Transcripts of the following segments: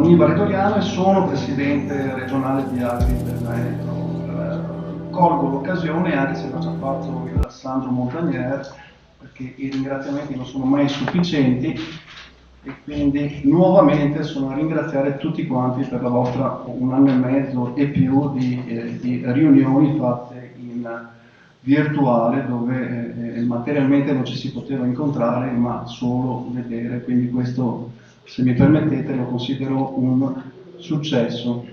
Annibale Doriano e sono presidente regionale di Agri del Veneto. Colgo l'occasione, anche se l'ha già fatto il Sandro Montagnier, perché i ringraziamenti non sono mai sufficienti, e quindi nuovamente sono a ringraziare tutti quanti per la vostra 1 anno e mezzo e più di riunioni fatte in virtuale, dove materialmente non ci si poteva incontrare ma solo vedere, quindi questo, se mi permettete, lo considero un successo.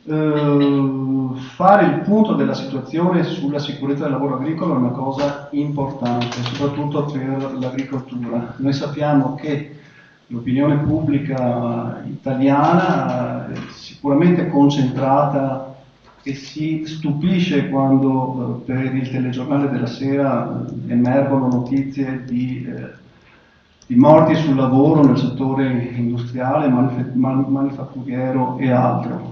Fare il punto della situazione sulla sicurezza del lavoro agricolo è una cosa importante, soprattutto per l'agricoltura. Noi sappiamo che l'opinione pubblica italiana è sicuramente concentrata e si stupisce quando per il telegiornale della sera emergono notizie di morti sul lavoro nel settore industriale, manifatturiero e altro.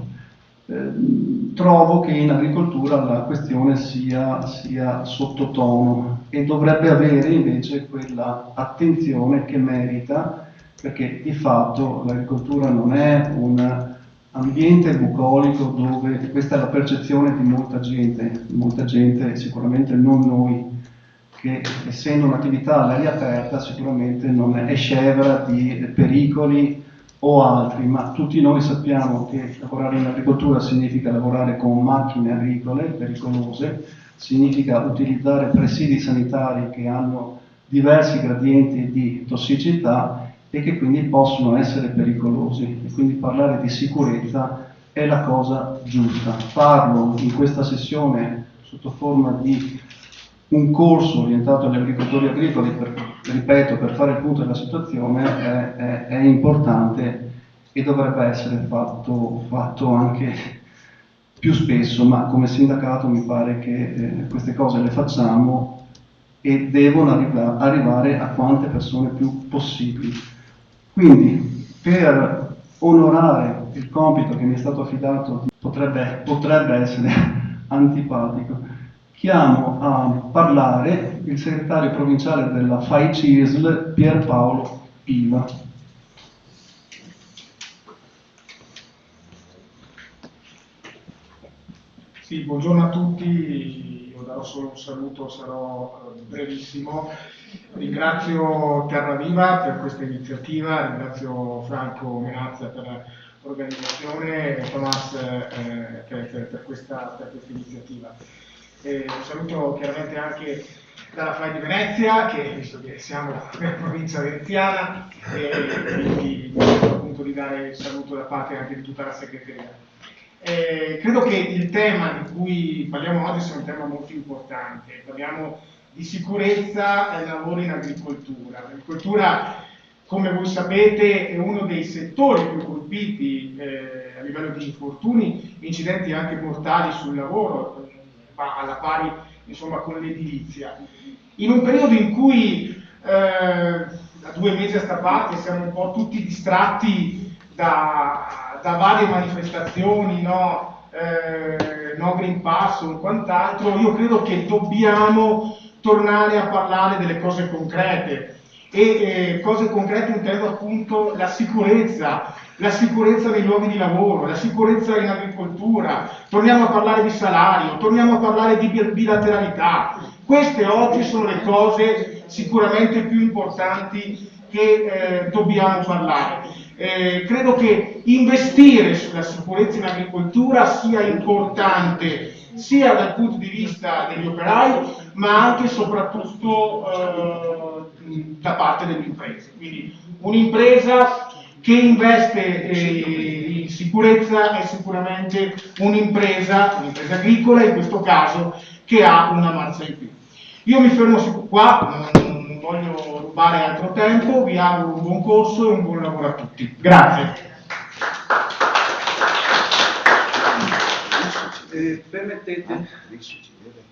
Trovo che in agricoltura la questione sia sottotono e dovrebbe avere invece quella attenzione che merita, perché di fatto l'agricoltura non è un ambiente bucolico dove, questa è la percezione di molta gente, sicuramente non noi, che essendo un'attività all'aria aperta sicuramente non è scevra di pericoli o altri, ma tutti noi sappiamo che lavorare in agricoltura significa lavorare con macchine agricole pericolose, significa utilizzare presidi sanitari che hanno diversi gradienti di tossicità e che quindi possono essere pericolosi, e quindi parlare di sicurezza è la cosa giusta. Farlo in questa sessione sotto forma di un corso orientato agli agricoltori agricoli, ripeto, per fare il punto della situazione è importante e dovrebbe essere fatto anche più spesso, ma come sindacato mi pare che queste cose le facciamo e devono arrivare a quante persone più possibili. Quindi, per onorare il compito che mi è stato affidato, potrebbe essere antipatico, chiamo a parlare il segretario provinciale della FAI-CISL, Pierpaolo Piva. Sì, buongiorno a tutti, io darò solo un saluto, sarò brevissimo. Ringrazio Terraviva per questa iniziativa, ringrazio Franco Menazza per l'organizzazione e Tomas per questa iniziativa. Un saluto chiaramente anche dalla FAI di Venezia, che visto che siamo in provincia veneziana, e quindi mi sento appunto di dare il saluto da parte anche di tutta la segreteria. Credo che il tema di cui parliamo oggi sia un tema molto importante. Parliamo di sicurezza e lavoro in agricoltura. L'agricoltura, come voi sapete, è uno dei settori più colpiti a livello di infortuni, incidenti anche mortali sul lavoro, alla pari insomma con l'edilizia. In un periodo in cui da 2 mesi a sta parte siamo un po' tutti distratti da varie manifestazioni, no Green Pass o quant'altro, io credo che dobbiamo tornare a parlare delle cose concrete. E cose concrete intendo appunto la sicurezza nei luoghi di lavoro, la sicurezza in agricoltura, torniamo a parlare di salario, torniamo a parlare di bilateralità. Queste oggi sono le cose sicuramente più importanti che dobbiamo parlare. Credo che investire sulla sicurezza in agricoltura sia importante sia dal punto di vista degli operai, ma anche e soprattutto da parte delle imprese. Quindi un'impresa che investe in sicurezza è sicuramente un'impresa agricola, in questo caso, che ha una marcia in più. Io mi fermo qua, non voglio rubare altro tempo, vi auguro un buon corso e un buon lavoro a tutti. Grazie.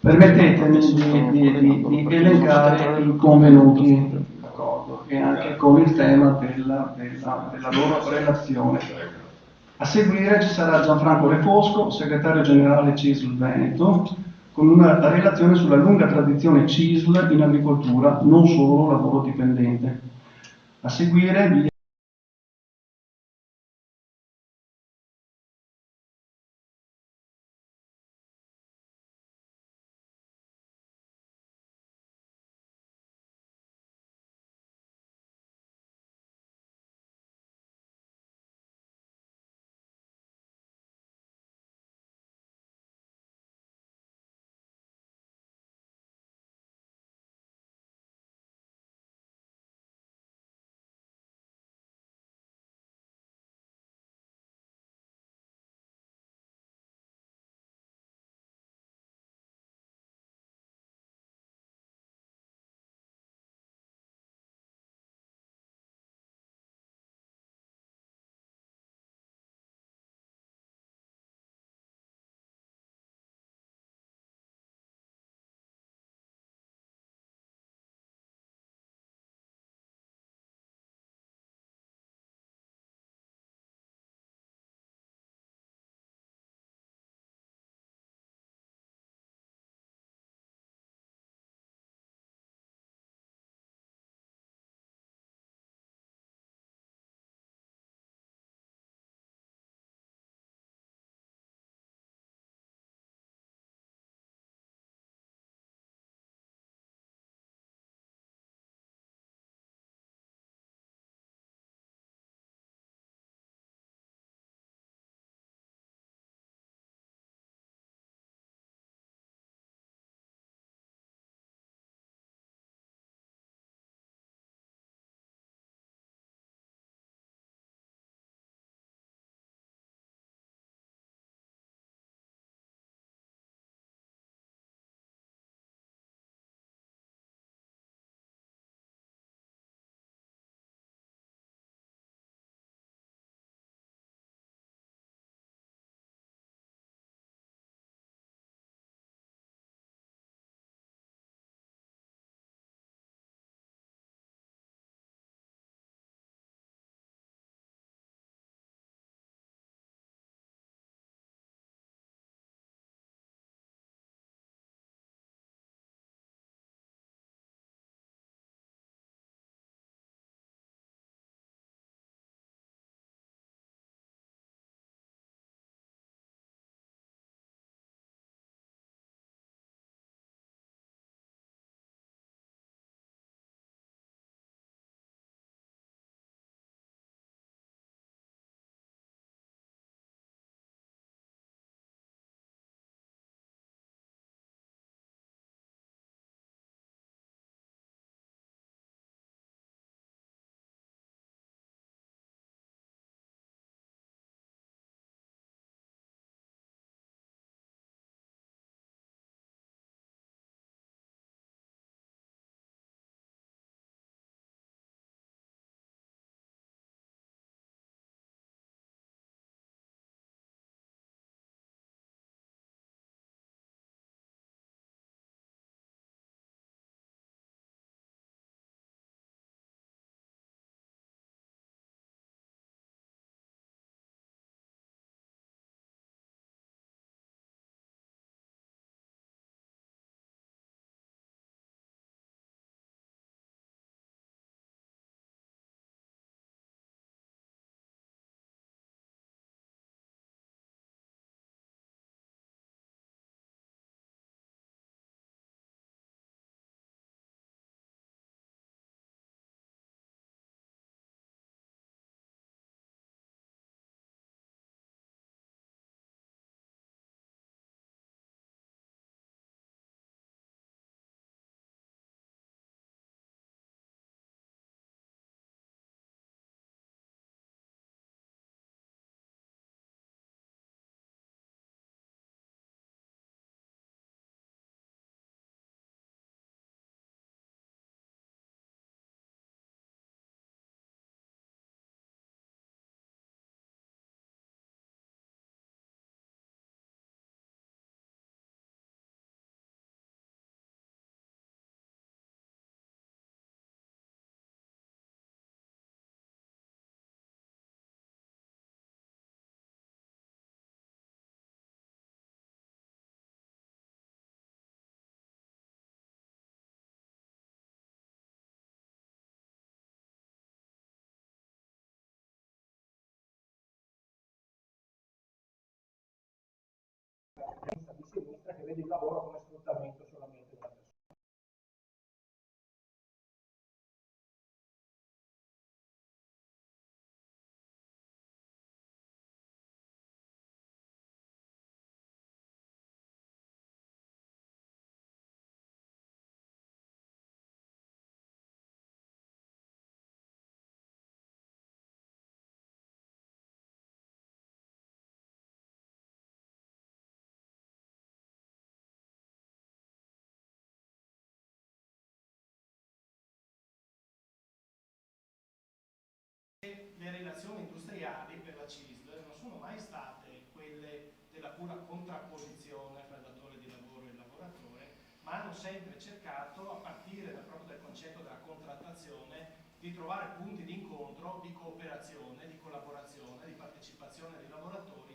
Permettetemi di elencare i convenuti, d'accordo, e anche con il tema della loro relazione. A seguire ci sarà Gianfranco Refosco, segretario generale CISL Veneto, con una relazione sulla lunga tradizione CISL in agricoltura, non solo lavoro dipendente. A seguire di un lavoro come sfruttamento solamente della persona. Le relazioni industriali per la CISL non sono mai state quelle della pura contrapposizione fra il datore di lavoro e il lavoratore, ma hanno sempre cercato, a partire proprio dal concetto della contrattazione, di trovare punti di incontro, di cooperazione, di collaborazione, di partecipazione dei lavoratori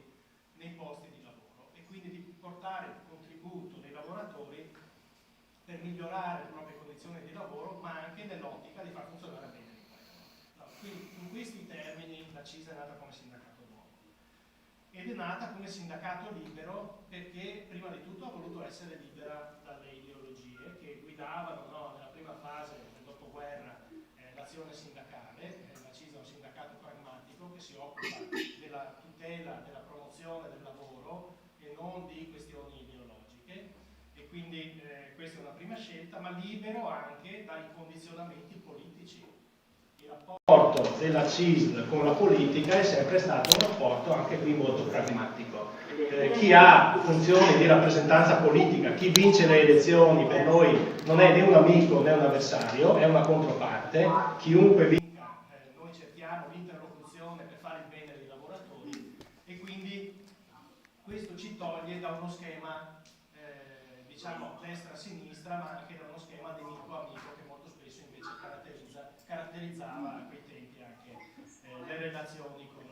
nei posti di lavoro e quindi di portare il contributo dei lavoratori per migliorare le proprie condizioni di lavoro, ma anche nell'ottica di far funzionare bene. Quindi in questi termini la CISL è nata come sindacato nuovo ed è nata come sindacato libero perché prima di tutto ha voluto essere libera dalle ideologie che guidavano, no, nella prima fase del dopoguerra l'azione sindacale. La CISL è un sindacato pragmatico che si occupa della tutela, della promozione del lavoro e non di questioni ideologiche, e quindi questa è una prima scelta, ma libero anche dai condizionamenti politici. Il rapporto della CISL con la politica è sempre stato un rapporto anche qui molto pragmatico. Chi ha funzioni di rappresentanza politica, chi vince le elezioni per noi non è né un amico né un avversario, è una controparte. Chiunque vinca, noi cerchiamo l'interlocuzione per fare il bene dei lavoratori e quindi questo ci toglie da uno schema diciamo destra-sinistra, ma anche da uno schema nemico-amico che molto spesso invece caratterizzava a quei tempi anche le relazioni con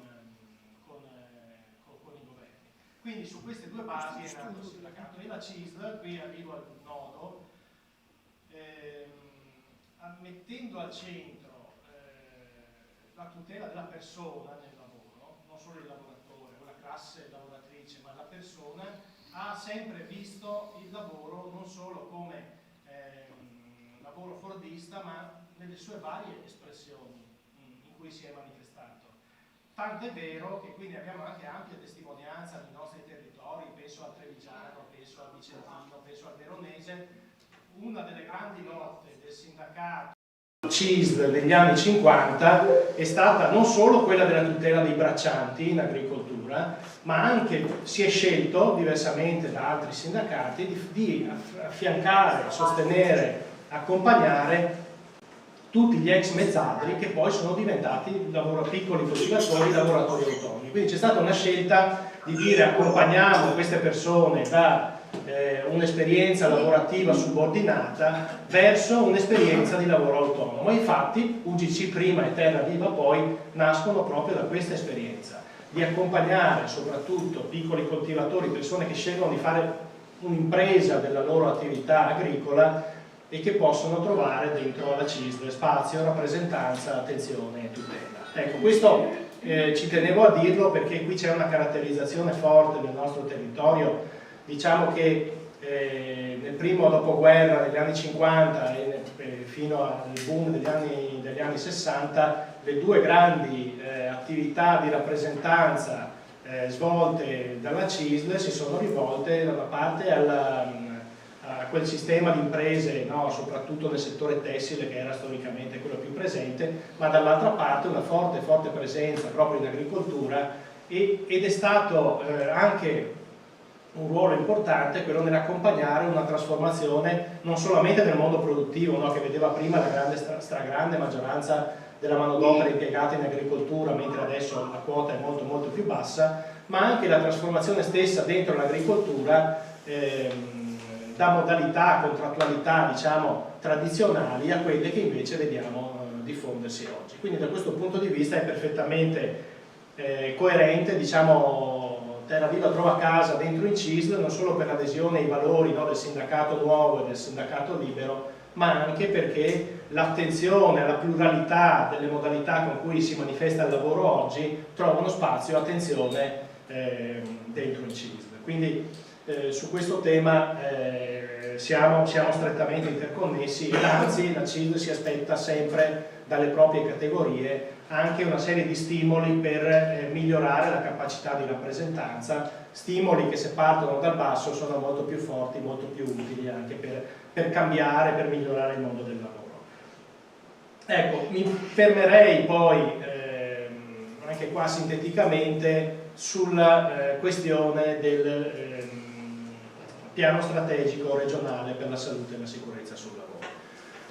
i governi. Quindi su queste due basi è nato il sindacato e la CISL, qui arrivo al nodo, mettendo al centro la tutela della persona nel lavoro, non solo il lavoratore o la classe lavoratrice, ma la persona, ha sempre visto il lavoro non solo come lavoro fordista, ma nelle sue varie espressioni in cui si è manifestato. Tanto è vero che quindi abbiamo anche ampia testimonianza nei nostri territori, penso al Trevigiano, penso al Vicentino, penso al Veronese. Una delle grandi lotte del sindacato CISL negli anni 50 è stata non solo quella della tutela dei braccianti in agricoltura, ma anche si è scelto, diversamente da altri sindacati, di affiancare, sostenere, accompagnare tutti gli ex mezzadri che poi sono diventati piccoli coltivatori, lavoratori autonomi. Quindi c'è stata una scelta di dire accompagniamo queste persone da un'esperienza lavorativa subordinata verso un'esperienza di lavoro autonomo. Infatti UGC prima e Terra Viva poi nascono proprio da questa esperienza, di accompagnare soprattutto piccoli coltivatori, persone che scelgono di fare un'impresa della loro attività agricola e che possono trovare dentro la CISL spazio, rappresentanza, attenzione e tutela. Ecco, questo ci tenevo a dirlo perché qui c'è una caratterizzazione forte del nostro territorio. Diciamo che nel primo dopoguerra degli anni 50 e fino al boom degli anni 60 le due grandi attività di rappresentanza svolte dalla CISL si sono rivolte da una parte a quel sistema di imprese, no, soprattutto nel settore tessile che era storicamente quello più presente, ma dall'altra parte una forte presenza proprio in agricoltura ed è stato anche un ruolo importante quello nell'accompagnare una trasformazione non solamente nel mondo produttivo, no, che vedeva prima la stragrande maggioranza della manodopera impiegata in agricoltura, mentre adesso la quota è molto più bassa, ma anche la trasformazione stessa dentro l'agricoltura da modalità, contrattualità diciamo tradizionali a quelle che invece vediamo diffondersi oggi. Quindi da questo punto di vista è perfettamente coerente, diciamo, Terra Viva trova casa dentro in CISL non solo per l'adesione ai valori, no, del sindacato nuovo e del sindacato libero, ma anche perché l'attenzione alla pluralità delle modalità con cui si manifesta il lavoro oggi trova uno spazio, attenzione, dentro in CISL. Quindi su questo tema siamo strettamente interconnessi e anzi la CISL si aspetta sempre dalle proprie categorie anche una serie di stimoli per migliorare la capacità di rappresentanza, stimoli che se partono dal basso sono molto più forti, molto più utili anche per cambiare, per migliorare il mondo del lavoro. Ecco, mi fermerei poi anche qua sinteticamente sulla questione del piano strategico regionale per la salute e la sicurezza sul lavoro.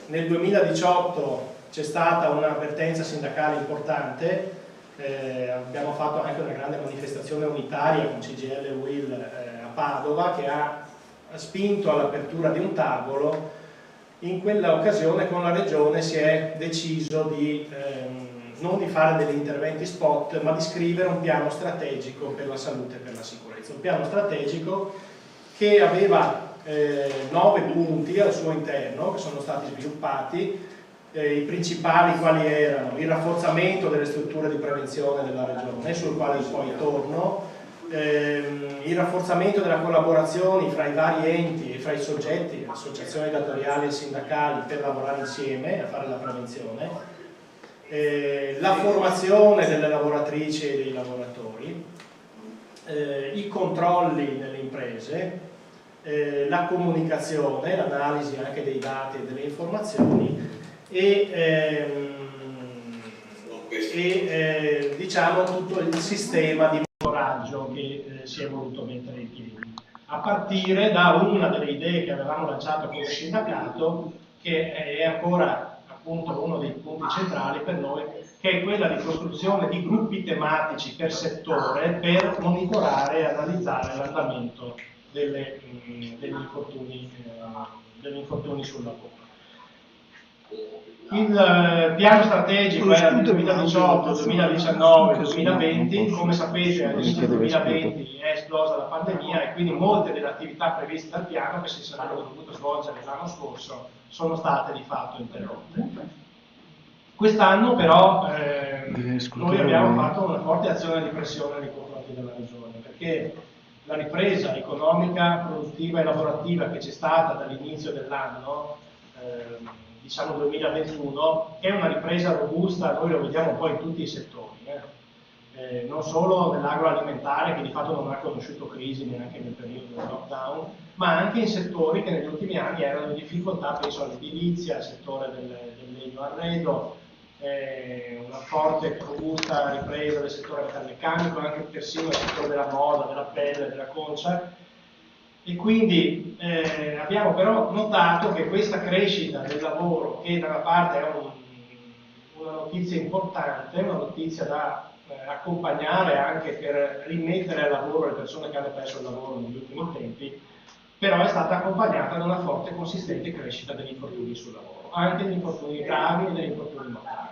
Nel 2018 c'è stata un'avvertenza sindacale importante, abbiamo fatto anche una grande manifestazione unitaria con CGIL e UIL a Padova che ha spinto all'apertura di un tavolo. In quella occasione con la Regione si è deciso non di fare degli interventi spot, ma di scrivere un piano strategico per la salute e per la sicurezza. Un piano strategico che aveva 9 punti al suo interno, che sono stati sviluppati. I principali quali erano? Il rafforzamento delle strutture di prevenzione della Regione, sul quale poi torno, il rafforzamento della collaborazione fra i vari enti e fra i soggetti, associazioni datoriali e sindacali, per lavorare insieme a fare la prevenzione, la formazione delle lavoratrici e dei lavoratori, i controlli nelle imprese, la comunicazione, l'analisi anche dei dati e delle informazioni e diciamo tutto il sistema di monitoraggio che si è voluto mettere in piedi, a partire da una delle idee che avevamo lanciato come sindacato, che è ancora appunto uno dei punti centrali per noi, che è quella di costruzione di gruppi tematici per settore per monitorare e analizzare l'andamento degli infortuni sul lavoro. Il piano strategico era del 2018, 2019, 2020, come sapete all'inizio del 2020 è esplosa la pandemia e quindi molte delle attività previste dal piano che si sarebbero dovute svolgere l'anno scorso sono state di fatto interrotte. Quest'anno però noi abbiamo fatto una forte azione di pressione nei confronti della Regione, perché la ripresa economica, produttiva e lavorativa che c'è stata dall'inizio dell'anno, diciamo 2021, è una ripresa robusta, noi lo vediamo poi in tutti i settori, non solo nell'agroalimentare che di fatto non ha conosciuto crisi neanche nel periodo del lockdown, ma anche in settori che negli ultimi anni erano in difficoltà, penso all'edilizia, al settore del legno arredo, una forte robusta ripresa del settore metalmeccanico, anche persino il settore della moda, della pelle, della concia. E quindi abbiamo però notato che questa crescita del lavoro, che da una parte è una notizia importante, una notizia da accompagnare anche per rimettere al lavoro le persone che hanno perso il lavoro negli ultimi tempi, però è stata accompagnata da una forte e consistente crescita degli infortuni sul lavoro, anche degli infortuni gravi e degli infortuni mortali.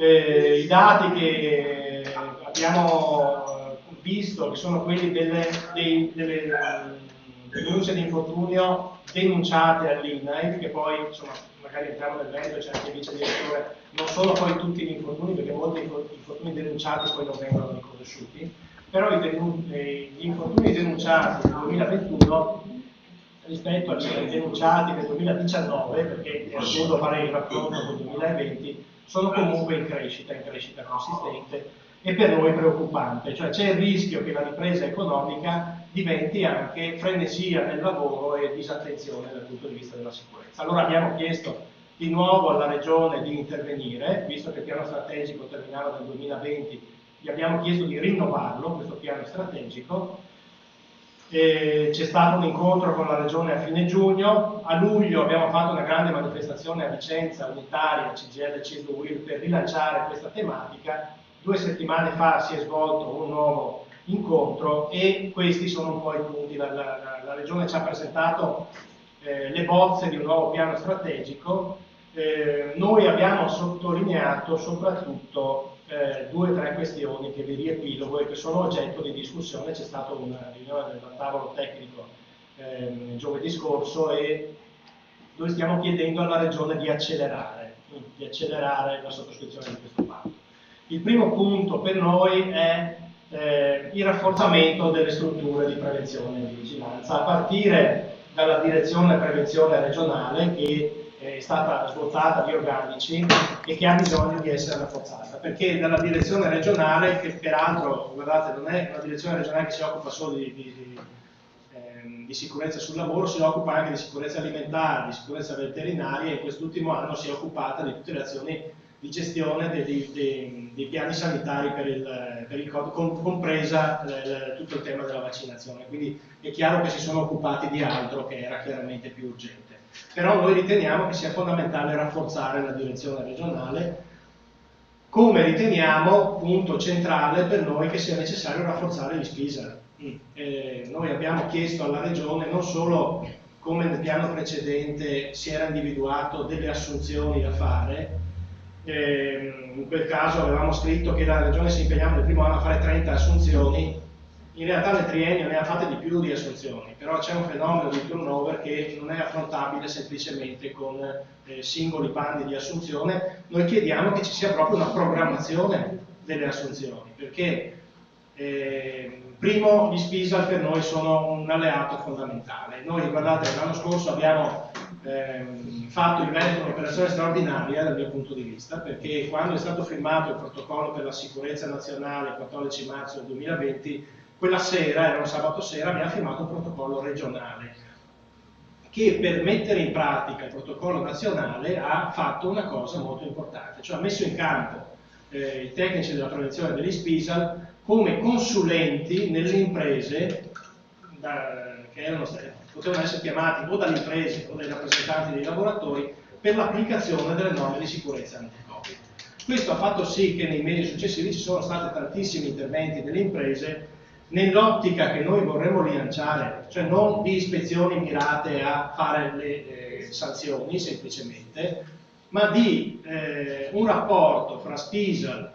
I dati che abbiamo visto, che sono quelli delle denunce di infortunio denunciate all'INAIL, che poi insomma magari entriamo nel merito, c'è anche il vice direttore, non sono poi tutti gli infortuni, perché molti infortuni denunciati poi non vengono riconosciuti, però gli infortuni denunciati nel 2021 rispetto ai denunciati nel 2019, perché è assurdo fare il raffronto con il 2020, sono comunque in crescita consistente e per noi preoccupante, cioè c'è il rischio che la ripresa economica diventi anche frenesia nel lavoro e disattenzione dal punto di vista della sicurezza. Allora abbiamo chiesto di nuovo alla Regione di intervenire, visto che il piano strategico terminava nel 2020, gli abbiamo chiesto di rinnovarlo, questo piano strategico. C'è stato un incontro con la Regione a fine giugno, a luglio abbiamo fatto una grande manifestazione a Vicenza, unitaria, CGIL, CISL, UIL, per rilanciare questa tematica. 2 settimane fa si è svolto un nuovo incontro e questi sono un po' i punti. La Regione ci ha presentato le bozze di un nuovo piano strategico. Noi abbiamo sottolineato soprattutto 2 o 3 questioni che vi riepilogo e che sono oggetto di discussione. C'è stata una riunione del tavolo tecnico giovedì scorso e noi stiamo chiedendo alla Regione di accelerare la sottoscrizione di questo patto. Il primo punto per noi è il rafforzamento delle strutture di prevenzione e di vigilanza, a partire dalla direzione prevenzione regionale che è stata svuotata di organici e che ha bisogno di essere rafforzata, perché dalla direzione regionale, che peraltro, guardate, non è una direzione regionale che si occupa solo di sicurezza sul lavoro, si occupa anche di sicurezza alimentare, di sicurezza veterinaria, e quest'ultimo anno si è occupata di tutte le azioni di gestione dei piani sanitari per il Covid, compresa tutto il tema della vaccinazione. Quindi è chiaro che si sono occupati di altro che era chiaramente più urgente. Però noi riteniamo che sia fondamentale rafforzare la direzione regionale, come riteniamo punto centrale per noi che sia necessario rafforzare gli SPISA. Noi abbiamo chiesto alla Regione non solo, come nel piano precedente si era individuato, delle assunzioni da fare. In quel caso avevamo scritto che la Regione si impegnava nel primo anno a fare 30 assunzioni, in realtà nel triennio ne ha fatte di più di assunzioni, però c'è un fenomeno di turnover che non è affrontabile semplicemente con singoli bandi di assunzione. Noi chiediamo che ci sia proprio una programmazione delle assunzioni, perché primo, gli SPISAL per noi sono un alleato fondamentale. Noi, guardate, l'anno scorso abbiamo fatto il Veneto un'operazione straordinaria dal mio punto di vista, perché quando è stato firmato il protocollo per la sicurezza nazionale il 14 marzo 2020, quella sera, era un sabato sera, abbiamo firmato un protocollo regionale che, per mettere in pratica il protocollo nazionale, ha fatto una cosa molto importante, cioè ha messo in campo i tecnici della prevenzione degli SPISAL come consulenti nelle imprese che potevano essere chiamati o dalle imprese o dai rappresentanti dei lavoratori per l'applicazione delle norme di sicurezza anti-Covid. Questo ha fatto sì che nei mesi successivi ci sono stati tantissimi interventi delle imprese nell'ottica che noi vorremmo rilanciare, cioè non di ispezioni mirate a fare le sanzioni semplicemente, ma di un rapporto fra SPISAL,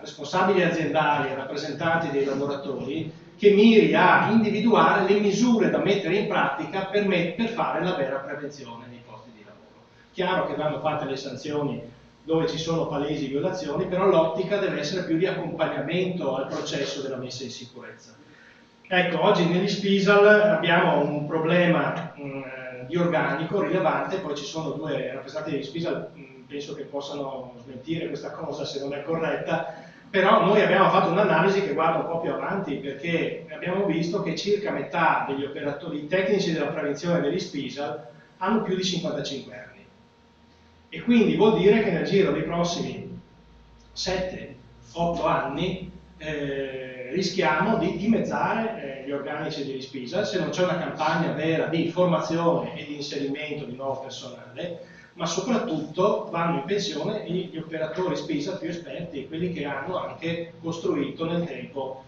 responsabili aziendali e rappresentanti dei lavoratori, che miri a individuare le misure da mettere in pratica per fare la vera prevenzione nei posti di lavoro. Chiaro che vanno fatte le sanzioni dove ci sono palesi violazioni, però l'ottica deve essere più di accompagnamento al processo della messa in sicurezza. Ecco, oggi negli SPISAL abbiamo un problema di organico rilevante, poi ci sono due rappresentanti degli SPISAL, penso che possano smentire questa cosa se non è corretta, però noi abbiamo fatto un'analisi che guarda un po' più avanti, perché abbiamo visto che circa metà degli operatori tecnici della prevenzione degli SPISAL hanno più di 55 anni. E quindi vuol dire che nel giro dei prossimi 7-8 anni rischiamo di dimezzare gli organici degli SPISAL se non c'è una campagna vera di formazione e di inserimento di nuovo personale, ma soprattutto vanno in pensione gli operatori SPISAL più esperti, quelli che hanno anche costruito nel tempo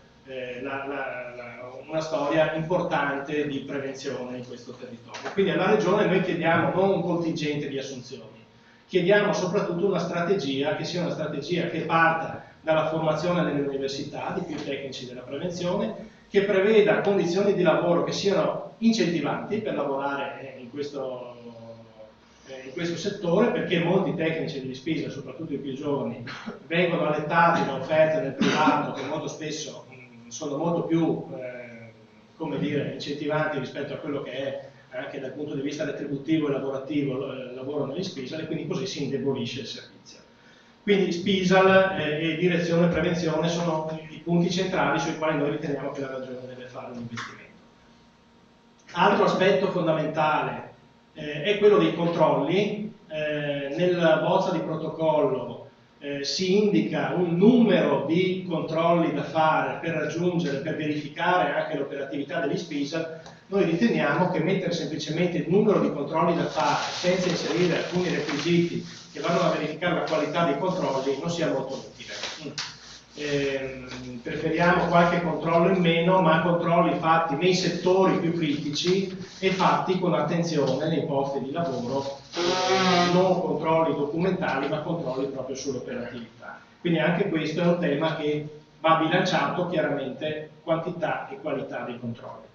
una storia importante di prevenzione in questo territorio. Quindi alla Regione noi chiediamo non un contingente di assunzioni, chiediamo soprattutto una strategia che sia una strategia che parta dalla formazione nelle università di più tecnici della prevenzione, che preveda condizioni di lavoro che siano incentivanti per lavorare in questo settore, perché molti tecnici degli SPISAL, soprattutto i più giovani, vengono allettati da offerte del privato che molto spesso sono molto più come dire, incentivanti rispetto a quello che è anche dal punto di vista retributivo e lavorativo il lavoro negli SPISAL, e quindi così si indebolisce il servizio. Quindi SPISAL e direzione prevenzione sono i punti centrali sui quali noi riteniamo che la Regione deve fare un investimento. Altro aspetto fondamentale è quello dei controlli. Nella bozza di protocollo si indica un numero di controlli da fare per raggiungere, per verificare anche l'operatività degli SPISAL. Noi riteniamo che mettere semplicemente il numero di controlli da fare senza inserire alcuni requisiti che vanno a verificare la qualità dei controlli non sia molto utile. Preferiamo qualche controllo in meno, ma controlli fatti nei settori più critici e fatti con attenzione nei posti di lavoro, non controlli documentali ma controlli proprio sull'operatività. Quindi anche questo è un tema che va bilanciato chiaramente, quantità e qualità dei controlli.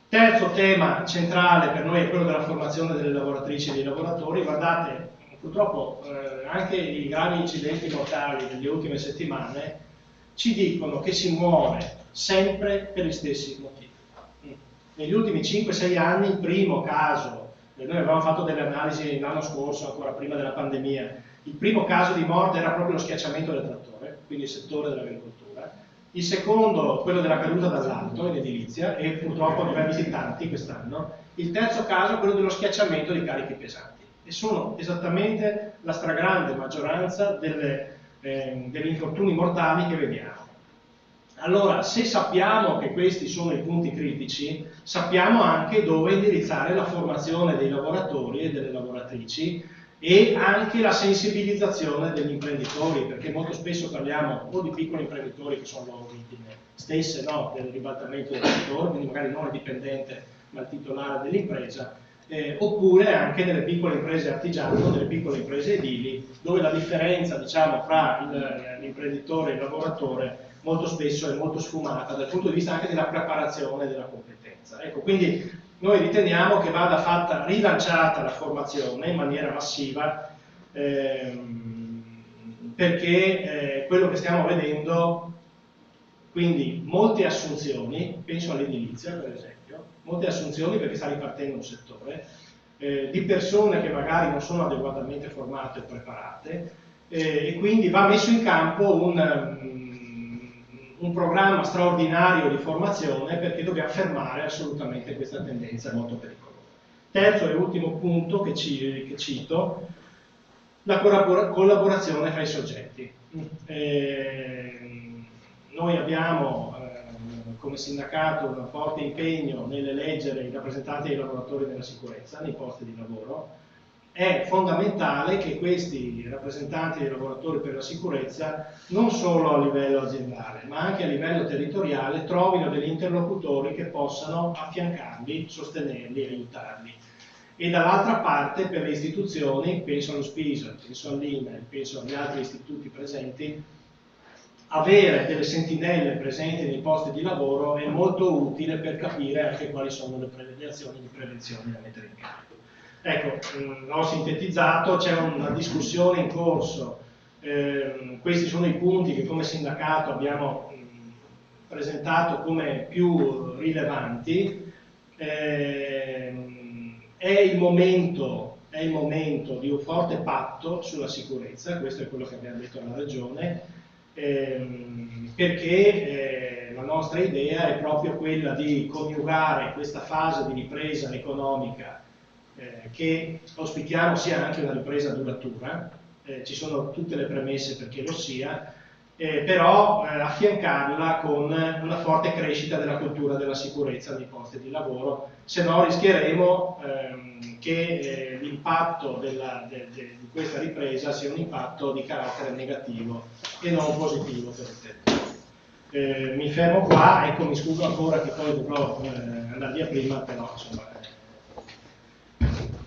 Terzo tema centrale per noi è quello della formazione delle lavoratrici e dei lavoratori. Guardate, purtroppo anche i gravi incidenti mortali delle ultime settimane ci dicono che si muore sempre per gli stessi motivi. Negli ultimi 5-6 anni il primo caso, noi avevamo fatto delle analisi l'anno scorso, ancora prima della pandemia, il primo caso di morte era proprio lo schiacciamento del trattore, quindi il settore dell'agricoltura. Il secondo, quello della caduta dall'alto in edilizia, e purtroppo ne abbiamo visti tanti quest'anno. Il terzo caso è quello dello schiacciamento di carichi pesanti. E sono esattamente la stragrande maggioranza degli infortuni mortali che vediamo. Allora, se sappiamo che questi sono i punti critici, sappiamo anche dove indirizzare la formazione dei lavoratori e delle lavoratrici e anche la sensibilizzazione degli imprenditori, perché molto spesso parliamo o di piccoli imprenditori che sono loro vittime stesse, no, del ribaltamento del settore, quindi magari non il dipendente ma il titolare dell'impresa, oppure anche nelle piccole imprese artigiane, nelle piccole imprese edili, dove la differenza, diciamo, fra l'imprenditore e il lavoratore molto spesso è molto sfumata dal punto di vista anche della preparazione e della competenza. Ecco, quindi noi riteniamo che vada fatta, rilanciata la formazione in maniera massiva, perché quello che stiamo vedendo, quindi molte assunzioni, penso all'edilizia per esempio, molte assunzioni perché sta ripartendo un settore, di persone che magari non sono adeguatamente formate o preparate, e quindi va messo in campo un programma straordinario di formazione, perché dobbiamo fermare assolutamente questa tendenza molto pericolosa. Terzo e ultimo punto che cito, la collaborazione fra i soggetti. Noi abbiamo come sindacato un forte impegno nell'eleggere i rappresentanti dei lavoratori della sicurezza nei posti di lavoro. È fondamentale che questi rappresentanti dei lavoratori per la sicurezza, non solo a livello aziendale, ma anche a livello territoriale, trovino degli interlocutori che possano affiancarli, sostenerli, aiutarli. E dall'altra parte, per le istituzioni, penso allo SPISA, penso all'INAIL, penso agli altri istituti presenti, avere delle sentinelle presenti nei posti di lavoro è molto utile per capire anche quali sono le azioni di prevenzione da mettere in campo. Ecco, ho sintetizzato, c'è una discussione in corso, questi sono i punti che come sindacato abbiamo presentato come più rilevanti. È il momento di un forte patto sulla sicurezza, questo è quello che abbiamo detto alla Regione, perché la nostra idea è proprio quella di coniugare questa fase di ripresa economica, che auspichiamo sia anche una ripresa duratura, ci sono tutte le premesse perché lo sia, però affiancarla con una forte crescita della cultura della sicurezza nei posti di lavoro, se no rischieremo che l'impatto di questa ripresa sia un impatto di carattere negativo e non positivo per il territorio. Mi fermo qua, ecco, mi scuso ancora che poi dovrò andare via prima, però insomma,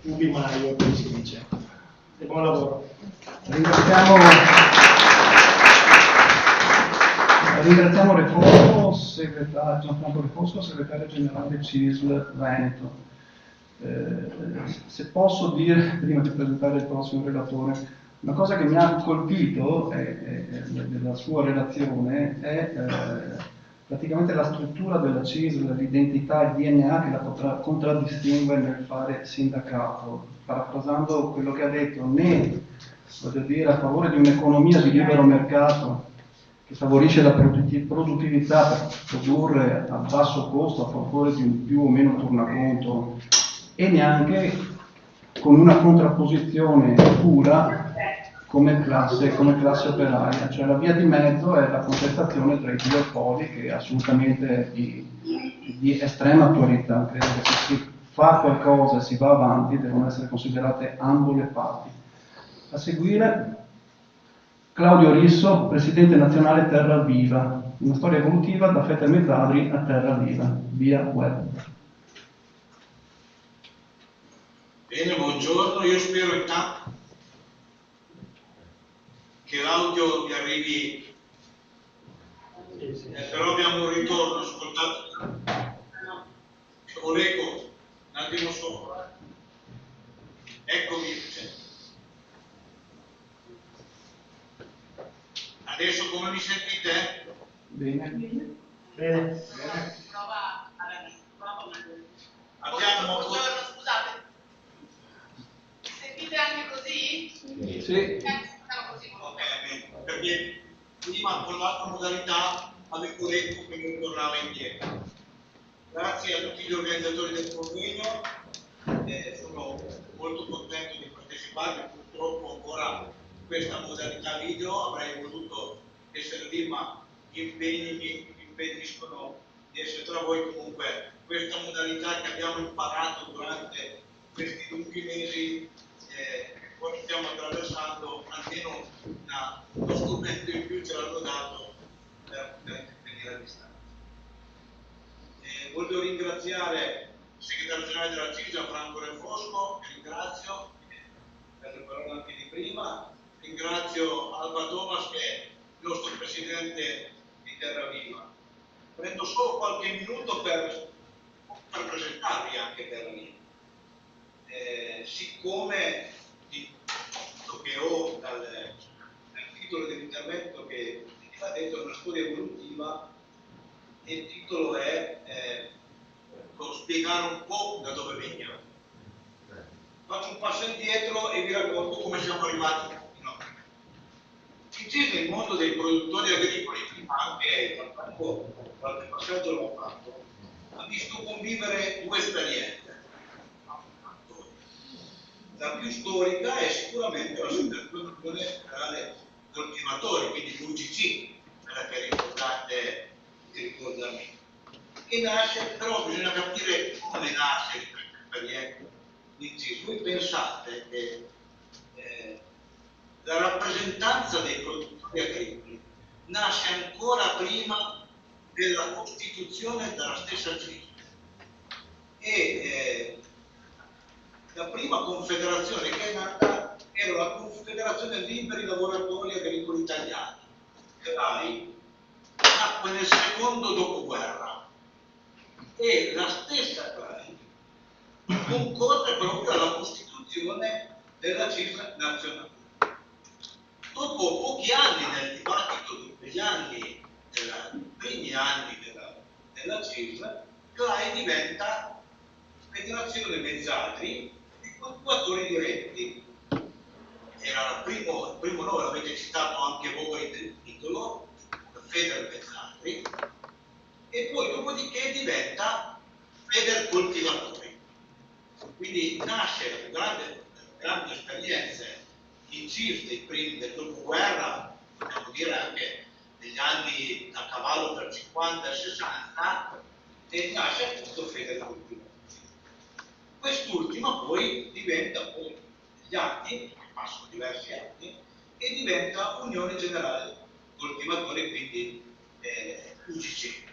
ubi Mario, come si dice. E buon lavoro. Ringraziamo Refosco, Gianfranco Refosco, segretario generale del CISL Veneto. Se posso dire, prima di presentare il prossimo relatore, una cosa che mi ha colpito della sua relazione è praticamente la struttura della CISL, l'identità, il DNA che la contraddistingue nel fare sindacato. Parafrasando quello che ha detto, né voglio dire a favore di un'economia di libero mercato che favorisce la produttività per produrre a basso costo a favore di un più o meno tornaconto, e neanche con una contrapposizione pura come classe operaia, cioè la via di mezzo è la contestazione tra i due poli, che è assolutamente di estrema attualità. Credo che se si fa qualcosa e si va avanti devono essere considerate ambo le parti. A seguire Claudio Risso, presidente nazionale Terra Viva, una storia evolutiva da Fete Mezzadri a Terra Viva, via web. Bene, buongiorno, io spero intanto che l'audio mi arrivi, però abbiamo un ritorno, ascoltate, c'è un eco, un attimo solo, eccomi, adesso come mi sentite? Bene. Bene. Abbiamo Buongiorno, scusate. Sentite anche così? Sì. Siamo così. Ok, bene. Perché prima con l'altra modalità avevo detto che non tornava indietro. Grazie a tutti gli organizzatori del convegno, sono molto contento di partecipare, purtroppo ancora questa modalità video, avrei voluto essere lì, ma gli impegni mi impediscono di essere tra voi. Comunque questa modalità che abbiamo imparato durante questi lunghi mesi che poi stiamo attraversando, almeno uno strumento in più ce l'hanno dato per poter venire a distanza. Voglio ringraziare il segretario generale della CISA, Franco Del Fosco, che ringrazio per le parole anche di prima, ringrazio Alba Thomas che è il nostro presidente di Terra Viva. Prendo solo qualche minuto per presentarvi anche Terra Viva. Siccome quello che ho dal titolo dell'intervento che ha detto è una storia evolutiva, il titolo è spiegare un po' da dove veniamo. Faccio un passo indietro e vi racconto come siamo arrivati fino a qui. Il mondo dei produttori agricoli, prima anche qualche passaggio l'ho fatto, ha visto convivere due esperienze. La più storica è sicuramente l'associazione generale coltivatori, quindi l'UCC, quella che ricordate, che nasce, però bisogna capire come nasce questa esperienza. Voi pensate che la rappresentanza dei produttori agricoli nasce ancora prima della costituzione della stessa CISL e la prima confederazione che è nata era la Confederazione Liberi Lavoratori Agricoli Italiani, che nacque nel secondo dopoguerra, e la stessa CLAI concorre proprio alla costituzione della CISL nazionale. Dopo pochi anni nel dibattito degli anni, dei primi anni della CISL, CLAI diventa Federazione Mezzadri di coltivatori diretti. Era il primo nome, l'avete citato anche voi nel titolo, Feder Mezzadri, e poi dopodiché diventa Feder Coltivatori. Quindi nasce la grande esperienza in CISL dei primi del dopoguerra, possiamo dire anche negli anni a cavallo tra 50 e 60, e nasce appunto Feder Coltivatori. Quest'ultima poi diventa negli anni, passano diversi anni, e diventa Unione Generale Coltivatori, quindi UGC.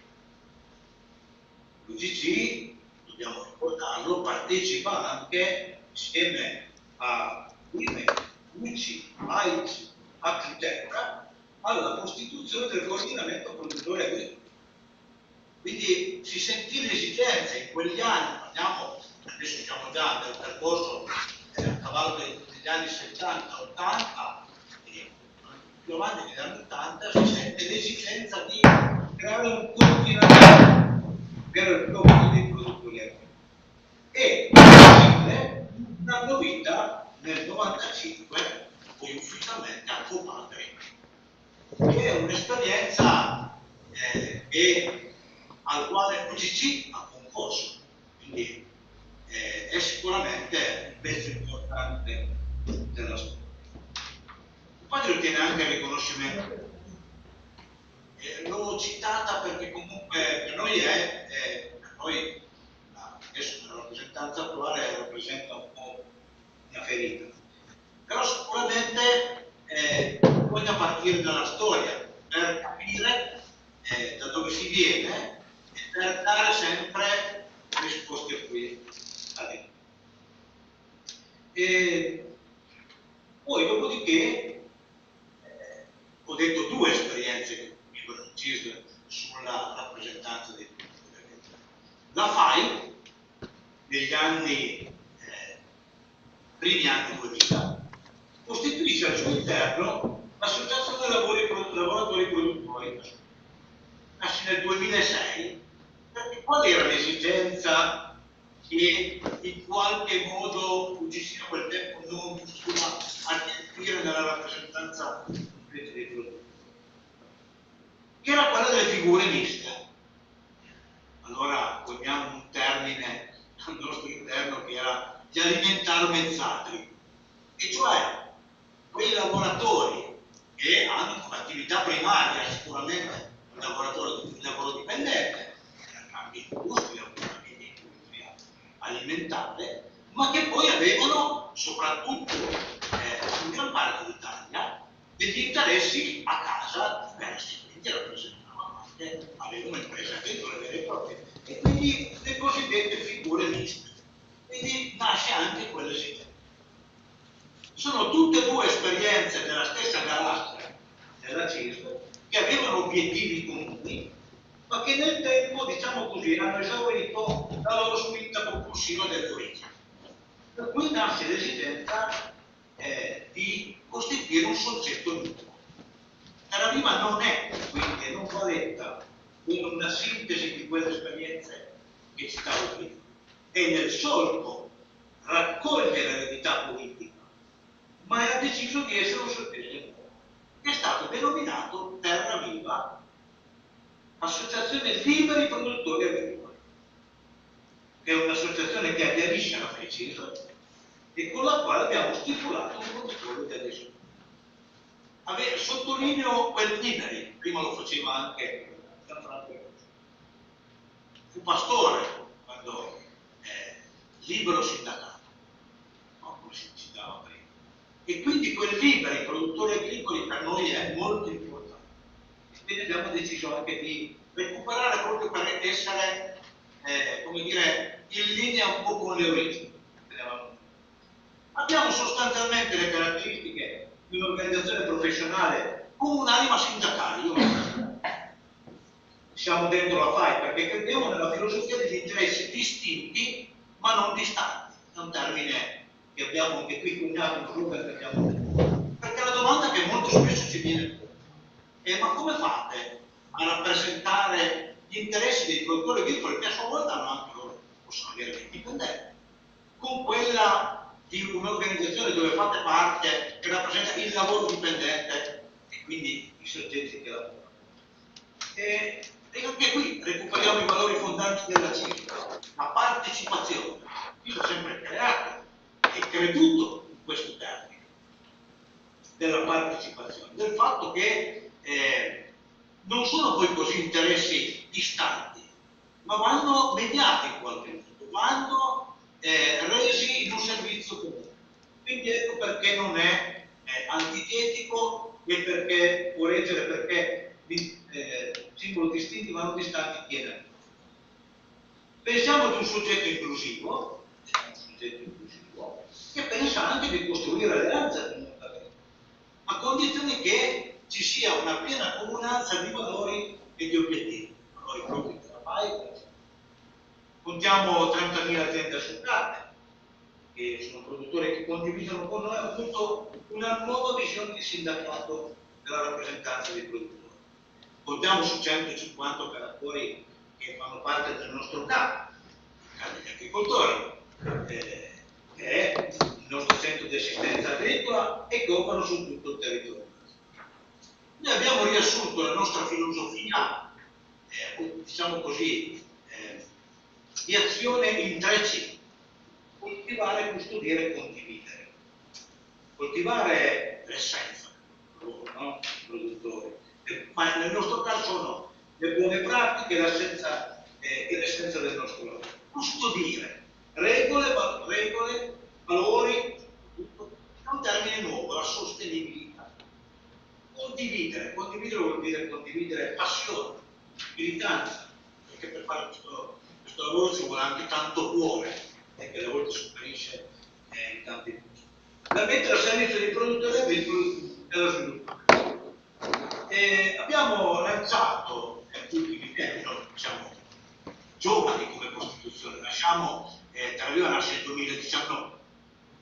L'UGC, dobbiamo ricordarlo, partecipa anche insieme a UIME, UCI, AIC, Agriterra alla costituzione del coordinamento produttore agricolo. Quindi si sentì l'esigenza in quegli anni, adesso siamo già nel percorso a cavallo degli anni 70-80, più avanti negli anni 80, si sente l'esigenza di creare un coordinamento per il blocco dei produttori agricoli. E danno vita nel 95, poi ufficialmente a Copagri, che è un'esperienza al quale l'UGC ha concorso, quindi è sicuramente un pezzo importante della storia. Copagri ottiene anche il riconoscimento. L'ho citata perché comunque per noi adesso la rappresentanza attuale rappresenta un po' una ferita, però sicuramente bisogna partire dalla storia per capire da dove si viene e per dare sempre risposte qui a e poi dopodiché ho detto due esperienze che vivono in CISL sulla rappresentanza dei produttori. La FAI negli anni primi anni 2000 costituisce al suo interno l'associazione lavoratori produttori, nasce nel 2006, perché qual era l'esigenza che in qualche modo UGC a quel tempo non riusciva a gestire nella rappresentanza dei produttori? Che era quella delle figure miste. Allora poniamo un termine al nostro interno che era gli alimentar-mezzadri, e cioè quei lavoratori che hanno come attività primaria sicuramente il lavoro dipendente, anche industria, quindi industria alimentare, ma che poi avevano soprattutto in gran parte d'Italia degli interessi a casa diversi, quindi rappresentavano anche, avevano imprese agricole vere e proprie, e quindi le cosiddette figure miste. Quindi nasce anche quell'esigenza. Sono tutte e due esperienze della stessa galassia della CISL che avevano obiettivi comuni, ma che nel tempo, diciamo così, hanno esaurito la loro spinta propulsiva dell'origine. Per cui nasce l'esigenza di costituire un soggetto unico. Terraviva non è, quindi, non va letta come una sintesi di quelle esperienze che citavo prima, è nel solco raccoglie l'eredità politica, ma ha deciso di essere un soggetto nuovo, che è stato denominato Terraviva Associazione Liberi Produttori Agricoli, che è un'associazione che aderisce alla FECIS e con la quale abbiamo stipulato un protocollo di adesione. Sottolineo quel liberi, prima lo faceva anche Gianfranco Rosso. Fu Pastore quando libero sindacato, no? Come si citava prima. E quindi quel liberi produttori agricoli per noi è molto importante. Quindi abbiamo deciso anche di recuperare proprio per essere, come dire, in linea un po' con le origini. Abbiamo sostanzialmente le caratteristiche di un'organizzazione professionale con un'anima sindacale. Siamo dentro la FAI perché crediamo nella filosofia degli interessi distinti ma non distanti. È un termine che abbiamo anche qui coniato in Ruber, che abbiamo detto. Perché la domanda che molto spesso ci viene è: ma come fate a rappresentare gli interessi dei produttori agricoli, che a sua volta hanno anche loro, possono avere dei dipendenti, con quella di un'organizzazione dove fate parte, che rappresenta il lavoro dipendente e quindi i soggetti che lavorano? E anche qui recuperiamo i valori fondanti della CISL, la partecipazione. Io ho sempre creato e creduto in questo termine della partecipazione, del fatto che non sono poi così interessi distanti, ma vanno mediati in qualche modo, vanno resi in un servizio comune. Quindi ecco perché non è antitetico e perché può reggere, perché simboli distinti ma non distanti tiene. Pensiamo ad un soggetto inclusivo, che pensa anche di costruire alleanze con il a condizione che ci sia una piena comunanza di valori e di obiettivi, valori propri della PAI. Contiamo 30.000 aziende associate, che sono produttori che condividono con noi appunto una nuova visione di sindacato della rappresentanza dei produttori. Contiamo su 150 operatori che fanno parte del nostro capo, degli agricoltori, che è il nostro centro di assistenza agricola e che operano su tutto il territorio. Noi abbiamo riassunto la nostra filosofia, diciamo così, di azione in 3 C: coltivare, custodire e condividere. Coltivare l'essenza, no? I produttori, ma nel nostro caso sono le buone pratiche, l'essenza del nostro lavoro. Custodire regole, valori, è un termine nuovo, la sostenibilità. Condividere vuol dire condividere passione, militanza, perché per fare questo lavoro ci vuole anche tanto cuore, che alle volte si sparisce in tanti punti. La mettere a servizio dei produttori agricoli e dello sviluppo. Abbiamo lanciato negli ultimi tempi, noi siamo giovani come Costituzione, Terraviva nasce nel 2019,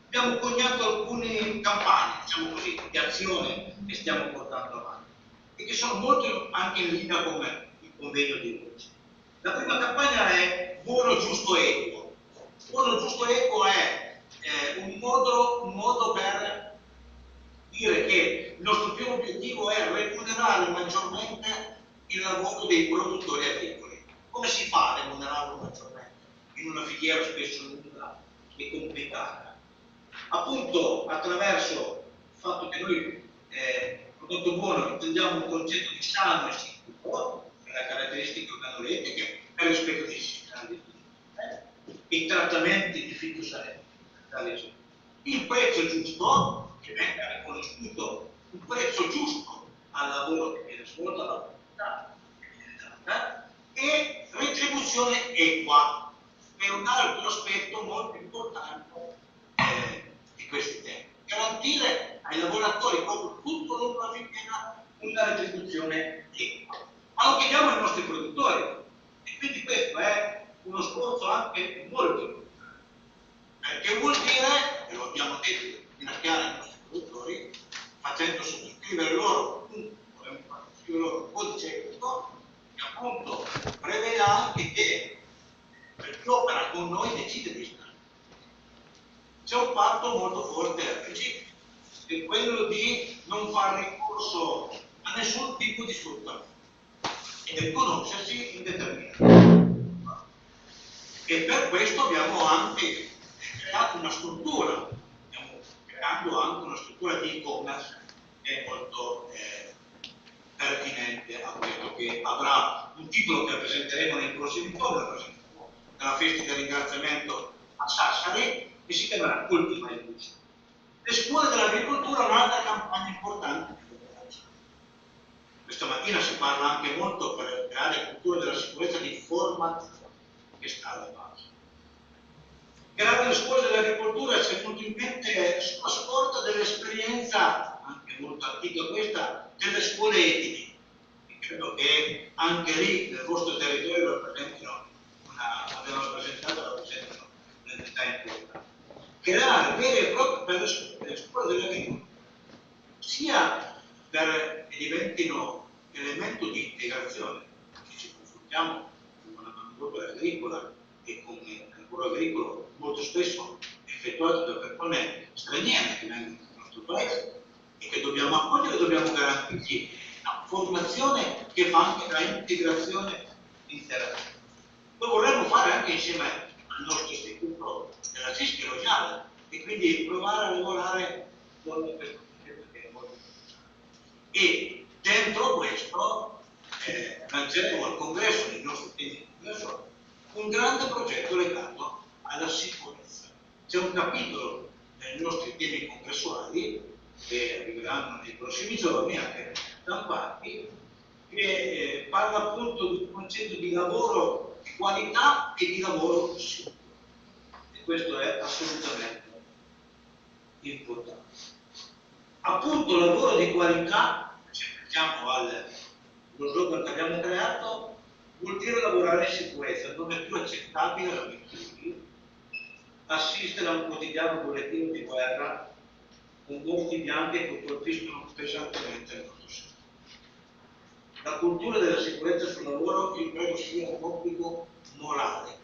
abbiamo coniato alcune campagne, diciamo così, di azione che stiamo portando avanti e che sono molto anche in linea con convegno di oggi. La prima campagna è buono, giusto, equo. Buono, giusto, equo è un modo per dire che il nostro primo obiettivo è remunerare maggiormente il lavoro dei produttori agricoli. Come si fa a remunerarlo maggiormente in una filiera spesso lunga e complicata? Appunto attraverso il fatto che noi prodotto buono intendiamo un concetto di sano e sicuro, per le caratteristiche organolettiche, per il rispetto dei sistemi di i trattamenti di fitosanitari, il prezzo giusto, che venga riconosciuto un prezzo giusto al lavoro che viene svolto, alla comunità che viene data, e retribuzione equa, è un altro aspetto molto importante di questi temi. Garantire ai lavoratori proprio tutto lungo la filiera una retribuzione equa. Ma lo chiediamo ai nostri produttori, e quindi questo è uno sforzo anche molto importante, perché vuol dire, e lo abbiamo detto in chiaro ai nostri produttori, facendo sottoscrivere loro un codice etico, che appunto prevede anche che per chi opera con noi decide di stare. C'è un patto molto forte al regime, che è quello di non fare ricorso a nessun tipo di sfruttamento e del conoscersi in determinati. E per questo abbiamo anche creato una struttura, stiamo creando anche una struttura di e-commerce che è molto pertinente a questo, che avrà un titolo che presenteremo nei prossimi giorni, la presenteremo nella festa del ringraziamento a Sassari, che si chiamerà Coltiva Industria. Le scuole dell'agricoltura è un'altra campagna importante. Questa mattina si parla anche molto per creare cultura della sicurezza di formazione che sta alla base. Creare le scuole dell'agricoltura ci è venuto in mente sulla scorta dell'esperienza, anche molto antica questa, delle scuole etili. E credo che anche lì nel vostro territorio rappresentano un'entità importante. Creare vere e proprie per le scuole dell'agricoltura, sia che diventino elemento di integrazione, che ci confrontiamo con una manodopera agricola e con il lavoro agricolo molto spesso effettuato da persone straniere che vengono nel nostro paese e che dobbiamo accogliere e dobbiamo garantirgli una formazione che fa anche la integrazione interazione. Lo vorremmo fare anche insieme al nostro istituto della CISC Rogiale e quindi provare a lavorare con questo progetto che è molto importante. E dentro questo lanceremo al congresso dei nostri temi congresso un grande progetto legato alla sicurezza. C'è un capitolo nei nostri temi congressuali che arriveranno nei prossimi giorni, anche stampati, che parla appunto del concetto di lavoro di qualità e di lavoro sicuro. E questo è assolutamente importante. Appunto lavoro di qualità, se pensiamo allo slogan che abbiamo creato, vuol dire lavorare in sicurezza. Non è più accettabile la mentira, assistere a un quotidiano bollettino di guerra con morti bianche che colpiscono pesantemente il nostro sistema. La cultura della sicurezza sul lavoro io credo sia un obbligo morale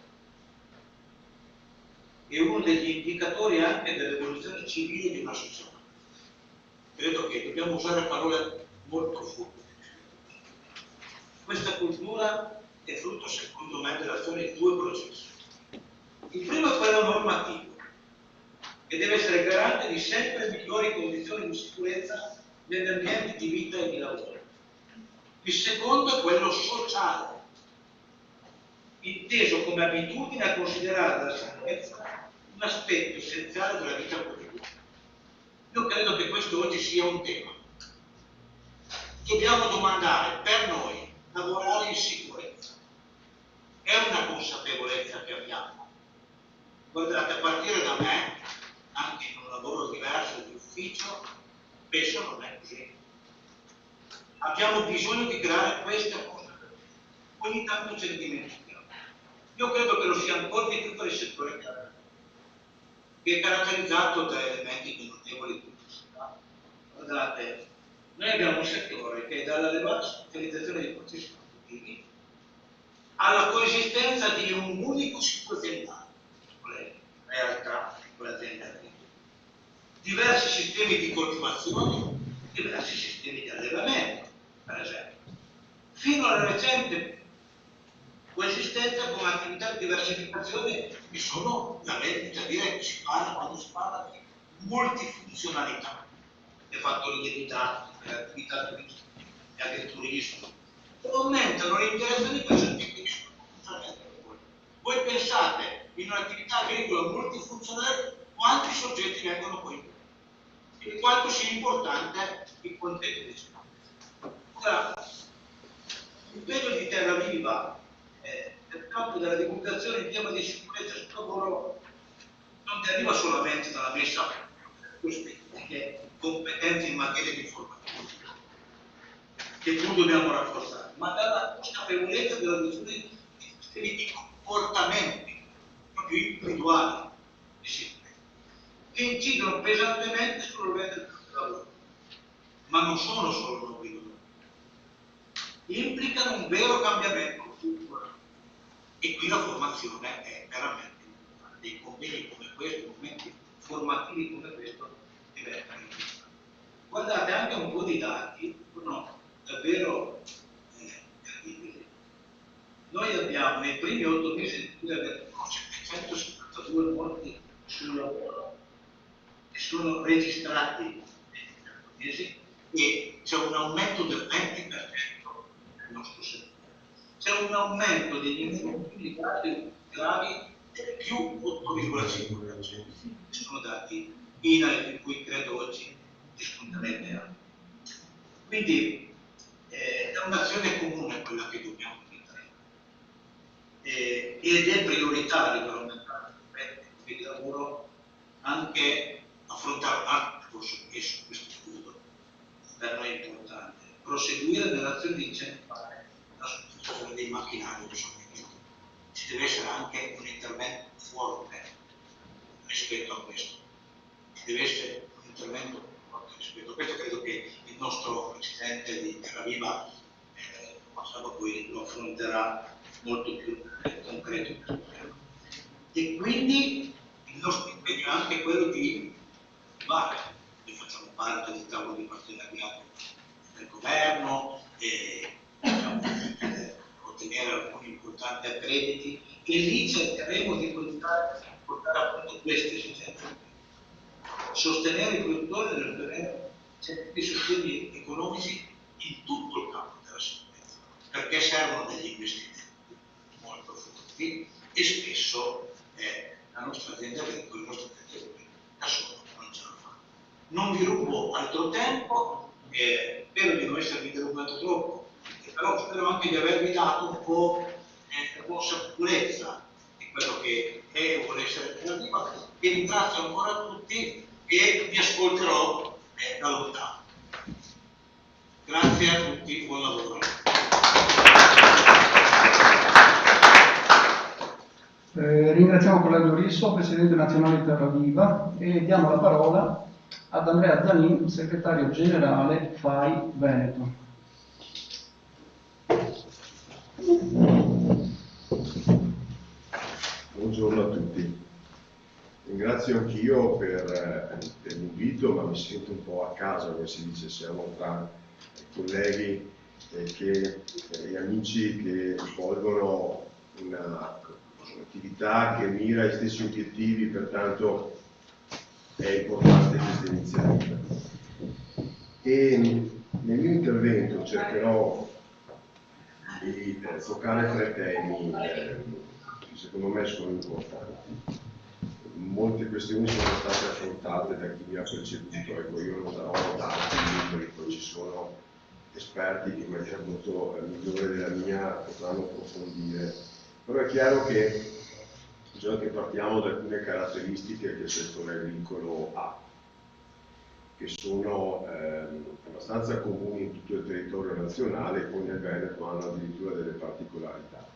e uno degli indicatori anche dell'evoluzione civile di una società. Credo che dobbiamo usare parole molto forti. Questa cultura è frutto, secondo me, dell'azione di due processi. Il primo è quello normativo, che deve essere garante di sempre migliori condizioni di sicurezza negli ambienti di vita e di lavoro. Il secondo è quello sociale, inteso come abitudine a considerare la sicurezza un aspetto essenziale della vita quotidiana. Io credo che questo oggi sia un tema. Dobbiamo domandare per noi, lavorare in sicurezza. È una consapevolezza che abbiamo. Guardate, a partire da me, anche in un lavoro diverso di ufficio, spesso non è così. Abbiamo bisogno di creare questa consapevolezza. Ogni tanto ce ne dimentichiamo. Io credo che lo sia ancora di più per il settore agricolo, che è caratterizzato da elementi di notevole complessità. Guardate, noi abbiamo un settore che dall'elevata specializzazione dei processi produttivi alla coesistenza di un unico sito aziendale, realtà, quelle aziende agricole. Diversi sistemi di coltivazione, diversi sistemi di allevamento, per esempio. Fino alla recente coesistenza con attività di diversificazione che sono la vendita diretta, quando si parla di multifunzionalità, le fattorialità, le attività turistiche, e agriturismo. Aumentano le interazioni con i soggetti che sono funzionali. Voi pensate in un'attività agricola multifunzionale quanti soggetti vengono coinvolti e quanto sia importante il contesto. Ora, l'impegno di Terra Viva nel campo della divulgazione in tema di sicurezza sul lavoro non deriva solamente dalla messa per specifiche competenze in materia di formazione, che più dobbiamo rafforzare, ma dalla consapevolezza della visione di sistemi di comportamenti proprio individuali di sicurezza, che incidono pesantemente sull'ambiente del lavoro, ma non sono solo l'obbligatorio, implicano un vero cambiamento culturale. E qui la formazione è veramente importante. Dei convegni come questo, momenti formativi come questo, diventano importanti. Guardate, anche un po' di dati sono davvero terribili. Noi abbiamo nei primi 8 mesi del 2021 772 morti sul lavoro che sono registrati nei 8 mesi e c'è un aumento del 20% nel nostro settore. C'è un aumento degli infortuni gravi del più 8,5%. Sono dati INAIL di cui credo oggi disconterete anche. Quindi è un'azione comune quella che dobbiamo mettere ed è prioritario per aumentare il lavoro anche affrontare un altro percorso che su questo punto per noi è importante, proseguire nell'azione di incentivare la sostituzione dei macchinari che sono in gioco. Ci deve essere anche un intervento forte rispetto a questo, ci deve essere un intervento forte rispetto a questo. Credo che il nostro presidente di Terra Viva poi lo affronterà molto più concreto. E quindi il nostro impegno è anche quello di fare, noi facciamo parte del tavolo di partenariato del governo e ottenere alcuni importanti accrediti e lì cercheremo di portare appunto queste esigenze. Sostenere i produttori nel ottenere certi sostegni economici in tutto il campo della sicurezza, perché servono degli investimenti molto forti e spesso la nostra azienda agricola, il nostro territorio da solo non ce la fa. Non vi rubo altro tempo, spero di non esservi derubato troppo, però spero anche di avervi dato un po' di consapevolezza di quello che è e vuole essere Terra Viva. Vi ringrazio ancora tutti e vi ascolterò da lontano. Grazie a tutti, buon lavoro. Ringraziamo Claudio Risso, Presidente Nazionale di Terra Viva, e diamo la parola ad Andrea Zanin, Segretario Generale FAI Veneto. Buongiorno a tutti. Ringrazio anch'io per l'invito, ma mi sento un po' a casa, come si dice, siamo tra colleghi e amici che svolgono un'attività che mira ai stessi obiettivi, pertanto è importante questa iniziativa. E nel mio intervento cercherò di toccare 3 temi che secondo me sono importanti. Molte questioni sono state affrontate da chi mi ha preceduto, ecco, io non darò tanti numeri, poi ci sono esperti che in maniera molto migliore della mia potranno approfondire, però è chiaro che bisogna che partiamo da alcune caratteristiche che il settore agricolo ha, che sono abbastanza comuni in tutto il territorio nazionale e poi nel Veneto hanno addirittura delle particolarità.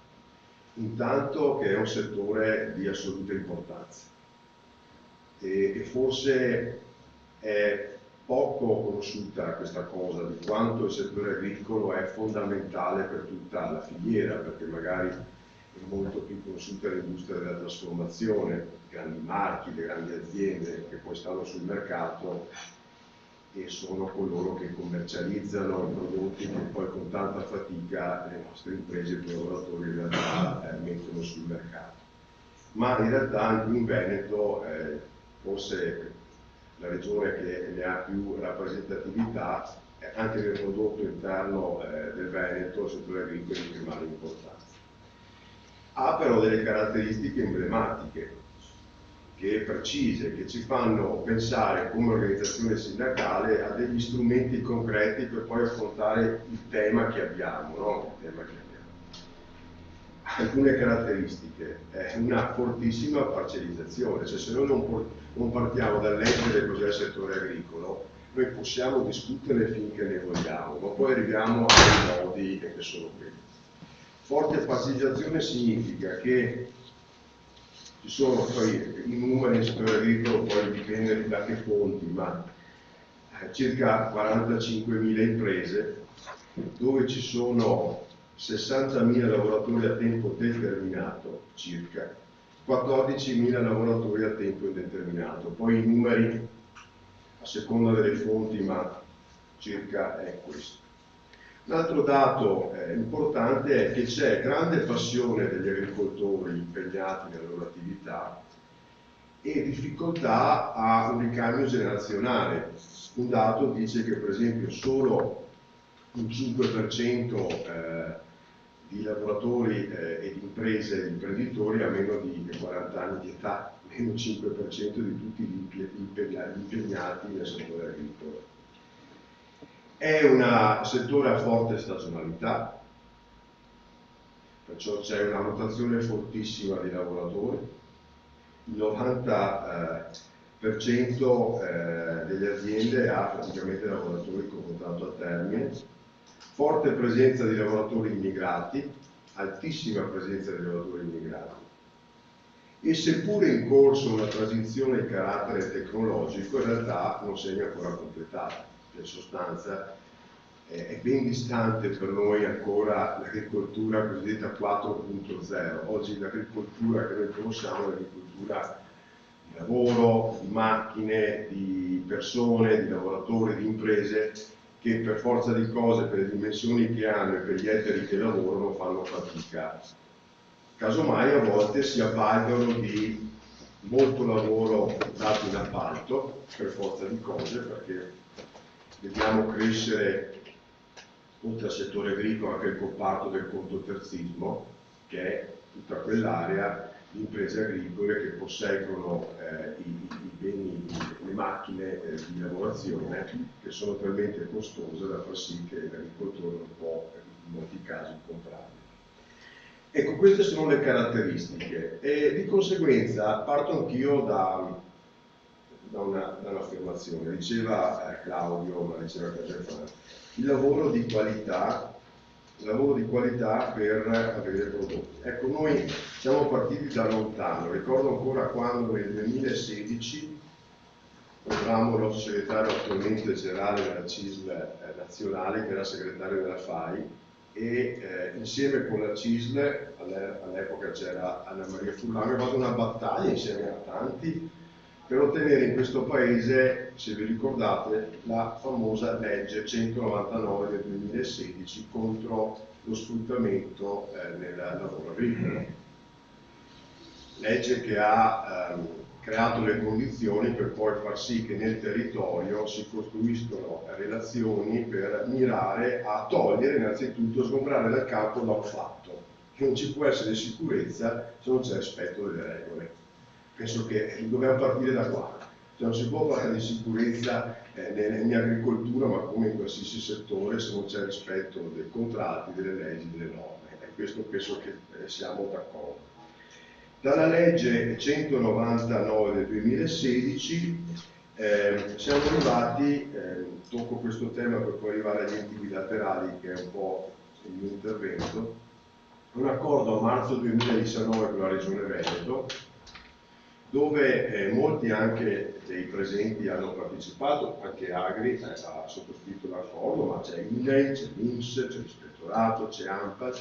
Intanto che è un settore di assoluta importanza e forse è poco conosciuta questa cosa di quanto il settore agricolo è fondamentale per tutta la filiera, perché magari molto più consulta l'industria della trasformazione, grandi marchi, le grandi aziende che poi stanno sul mercato e sono coloro che commercializzano i prodotti che poi con tanta fatica le nostre imprese e i lavoratori in realtà mettono sul mercato. Ma in realtà anche in Veneto, forse la regione che ne ha più rappresentatività, anche nel prodotto interno del Veneto, il settore agricolo è di primaria importanza. Ha però delle caratteristiche emblematiche, precise, che ci fanno pensare come organizzazione sindacale a degli strumenti concreti per poi affrontare il tema che abbiamo, no? Il tema che abbiamo. Alcune caratteristiche, una fortissima parcellizzazione, cioè se noi non partiamo dal leggere cos'è il settore agricolo, noi possiamo discutere finché ne vogliamo, ma poi arriviamo ai nodi che sono quelli. Forte parcellizzazione significa che ci sono poi i numeri nel settore agricolo, poi dipende da che fonti, ma circa 45.000 imprese dove ci sono 60.000 lavoratori a tempo determinato circa, 14.000 lavoratori a tempo indeterminato. Poi i numeri a seconda delle fonti, ma circa è questo. Un altro dato importante è che c'è grande passione degli agricoltori impegnati nella loro attività e difficoltà a un ricambio generazionale. Un dato dice che per esempio solo un 5% di lavoratori e di imprese, di imprenditori ha meno di 40 anni di età, meno 5% di tutti gli impegnati nel settore agricolo. È un settore a forte stagionalità, perciò c'è una rotazione fortissima di lavoratori. Il 90% delle aziende ha praticamente lavoratori con contratto a termine, forte presenza di lavoratori immigrati, altissima presenza di lavoratori immigrati. E seppure in corso una transizione di carattere tecnologico, in realtà non se ne è ancora completata. In sostanza è ben distante per noi ancora l'agricoltura cosiddetta 4.0. Oggi l'agricoltura che noi conosciamo è l'agricoltura di lavoro, di macchine, di persone, di lavoratori, di imprese che per forza di cose, per le dimensioni che hanno e per gli ettari che lavorano, fanno fatica. Casomai a volte si avvalgono di molto lavoro dato in appalto, per forza di cose, perché vediamo crescere, oltre al settore agricolo, anche il comparto del contoterzismo, che è tutta quell'area di imprese agricole che posseggono i beni, le macchine di lavorazione, che sono talmente costose da far sì che l'agricoltore non può in molti casi comprarle. Ecco, queste sono le caratteristiche e di conseguenza parto anch'io da un'affermazione. Diceva Claudio, ma diceva Casefano, il lavoro di qualità per avere prodotti. Ecco, noi siamo partiti da lontano, ricordo ancora quando nel 2016 avevamo il nostro segretario attualmente generale della CISL nazionale, che era segretario della FAI, e insieme con la CISL, all'epoca c'era Anna Maria Furlan, aveva fatto una battaglia insieme a tanti per ottenere in questo paese, se vi ricordate, la famosa legge 199 del 2016 contro lo sfruttamento nel lavoro agricolo. Legge che ha creato le condizioni per poi far sì che nel territorio si costruiscono relazioni per mirare a togliere, innanzitutto, sgombrare dal campo da un fatto, che non ci può essere sicurezza se non c'è rispetto delle regole. Penso che dobbiamo partire da qua, cioè non si può parlare di sicurezza in agricoltura, ma come in qualsiasi settore, se non c'è rispetto dei contratti, delle leggi, delle norme, e questo penso che siamo d'accordo. Dalla legge 199 del 2016 siamo arrivati, tocco questo tema per poi arrivare agli enti bilaterali, che è un po' il mio intervento, un accordo a marzo 2019 con la Regione Veneto, dove molti anche dei presenti hanno partecipato, anche Agri ha sottoscritto l'accordo, ma c'è INAIL, c'è l'INPS, c'è l'Ispettorato, c'è ANPAL,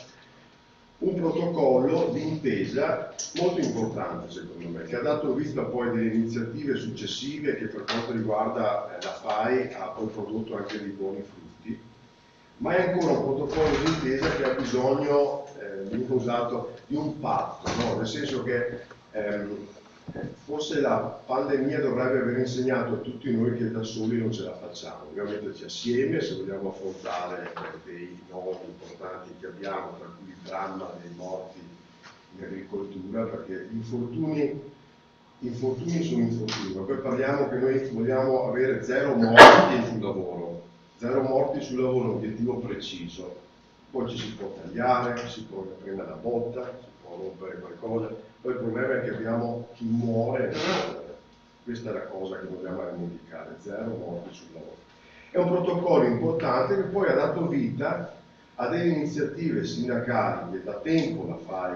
un protocollo di intesa molto importante secondo me, che ha dato vita poi delle iniziative successive che per quanto riguarda la FAI ha poi prodotto anche dei buoni frutti, ma è ancora un protocollo di intesa che ha bisogno, viene usato, di un patto, no? Nel senso che forse la pandemia dovrebbe aver insegnato a tutti noi che da soli non ce la facciamo, dobbiamo metterci assieme se vogliamo affrontare dei nodi importanti che abbiamo, tra cui il dramma dei morti in agricoltura, perché infortuni sono infortuni, ma poi parliamo che noi vogliamo avere 0 morti sul lavoro, 0 morti sul lavoro, un obiettivo preciso, poi ci si può tagliare, si può prendere la botta, si può rompere qualcosa, poi il problema è che abbiamo chi muore, questa è la cosa che dobbiamo dimenticare, 0 morti sul lavoro. È un protocollo importante che poi ha dato vita a delle iniziative sindacali che da tempo la FAI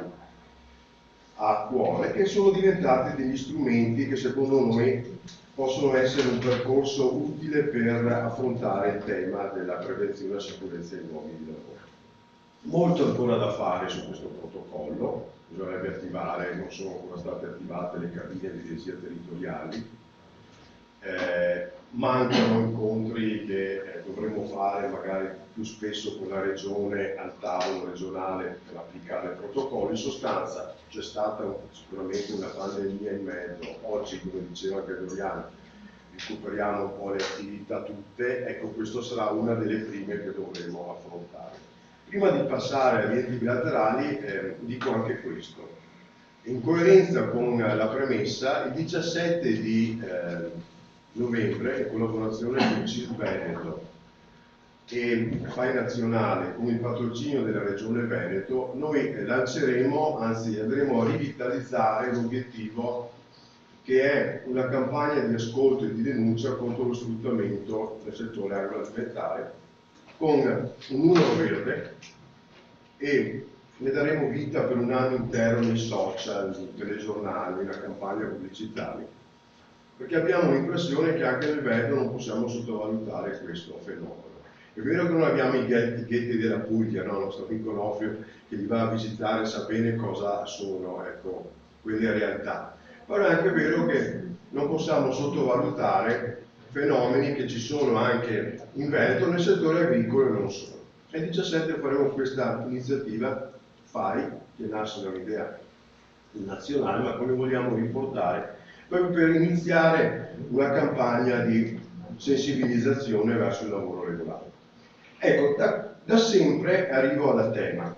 ha a cuore, che sono diventate degli strumenti che secondo noi possono essere un percorso utile per affrontare il tema della prevenzione e la sicurezza dei luoghi di lavoro. Molto ancora da fare su questo protocollo, bisognerebbe attivare, non sono ancora state attivate le cabine di regia territoriali, mancano incontri che dovremmo fare magari più spesso con la regione al tavolo regionale per applicare il protocollo. In sostanza c'è stata sicuramente una pandemia in mezzo, oggi come diceva anche Doriano recuperiamo un po' le attività tutte, ecco questa sarà una delle prime che dovremo affrontare. Prima di passare agli enti bilaterali dico anche questo, in coerenza con la premessa, il 17 di novembre, in collaborazione con il CIS Veneto e FAI Nazionale con il patrocinio della Regione Veneto, noi lanceremo, anzi andremo a rivitalizzare l'obiettivo che è una campagna di ascolto e di denuncia contro lo sfruttamento nel settore agroalimentare con un numero verde e ne daremo vita per un anno intero nei social, nei telegiornali, una campagna pubblicitaria, perché abbiamo l'impressione che anche nel Veneto non possiamo sottovalutare questo fenomeno. È vero che non abbiamo i ghetti della Puglia, no? Il nostro amico Nofio che li va a visitare sa bene cosa sono, ecco, quelle realtà, però è anche vero che non possiamo sottovalutare fenomeni che ci sono anche in Veneto nel settore agricolo e non solo. E il 17 faremo questa iniziativa FAI, che nasce da un'idea nazionale, ma come vogliamo riportare, proprio per iniziare una campagna di sensibilizzazione verso il lavoro regolare. Ecco, da sempre arrivo al tema.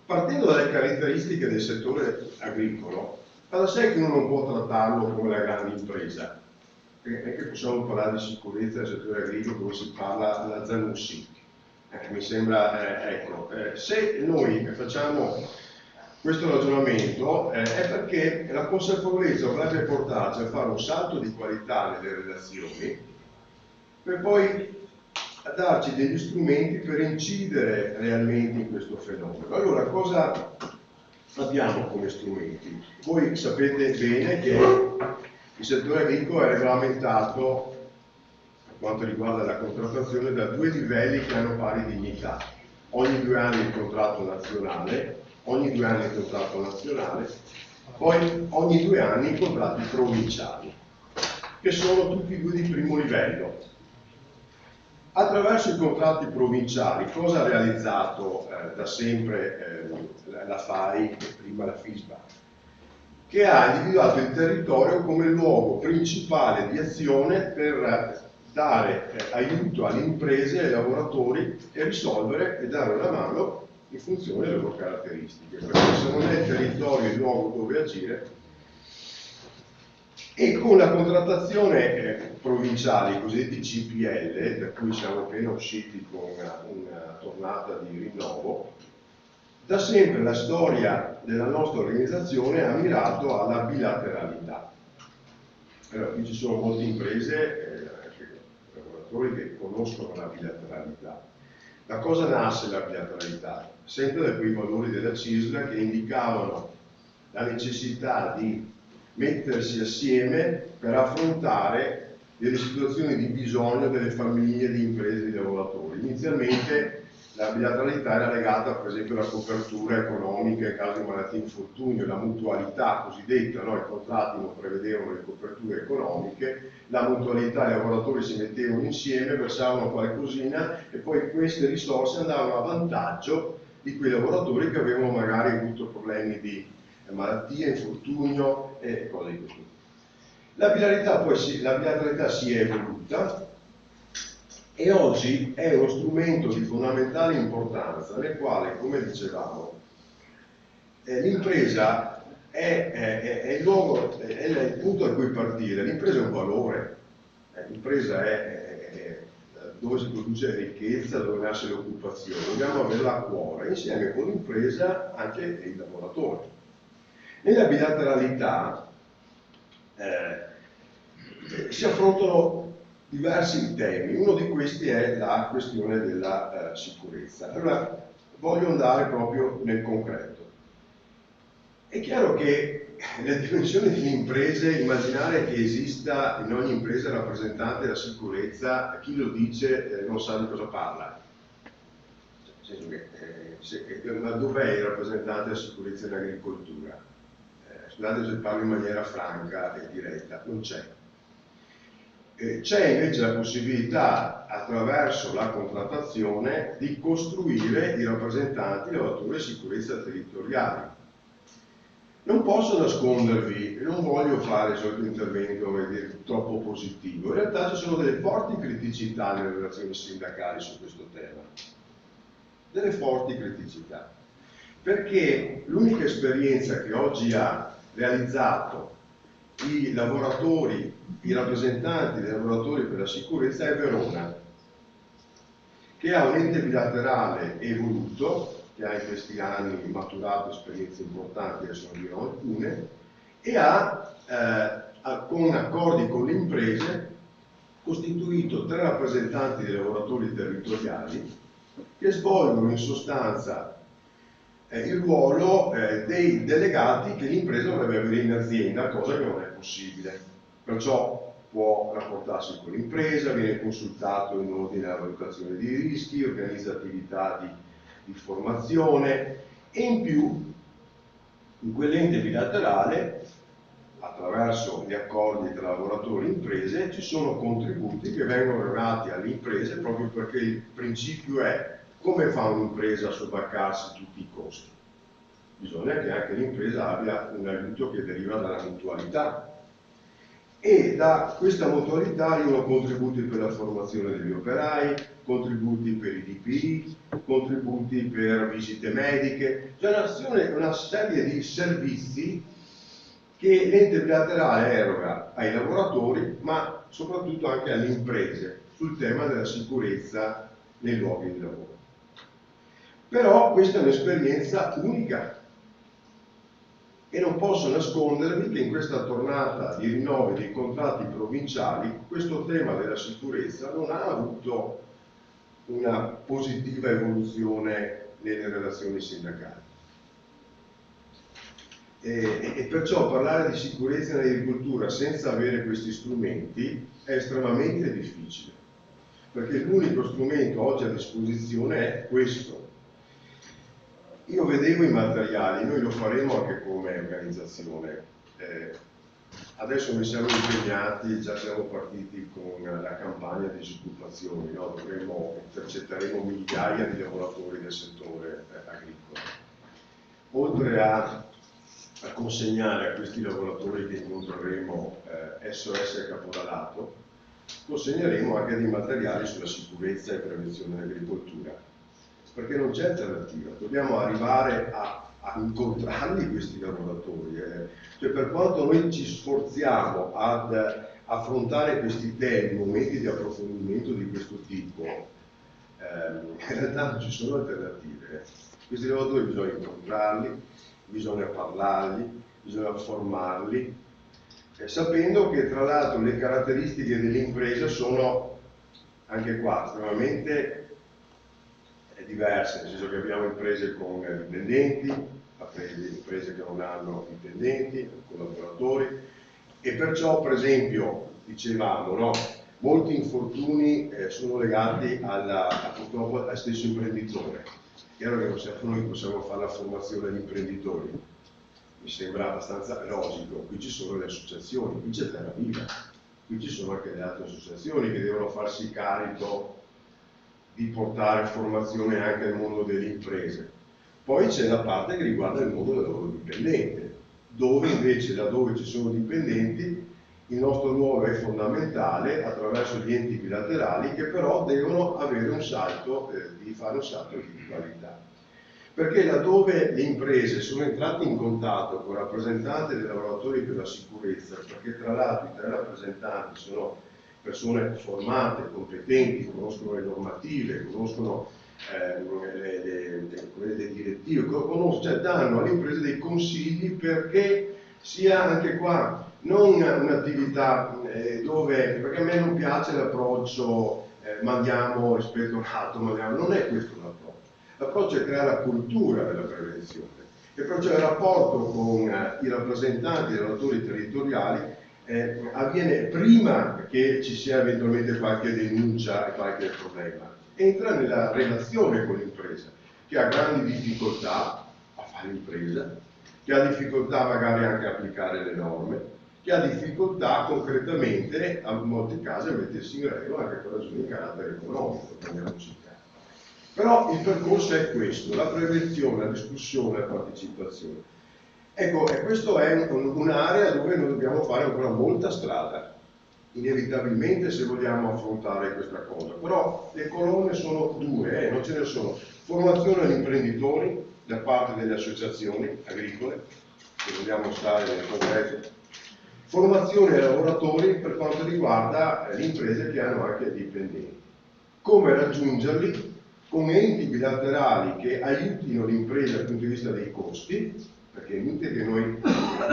Partendo dalle caratteristiche del settore agricolo, fa da sé che uno non può trattarlo come la grande impresa. Non è che possiamo parlare di sicurezza del settore agricolo come si parla alla Zanussi. Mi sembra, se noi facciamo questo ragionamento è perché la consapevolezza dovrebbe portarci a fare un salto di qualità nelle relazioni per poi darci degli strumenti per incidere realmente in questo fenomeno. Allora, cosa abbiamo come strumenti? Voi sapete bene che il settore agricolo è regolamentato per quanto riguarda la contrattazione da 2 livelli che hanno pari dignità. Ogni 2 anni il contratto nazionale, ogni 2 anni il contratto nazionale, poi ogni 2 anni i contratti provinciali, che sono tutti e 2 di primo livello. Attraverso i contratti provinciali, cosa ha realizzato da sempre la FAI e prima la FISBA? Che ha individuato il territorio come luogo principale di azione per dare aiuto alle imprese e ai lavoratori e risolvere e dare una mano in funzione delle loro caratteristiche, perché se non è il territorio il luogo dove agire. E con la contrattazione provinciale, i cosiddetti CPL, da cui siamo appena usciti con una tornata di rinnovo, da sempre la storia della nostra organizzazione ha mirato alla bilateralità. Allora, qui ci sono molte imprese, lavoratori che conoscono la bilateralità. Da cosa nasce la bilateralità? Sempre da quei valori della CISL che indicavano la necessità di mettersi assieme per affrontare delle situazioni di bisogno delle famiglie, di imprese e di lavoratori. Inizialmente La bilateralità era legata per esempio alla copertura economica in caso di malattia e infortunio, la mutualità cosiddetta, no? I contratti non prevedevano le coperture economiche, la mutualità, i lavoratori si mettevano insieme, versavano qualcosina e poi queste risorse andavano a vantaggio di quei lavoratori che avevano magari avuto problemi di malattia, infortunio e cose di questo tipo. La bilateralità si è evoluta e oggi è uno strumento di fondamentale importanza nel quale, come dicevamo, l'impresa è il luogo, è il punto da cui partire. L'impresa è un valore, l'impresa è dove si produce ricchezza, dove nasce l'occupazione, dobbiamo averla a cuore, insieme con l'impresa anche i lavoratori. Nella bilateralità si affrontano diversi temi, uno di questi è la questione della sicurezza. Allora voglio andare proprio nel concreto. È chiaro che le dimensioni delle imprese, immaginare che esista in ogni impresa rappresentante della sicurezza, chi lo dice non sa di cosa parla. Ma dov'è il rappresentante della sicurezza in agricoltura? Scusate se parlo in maniera franca e diretta, non c'è. C'è invece la possibilità, attraverso la contrattazione, di costruire i rappresentanti lavoratori di sicurezza territoriali. Non posso nascondervi, non voglio fare il solito intervento troppo positivo, in realtà ci sono delle forti criticità nelle relazioni sindacali su questo tema. Delle forti criticità. Perché l'unica esperienza che oggi ha realizzato i lavoratori, i rappresentanti dei lavoratori per la sicurezza è Verona, che ha un ente bilaterale evoluto, che ha in questi anni maturato esperienze importanti, adesso ne dirò alcune, e con accordi con le imprese, costituito 3 rappresentanti dei lavoratori territoriali che svolgono in sostanza il ruolo dei delegati che l'impresa dovrebbe avere in azienda, cosa che non è possibile. Perciò può rapportarsi con l'impresa, viene consultato in ordine alla valutazione dei rischi, organizza attività di formazione e in più in quell'ente bilaterale, attraverso gli accordi tra lavoratori e imprese, ci sono contributi che vengono erogati alle imprese proprio perché il principio è: come fa un'impresa a sobbarcarsi tutti i costi? Bisogna che anche l'impresa abbia un aiuto che deriva dalla mutualità. E da questa mutualità arrivano contributi per la formazione degli operai, contributi per i DPI, contributi per visite mediche, cioè una serie di servizi che l'ente bilaterale eroga ai lavoratori, ma soprattutto anche alle imprese, sul tema della sicurezza nei luoghi di lavoro. Però questa è un'esperienza unica e non posso nascondervi che in questa tornata di rinnovi dei contratti provinciali questo tema della sicurezza non ha avuto una positiva evoluzione nelle relazioni sindacali. E perciò parlare di sicurezza in agricoltura senza avere questi strumenti è estremamente difficile, perché l'unico strumento oggi a disposizione è questo. Io vedevo i materiali, noi lo faremo anche come organizzazione. Adesso noi siamo impegnati, già siamo partiti con la campagna di disoccupazione, no? Intercetteremo migliaia di lavoratori del settore agricolo. Oltre a consegnare a questi lavoratori che incontreremo SOS e Caporalato, consegneremo anche dei materiali sulla sicurezza e prevenzione dell'agricoltura. Perché non c'è alternativa, dobbiamo arrivare a incontrarli questi lavoratori. Cioè, per quanto noi ci sforziamo ad affrontare questi temi, momenti di approfondimento di questo tipo, in realtà non ci sono alternative. Questi lavoratori bisogna incontrarli, bisogna parlarli, bisogna formarli, sapendo che tra l'altro le caratteristiche dell'impresa sono anche qua estremamente diverse, nel senso che abbiamo imprese con dipendenti, imprese che non hanno dipendenti, collaboratori, e perciò per esempio dicevamo, no, molti infortuni sono legati purtroppo al stesso imprenditore. È chiaro che non sempre noi possiamo fare la formazione agli imprenditori, mi sembra abbastanza logico. Qui ci sono le associazioni, qui c'è Terra Viva, qui ci sono anche le altre associazioni che devono farsi carico di portare formazione anche al mondo delle imprese. Poi c'è la parte che riguarda il mondo del lavoro dipendente, dove invece, laddove ci sono dipendenti, il nostro ruolo è fondamentale attraverso gli enti bilaterali, che però devono avere un salto, di fare un salto di qualità. Perché laddove le imprese sono entrate in contatto con rappresentanti dei lavoratori per la sicurezza, perché tra l'altro i 3 rappresentanti sono persone formate, competenti, conoscono le normative, conoscono le direttive, cioè danno alle imprese dei consigli perché sia anche qua non un'attività perché a me non piace l'approccio mandiamo ispettorato, non è questo l'approccio. L'approccio è creare la cultura della prevenzione, e perciò il rapporto con i rappresentanti dei lavoratori territoriali avviene prima che ci sia eventualmente qualche denuncia e qualche problema. Entra nella relazione con l'impresa, che ha grandi difficoltà a fare l'impresa, che ha difficoltà magari anche a applicare le norme, che ha difficoltà concretamente, in molti casi, a mettersi in regola anche per ragioni di carattere economico, prendiamoci in caso. Però il percorso è questo: la prevenzione, la discussione, la partecipazione. Ecco, e questo è un'area dove noi dobbiamo fare ancora molta strada, inevitabilmente, se vogliamo affrontare questa cosa. Però le colonne sono 2, non ce ne sono. Formazione agli imprenditori da parte delle associazioni agricole, se vogliamo stare nel concreto. Formazione ai lavoratori per quanto riguarda le imprese che hanno anche dipendenti. Come raggiungerli? Con enti bilaterali che aiutino l'impresa dal punto di vista dei costi, perché è inutile che noi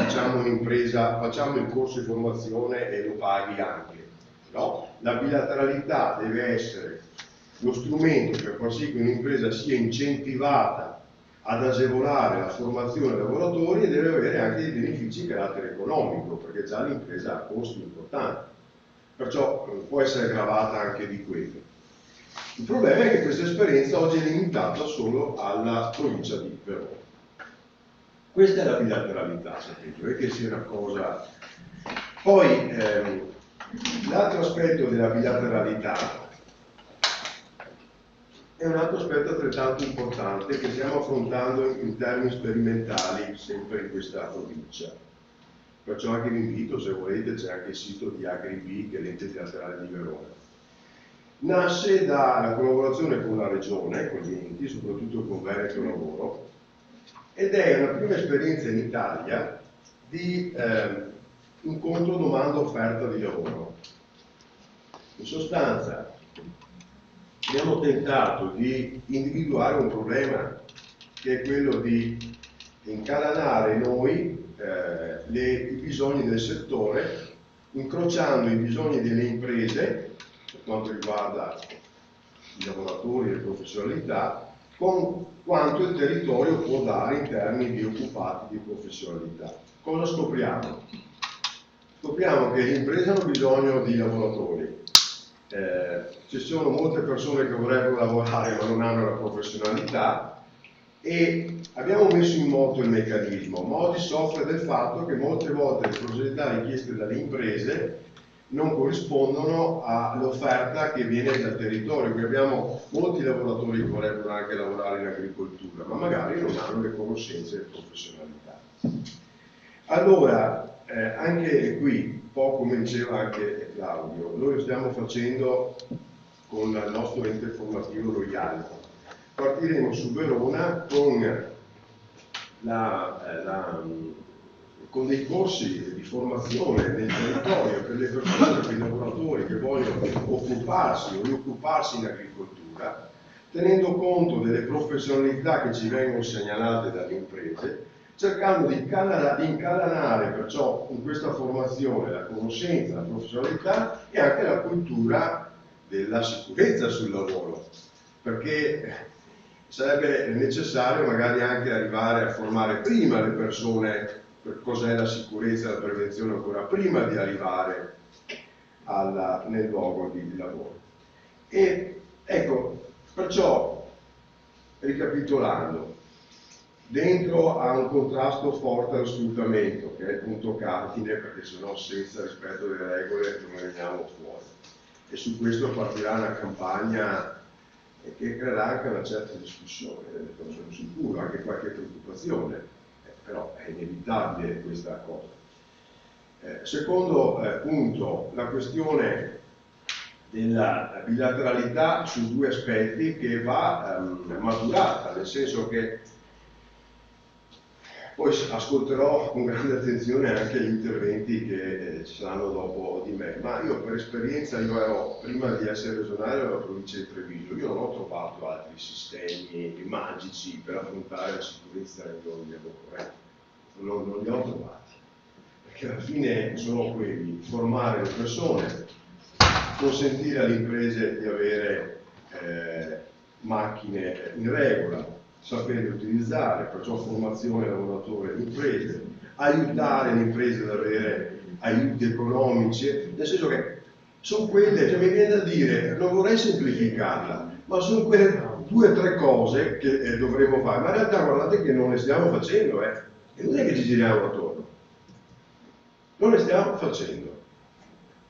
diciamo un'impresa facciamo il corso di formazione e lo paghi anche. No, la bilateralità deve essere lo strumento per far sì che un'impresa sia incentivata ad agevolare la formazione dei lavoratori, e deve avere anche dei benefici di carattere economico, perché già l'impresa ha costi importanti, perciò può essere gravata anche di quello. Il problema è che questa esperienza oggi è limitata solo alla provincia di Verona. Questa è la bilateralità, sapete, non è che sia una cosa. Poi l'altro aspetto della bilateralità è un altro aspetto altrettanto importante che stiamo affrontando in termini sperimentali sempre in questa provincia. Perciò anche vi invito, se volete, c'è anche il sito di AgriB, che è l'ente bilaterale di Verona. Nasce dalla collaborazione con la regione, con gli enti, soprattutto con Veneto Lavoro, ed è una prima esperienza in Italia di incontro domanda-offerta di lavoro. In sostanza, abbiamo tentato di individuare un problema che è quello di incalanare noi i bisogni del settore, incrociando i bisogni delle imprese per quanto riguarda i lavoratori e le professionalità, con quanto il territorio può dare in termini di occupati, di professionalità. Cosa scopriamo? Scopriamo che le imprese hanno bisogno di lavoratori, ci sono molte persone che vorrebbero lavorare ma non hanno la professionalità, e abbiamo messo in moto il meccanismo, ma oggi soffre del fatto che molte volte le professionalità richieste dalle imprese non corrispondono all'offerta che viene dal territorio. Qui abbiamo molti lavoratori che vorrebbero anche lavorare in agricoltura, ma magari non hanno le conoscenze e le professionalità. Allora, anche qui, poco come diceva anche Claudio, noi lo stiamo facendo con il nostro ente formativo Loialto. Partiremo su Verona con dei corsi di formazione nel territorio per le persone, per i lavoratori che vogliono occuparsi o rioccuparsi in agricoltura, tenendo conto delle professionalità che ci vengono segnalate dalle imprese, cercando di incalanare perciò in questa formazione la conoscenza, la professionalità e anche la cultura della sicurezza sul lavoro, perché sarebbe necessario magari anche arrivare a formare prima le persone per cos'è la sicurezza e la prevenzione, ancora prima di arrivare nel luogo di lavoro. E ecco, perciò, ricapitolando, dentro a un contrasto forte allo sfruttamento, che è il punto cardine, perché sennò senza rispetto delle regole non ne veniamo fuori. E su questo partirà una campagna che creerà anche una certa discussione, sono sicuro, anche qualche preoccupazione, però è inevitabile questa cosa. Secondo punto, la questione della bilateralità su due aspetti che va maturata, nel senso che poi ascolterò con grande attenzione anche gli interventi che ci saranno dopo di me, ma io per esperienza, io ero, prima di essere regionale, ero provincia di Treviso, io non ho trovato altri sistemi magici per affrontare la sicurezza nel luogo di lavoro, non li ho trovati, perché alla fine sono quelli: formare le persone, consentire alle imprese di avere macchine in regola, sapere utilizzare, perciò formazione lavoratore e imprese, aiutare le imprese ad avere aiuti economici, nel senso che sono quelle, cioè mi viene da dire, non vorrei semplificarla, ma sono quelle 2 o 3 cose che dovremmo fare, ma in realtà guardate che non le stiamo facendo, e non è che ci giriamo attorno, non le stiamo facendo.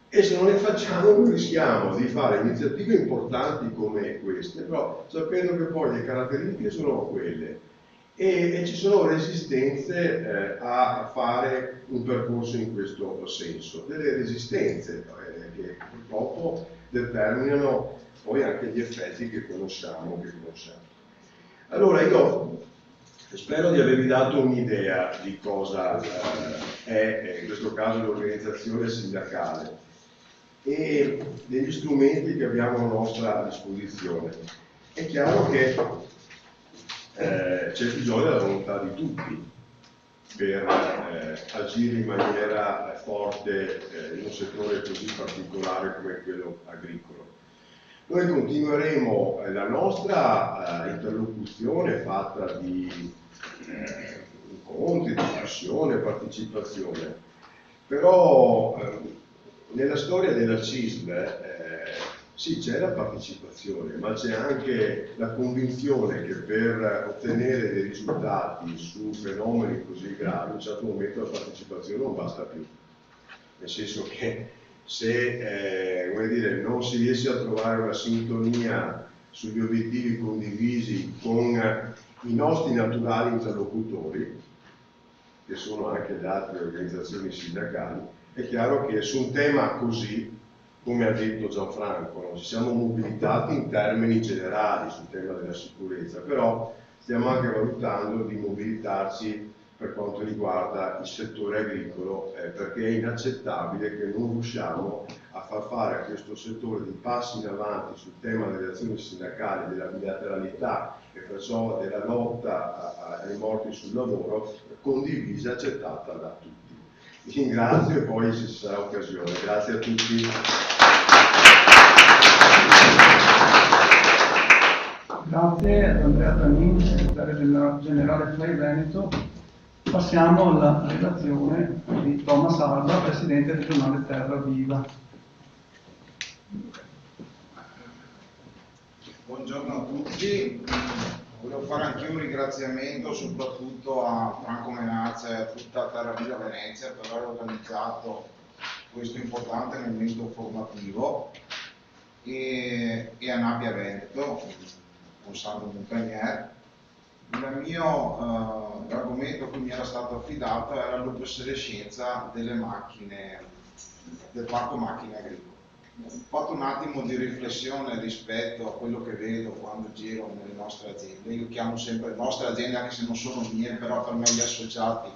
E se non le facciamo noi rischiamo di fare iniziative importanti come queste, però sapendo che poi le caratteristiche sono quelle e ci sono resistenze a fare un percorso in questo senso, delle resistenze che purtroppo determinano poi anche gli effetti che conosciamo. Allora io spero di avervi dato un'idea di cosa è in questo caso l'organizzazione sindacale e degli strumenti che abbiamo a nostra disposizione. È chiaro che c'è bisogno della volontà di tutti per agire in maniera forte in un settore così particolare come quello agricolo. Noi continueremo la nostra interlocuzione fatta di incontri, discussione, partecipazione, però nella storia della CISL sì, c'è la partecipazione, ma c'è anche la convinzione che per ottenere dei risultati su fenomeni così gravi, a un certo momento la partecipazione non basta più. Nel senso che se non si riesce a trovare una sintonia sugli obiettivi condivisi con i nostri naturali interlocutori, che sono anche le altre organizzazioni sindacali, è chiaro che su un tema così, come ha detto Gianfranco, ci siamo mobilitati in termini generali sul tema della sicurezza, però stiamo anche valutando di mobilitarci per quanto riguarda il settore agricolo, perché è inaccettabile che non riusciamo a far fare a questo settore dei passi in avanti sul tema delle azioni sindacali, della bilateralità e perciò della lotta ai morti sul lavoro condivisa e accettata da tutti. Vi ringrazio e poi se ci sarà occasione. Grazie a tutti. Grazie ad Andrea Tranini, segretario generale FLAI Veneto. Passiamo alla relazione di Thomas Alba, presidente regionale Terra Viva. Buongiorno a tutti. Volevo fare anche un ringraziamento soprattutto a Franco Menazza e a tutta Terra Viva Venezia per aver organizzato questo importante momento formativo e a Nappia Veneto con Sandro Montagnier. L'argomento che mi era stato affidato era l'obsolescenza delle macchine, del parco macchine agricole. Ho fatto un attimo di riflessione rispetto a quello che vedo quando giro nelle nostre aziende. Io chiamo sempre le nostre aziende, anche se non sono mie, però per me gli associati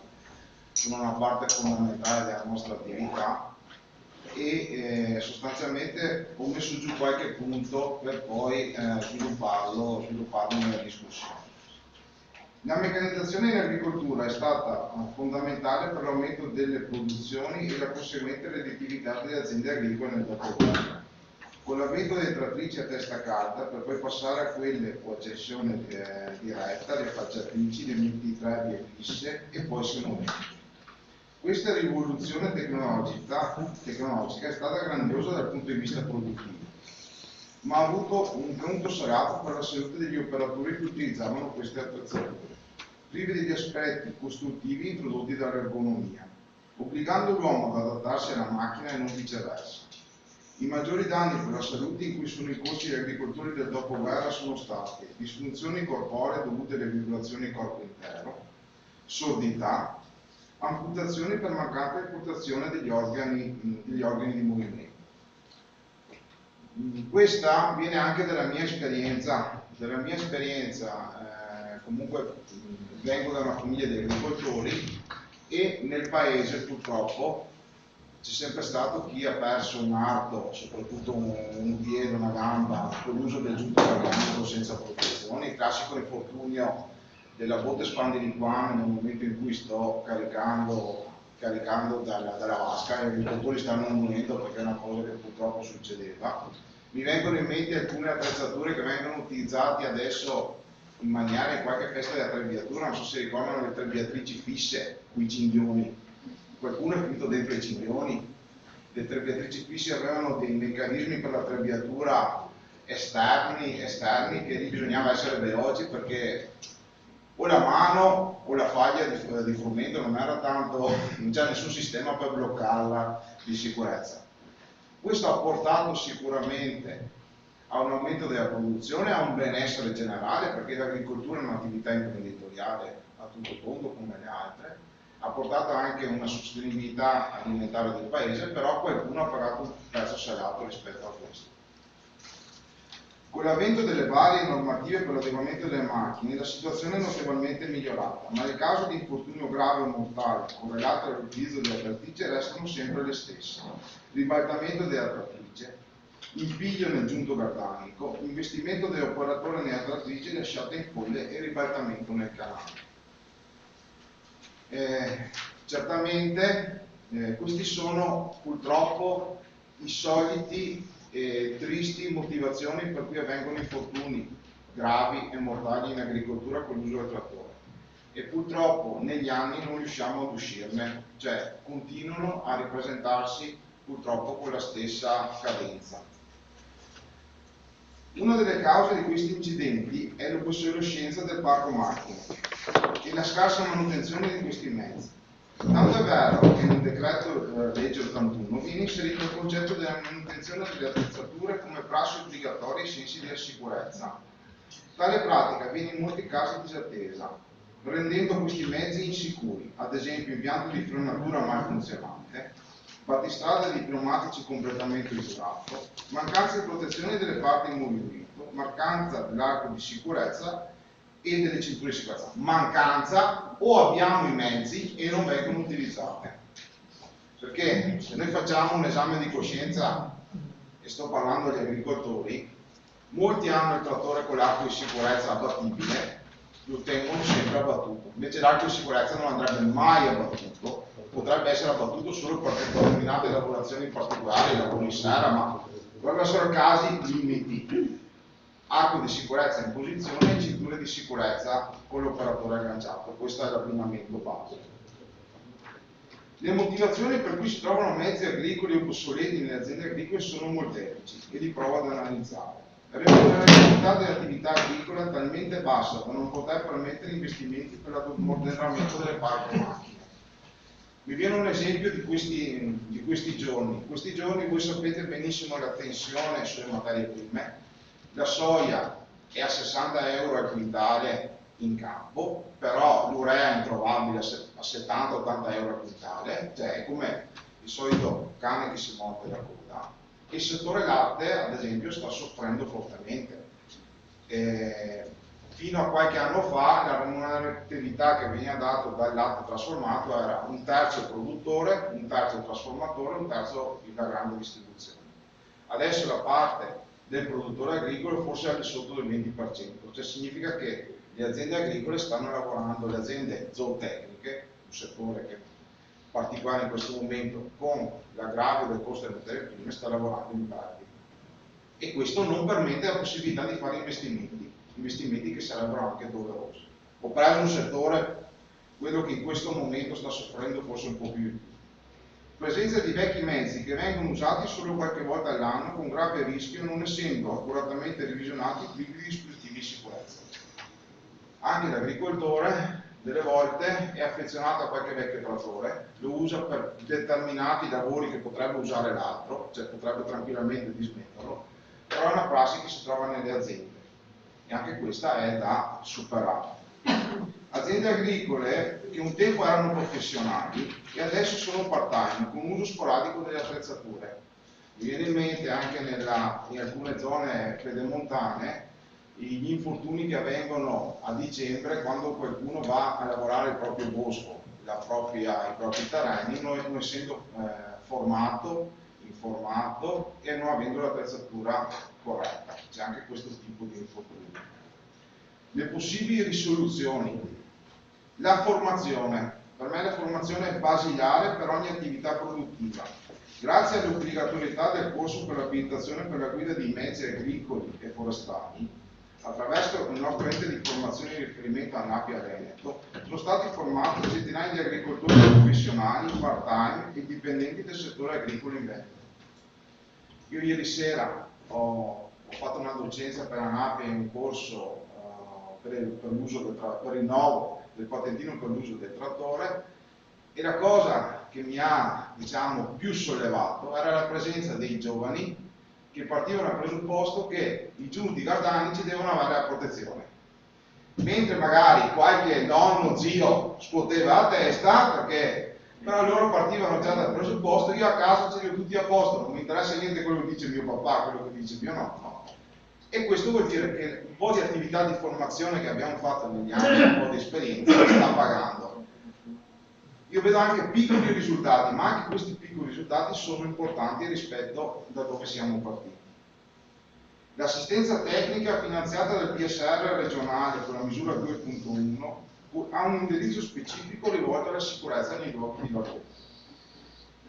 sono una parte fondamentale della nostra attività e sostanzialmente ho messo giù qualche punto per poi svilupparlo nella discussione. La meccanizzazione in agricoltura è stata fondamentale per l'aumento delle produzioni e la conseguente redditività delle aziende agricole nel dopoguerra. Con l'avvento delle trattrici a testa calda, per poi passare a quelle con accensione diretta, le facciatrici, le multitravi e fisse e poi semoventi. Questa rivoluzione tecnologica è stata grandiosa dal punto di vista produttivo, ma ha avuto un brutto salato per la salute degli operatori che utilizzavano queste attrezzature, prive degli aspetti costruttivi introdotti dall'ergonomia, obbligando l'uomo ad adattarsi alla macchina e non viceversa. I maggiori danni per la salute in cui sono incorsi gli agricoltori del dopoguerra sono stati disfunzioni corporee dovute alle vibrazioni corpo intero, sordità, amputazioni per mancata imputazione degli organi di movimento. Questa viene anche dalla mia esperienza, comunque vengo da una famiglia di agricoltori e nel paese purtroppo c'è sempre stato chi ha perso un arto, soprattutto un piede, una gamba, con l'uso del giunto organico senza protezione, il classico infortunio della botte spandiliquame nel momento in cui sto caricando dalla vasca, e gli agricoltori stanno morendo perché è una cosa che purtroppo succedeva. Mi vengono in mente alcune attrezzature che vengono utilizzate adesso in maniera in qualche festa di attrebbiatura, non so se ricordano le trebbiatrici fisse, quei cinghioni. Qualcuno è finito dentro i cinghioni. Le trebbiatrici fisse avevano dei meccanismi per la trebbiatura esterni che lì bisognava essere veloci perché o la mano o la faglia di frumento non era tanto, non c'era nessun sistema per bloccarla di sicurezza. Questo ha portato sicuramente a un aumento della produzione, a un benessere generale, perché l'agricoltura è un'attività imprenditoriale a tutto tondo come le altre, ha portato anche una sostenibilità alimentare del paese, però qualcuno ha pagato un prezzo salato rispetto a questo. Con l'avvento delle varie normative per l'adeguamento delle macchine, la situazione è notevolmente migliorata, ma le cause di infortunio grave o mortale correlate all'utilizzo della trattrice restano sempre le stesse: ribaltamento della trattrice, impiglio nel giunto gardanico, investimento dell'operatore nella trattrice lasciata in folle e ribaltamento nel canale. Certamente questi sono purtroppo i soliti tristi motivazioni per cui avvengono infortuni gravi e mortali in agricoltura con l'uso del trattore, e purtroppo negli anni non riusciamo ad uscirne, cioè continuano a ripresentarsi purtroppo con la stessa cadenza. Una delle cause di questi incidenti è l'obsolescenza del parco macchine e la scarsa manutenzione di questi mezzi. Tanto è vero che nel decreto legge 81 viene inserito il concetto della manutenzione delle attrezzature come prassi obbligatoria ai sensi della sicurezza. Tale pratica viene in molti casi disattesa, rendendo questi mezzi insicuri, ad esempio impianto di frenatura malfunzionante, battistrada di pneumatici completamente usato, mancanza di protezione delle parti in movimento, mancanza dell'arco di sicurezza e delle cinture di sicurezza, mancanza o abbiamo i mezzi e non vengono utilizzate. Perché se noi facciamo un esame di coscienza, e sto parlando agli agricoltori, molti hanno il trattore con l'arco di sicurezza abbattibile, lo tengono sempre abbattuto, invece l'arco di sicurezza non andrebbe mai abbattuto, potrebbe essere abbattuto solo per determinate lavorazioni particolari, lavoro in sera, ma dovrebbero essere casi limiti. Arco di sicurezza in posizione e cinture di sicurezza con l'operatore agganciato. Questo è l'abbinamento base. Le motivazioni per cui si trovano mezzi agricoli obsoleti nelle aziende agricole sono molteplici e li provo ad analizzare. La remuneratività dell'attività agricola è talmente bassa da non poter permettere investimenti per l'ammodernamento delle parti macchine. Mi viene un esempio di questi giorni. In questi giorni voi sapete benissimo la tensione sulle materie prime. La soia è a 60 euro al quintale in campo, però l'urea è introvabile a 70-80 euro al quintale, cioè è come il solito cane che si morde la coda. Il settore latte, ad esempio, sta soffrendo fortemente. Fino a qualche anno fa la remuneratività che veniva data dal latte trasformato era un terzo il produttore, un terzo il trasformatore, un terzo la grande distribuzione. Adesso la parte del produttore agricolo forse è al di sotto del 20%, cioè significa che le aziende agricole stanno lavorando, le aziende zootecniche, un settore che è particolare in questo momento con l'aggravio del costo delle materie prime, sta lavorando in perdita. E questo non permette la possibilità di fare investimenti che sarebbero anche doverosi. Ho preso un settore quello che in questo momento sta soffrendo forse un po' più di tutti. Presenza di vecchi mezzi che vengono usati solo qualche volta all'anno con grave rischio, non essendo accuratamente revisionati privi di dispositivi di sicurezza. Anche l'agricoltore delle volte è affezionato a qualche vecchio trattore, lo usa per determinati lavori che potrebbe usare l'altro, cioè potrebbe tranquillamente dismetterlo, però è una prassi che si trova nelle aziende e anche questa è da superare. Aziende agricole che un tempo erano professionali e adesso sono part-time, con uso sporadico delle attrezzature. Mi viene in mente anche in alcune zone pedemontane gli infortuni che avvengono a dicembre quando qualcuno va a lavorare il proprio bosco, i propri terreni, non essendo formato, informato e non avendo l'attrezzatura corretta. C'è anche questo tipo di infortuni. Le possibili risoluzioni. La formazione. Per me la formazione è basilare per ogni attività produttiva. Grazie all'obbligatorietà del corso per l'abilitazione per la guida di mezzi agricoli e forestali, attraverso il nostro ente di formazione di riferimento a Nappi a Veneto, sono stati formati centinaia di agricoltori professionali, part-time e dipendenti del settore agricolo in Veneto. Io ieri sera ho fatto una docenza per ANAPI in un corso per il rinnovo del patentino per l'uso del trattore, e la cosa che mi ha, diciamo, più sollevato era la presenza dei giovani che partivano dal presupposto che i giunti gardanici devono avere la protezione, mentre magari qualche nonno, zio scuoteva la testa, però loro partivano già dal presupposto: io a casa ce li ho tutti a posto, non mi interessa niente quello che dice mio papà, quello che dice mio nonno. E questo vuol dire che un po' di attività di formazione che abbiamo fatto negli anni, un po' di esperienza, sta pagando. Io vedo anche piccoli risultati, ma anche questi piccoli risultati sono importanti rispetto da dove siamo partiti. L'assistenza tecnica finanziata dal PSR regionale con la misura 2.1 ha un indirizzo specifico rivolto alla sicurezza nei luoghi di lavoro.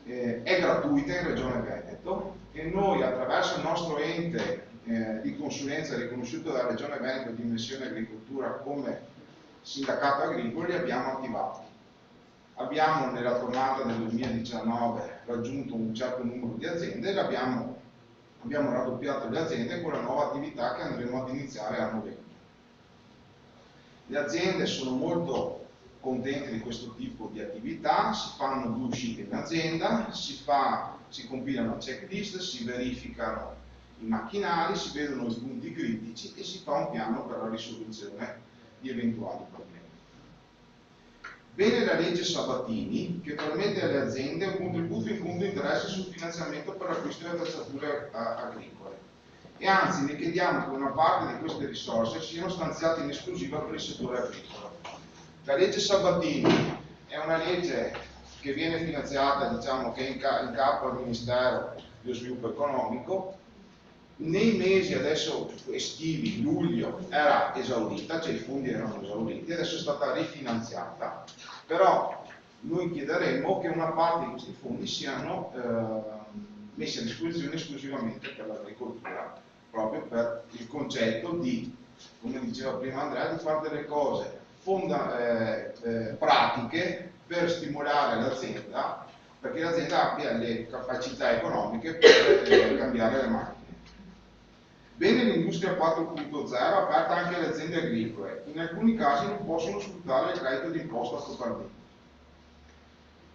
È gratuita in Regione Veneto e noi, attraverso il nostro ente di consulenza riconosciuto dalla Regione Veneto di Dimensione Agricoltura come sindacato agricolo, li abbiamo attivati. Abbiamo nella tornata del 2019 raggiunto un certo numero di aziende e abbiamo raddoppiato le aziende con la nuova attività che andremo ad iniziare a novembre. Le aziende sono molto contente di questo tipo di attività, si fanno 2 uscite in azienda, si compilano checklist, si verificano i macchinari, si vedono i punti critici e si fa un piano per la risoluzione di eventuali problemi. Bene la legge Sabatini, che permette alle aziende un contributo in conto interesse sul finanziamento per l'acquisto di attrezzature agricole. E anzi ne chiediamo che una parte di queste risorse siano stanziate in esclusiva per il settore agricolo. La legge Sabatini è una legge che viene finanziata, diciamo, che è in capo al Ministero dello Sviluppo Economico. Nei mesi adesso estivi, luglio, era esaurita, cioè i fondi erano esauriti, adesso è stata rifinanziata, però noi chiederemo che una parte di questi fondi siano messi a disposizione esclusivamente per l'agricoltura, proprio per il concetto di, come diceva prima Andrea, di fare delle cose pratiche per stimolare l'azienda, perché l'azienda abbia le capacità economiche per cambiare le macchine. Bene l'industria 4.0 aperta anche alle aziende agricole, in alcuni casi non possono sfruttare il credito d'imposta totalmente.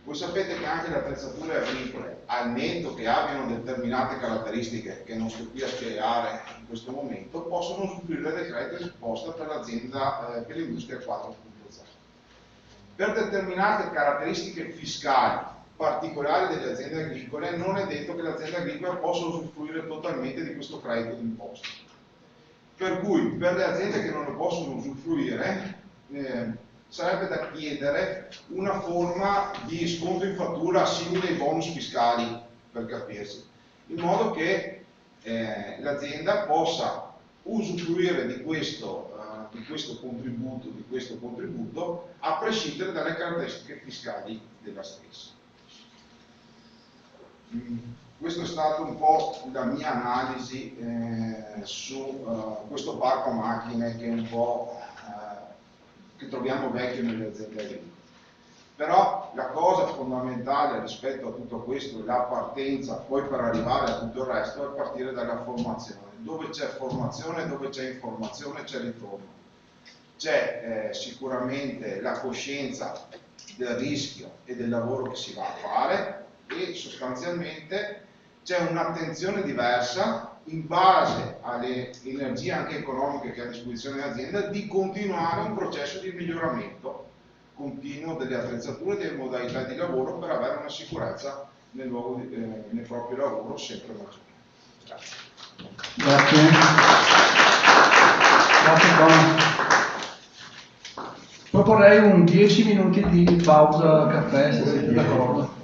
Voi sapete che anche le attrezzature agricole, al netto che abbiano determinate caratteristiche che non sto qui a spiegare in questo momento, possono usufruire del credito d'imposta per l'azienda, per l'industria 4.0. Per determinate caratteristiche fiscali particolari delle aziende agricole, non è detto che le aziende agricole possano usufruire totalmente di questo credito d'imposta. Per cui, per le aziende che non lo possono usufruire, sarebbe da chiedere una forma di sconto in fattura simile ai bonus fiscali, per capirsi, in modo che l'azienda possa usufruire di questo contributo a prescindere dalle caratteristiche fiscali della stessa. Questa è stata un po' la mia analisi su questo parco macchine che è un po' che troviamo vecchio nelle aziende agricole. Però la cosa fondamentale rispetto a tutto questo, la partenza poi per arrivare a tutto il resto, è partire dalla formazione. Dove c'è formazione, dove c'è informazione, c'è ritorno. C'è sicuramente la coscienza del rischio e del lavoro che si va a fare, e sostanzialmente c'è un'attenzione diversa in base alle energie anche economiche che ha a disposizione l'azienda, di continuare un processo di miglioramento continuo delle attrezzature e delle modalità di lavoro per avere una sicurezza nel proprio lavoro sempre maggiore. Grazie. Grazie. Grazie Tom. Proporrei un 10 minuti di pausa caffè, se siete d'accordo.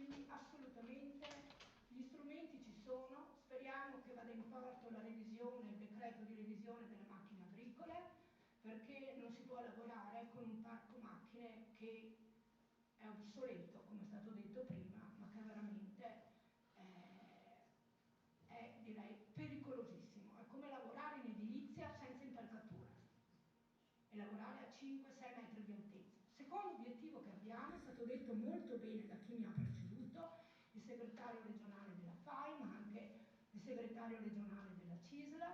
quindi assolutamente gli strumenti ci sono, speriamo che vada in porto la revisione, il decreto di revisione delle macchine agricole, perché non si può lavorare con un parco macchine che è obsoleto, come è stato detto prima, ma che veramente è direi pericolosissimo. È come lavorare in edilizia senza impalcatura e lavorare a 5-6 metri di altezza. Secondo obiettivo che abbiamo, è stato detto molto bene da chi mi ha preceduto, il segretario regionale della FAI, ma anche il segretario regionale della CISLA.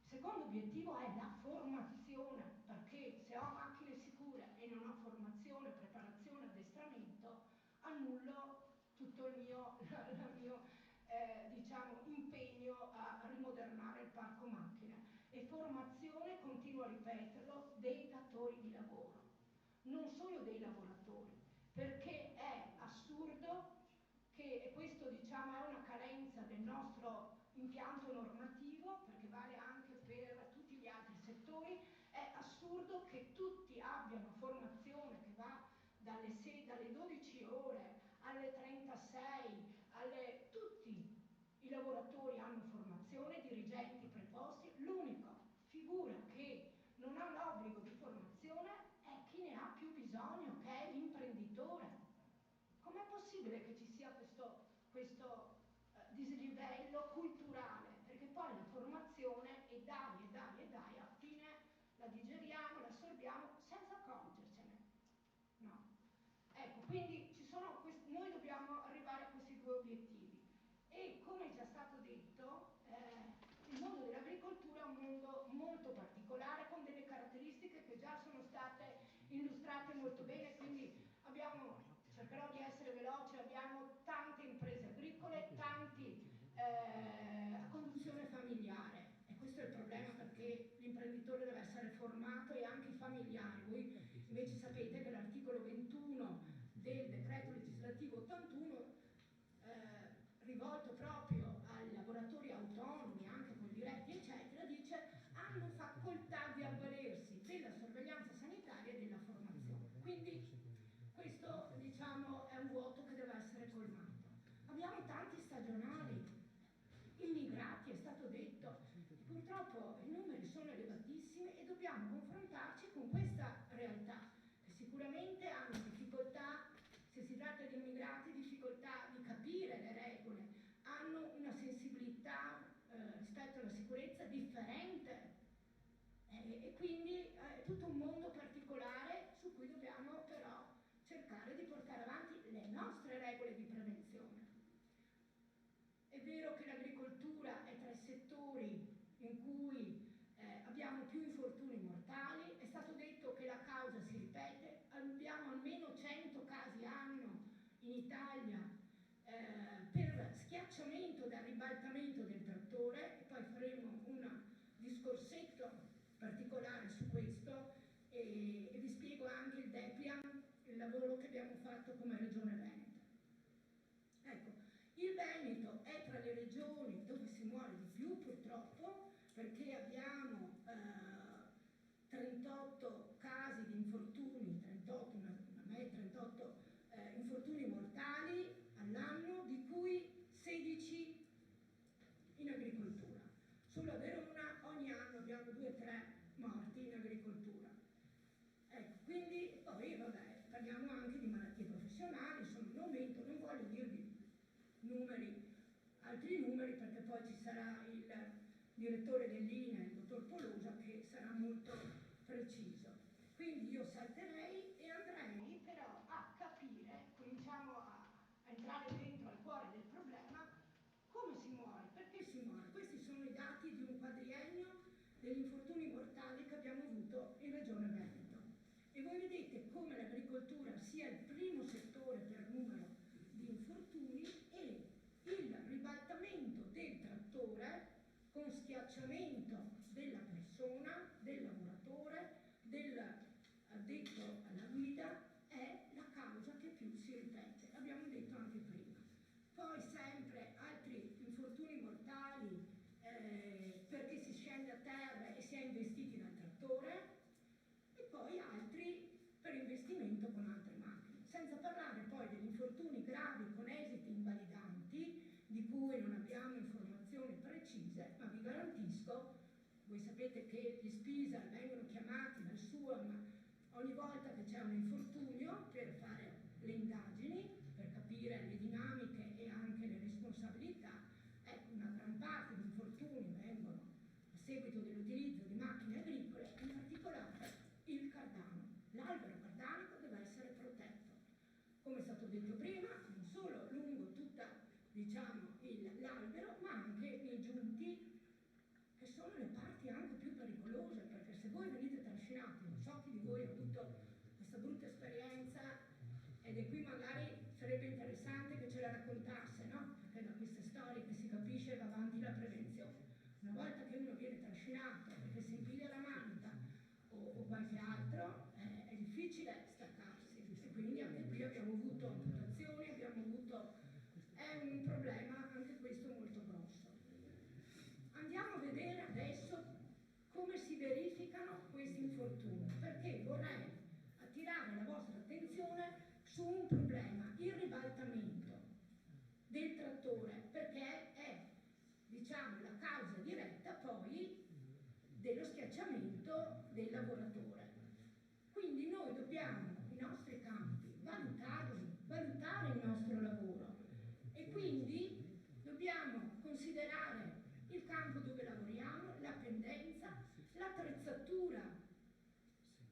Il secondo obiettivo è la formazione, perché se ho macchine sicure e non ho formazione, preparazione, addestramento, annullo tutto il mio diciamo, impegno a rimodernare il parco macchine. E formazione, continuo a ripeterlo, dei datori di lavoro, non solo dei lavoratori, perché è assurdo che, e questo diciamo è una carenza del nostro impianto normativo, perché vale anche per tutti gli altri settori, è assurdo che tutti abbiano formazione che va dalle 12 ore alle 36, tutti i lavoratori hanno formazione, dirigenti preposti, l'unica figura che non ha l'obbligo di formazione è chi ne ha più bisogno, che è l'imprenditore. Com'è possibile che ci sia questo dislivello culturale? Perché poi la formazione e dai, alla fine la digeriamo, la assorbiamo senza accorgercene. No. Ecco, quindi noi dobbiamo arrivare a questi due obiettivi. E come è già stato detto, il mondo dell'agricoltura è un mondo molto particolare, con delle caratteristiche che già sono state illustrate molto bene, quindi cercherò di essere veloce, abbiamo tante imprese agricole, tanti a conduzione familiare, e questo è il problema, perché l'imprenditore deve essere formato e anche i familiari. Voi invece sapete che l'articolo 21 del decreto legislativo 81 rivolto proprio ai lavoratori autonomi, anche con diretti eccetera, dice hanno facoltà di avvalersi della sorveglianza sanitaria e della formazione. Quindi questo diciamo è un vuoto che deve essere colmato. Abbiamo tanti stagionali, immigrati, è stato detto, purtroppo i numeri sono elevatissimi e dobbiamo confrontarci con questa realtà, che sicuramente hanno difficoltà, se si tratta di immigrati, difficoltà di capire le regole, hanno una sensibilità rispetto alla sicurezza differente, e quindi è tutto un mondo particolare su cui dobbiamo però cercare di portare avanti le nostre regole di prevenzione. È vero che l'agricoltura è tra i settori in cui abbiamo più infortuni mortali, è stato detto che la causa si ripete, abbiamo almeno 100 casi anno in Italia per schiacciamento da ribaltamento del trattore, e poi faremo un discorsetto particolare su questo e vi spiego anche il DEPIAN, il lavoro che abbiamo fatto come Regione Veneto. Ecco, il Veneto è tra le regioni dove si muore di più purtroppo, perché abbiamo 38 casi di infortuni, 38 infortuni mortali all'anno, di cui 16 in agricoltura. Solo a Verona ogni anno abbiamo 2-3 morti in agricoltura. Ecco, quindi poi vabbè, parliamo anche di malattie professionali, sono in aumento, non voglio dirvi altri numeri, perché poi ci sarà il direttore dell'INE, il dottor Polosa, che sarà molto preciso. Quindi io salterei e andrei però a capire, cominciamo a entrare dentro al cuore del problema, come si muore, perché si muore. Questi sono i dati di un quadriennio degli infortuni mortali che abbiamo avuto in Regione Veneto. E voi vedete come l'agricoltura sia il primo settore per numero di infortuni, e il ribaltamento del trattore con schiacciamento della persona, del lavoratore, dell'addetto alla guida, è la causa che più si ripete, l'abbiamo detto anche prima. Poi sempre altri infortuni mortali perché si scende a terra e si è investito Voi sapete che gli SPISA vengono chiamati dal SUAM ogni volta che c'è un infortunio per fare le indagini, per capire le dinamiche e anche le responsabilità. Ecco, una gran parte di infortuni vengono a seguito dell'utilizzo di macchine agricole, in particolare il cardano. L'albero cardanico deve essere protetto, come è stato detto prima, non solo lungo tutta, diciamo, l'albero, ma anche nei giunti, che sono le parti anche più pericolose, perché se voi venite trascinati, non so chi di voi ha avuto questa brutta esperienza, ed è qui magari sarebbe interessante che ce la raccontasse, no? Perché da queste storie che si capisce va avanti la prevenzione. Una volta che uno viene trascinato perché si impiglia la manica o qualche altro, è difficile staccarsi, e quindi anche qui abbiamo avuto amputazioni, è un problema anche questo molto grosso. Andiamo a vedere adesso come si verificano questi infortuni, perché vorrei attirare la vostra attenzione su un problema, il ribaltamento del trattore, perché è, diciamo, la causa diretta poi dello schiacciamento del lavoratore. Quindi noi dobbiamo, i nostri campi, valutare il nostro lavoro, e quindi dobbiamo considerare il campo dove lavoriamo, la pendenza, l'attrezzatura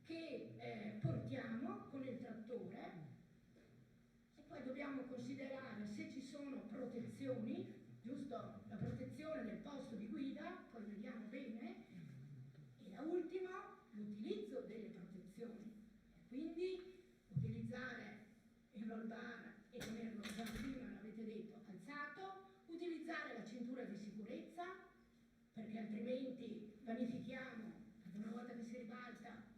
che portiamo con il trattore, e poi dobbiamo considerare se ci sono protezioni, giusto? La protezione del posto di guida, poi vediamo bene, e da ultimo l'utilizzo delle protezioni, quindi utilizzare il roll bar e tenerlo già prima, l'avete detto, alzato, utilizzare la cintura di sicurezza, perché altrimenti vanifichiamo, perché una volta che si ribalta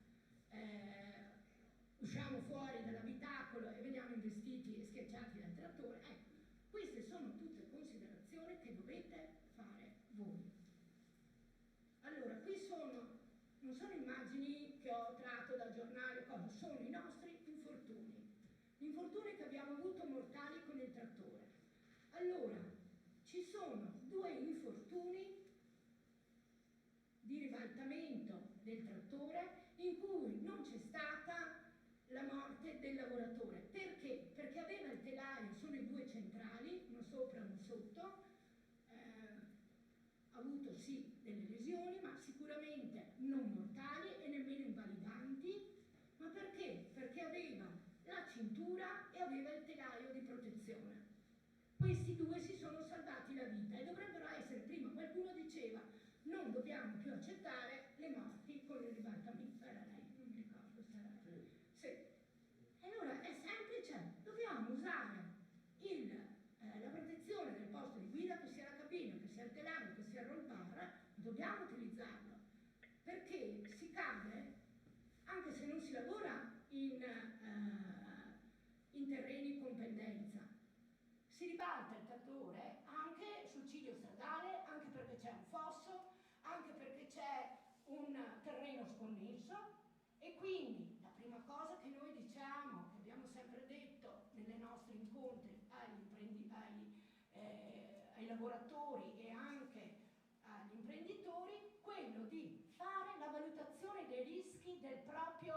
usciamo fuori dall'abitacolo e veniamo investiti e schiacciati dal trattore. Ecco, queste sono tutte considerazioni che dovete fare voi. Allora, qui non sono immagini che ho tratto dal giornale, sono i nostri infortuni. Gli infortuni che abbiamo avuto mortali con il trattore. Allora, ci sono 2 infortuni di ribaltamento del trattore in cui non c'è stata la morte del lavoratore. Perché? Perché aveva il telaio, sono i 2 centrali, uno sopra e uno sotto, ha avuto sì delle lesioni, ma sicuramente non mortali e nemmeno invalidanti. Ma perché? Perché aveva la cintura e aveva il telaio di protezione. Questi 2 si sono salvati la vita e dovrebbero essere, prima qualcuno diceva, non dobbiamo più accettare le morti con il ribaltamento. Era lei, non mi ricordo se era lei. Sì. Allora è semplice, dobbiamo usare la protezione del posto di guida, che sia la cabina, che sia il telaio, che sia il roll bar, dobbiamo utilizzarlo, perché si cade, anche se non si lavora in terreni con pendenza, si ribalta il trattore anche sul ciglio stradale, anche perché c'è un fosso, anche perché c'è un terreno sconnesso, e quindi la prima cosa che noi diciamo, che abbiamo sempre detto nei nostri incontri ai lavoratori e anche agli imprenditori, quello di fare la valutazione dei rischi dei propri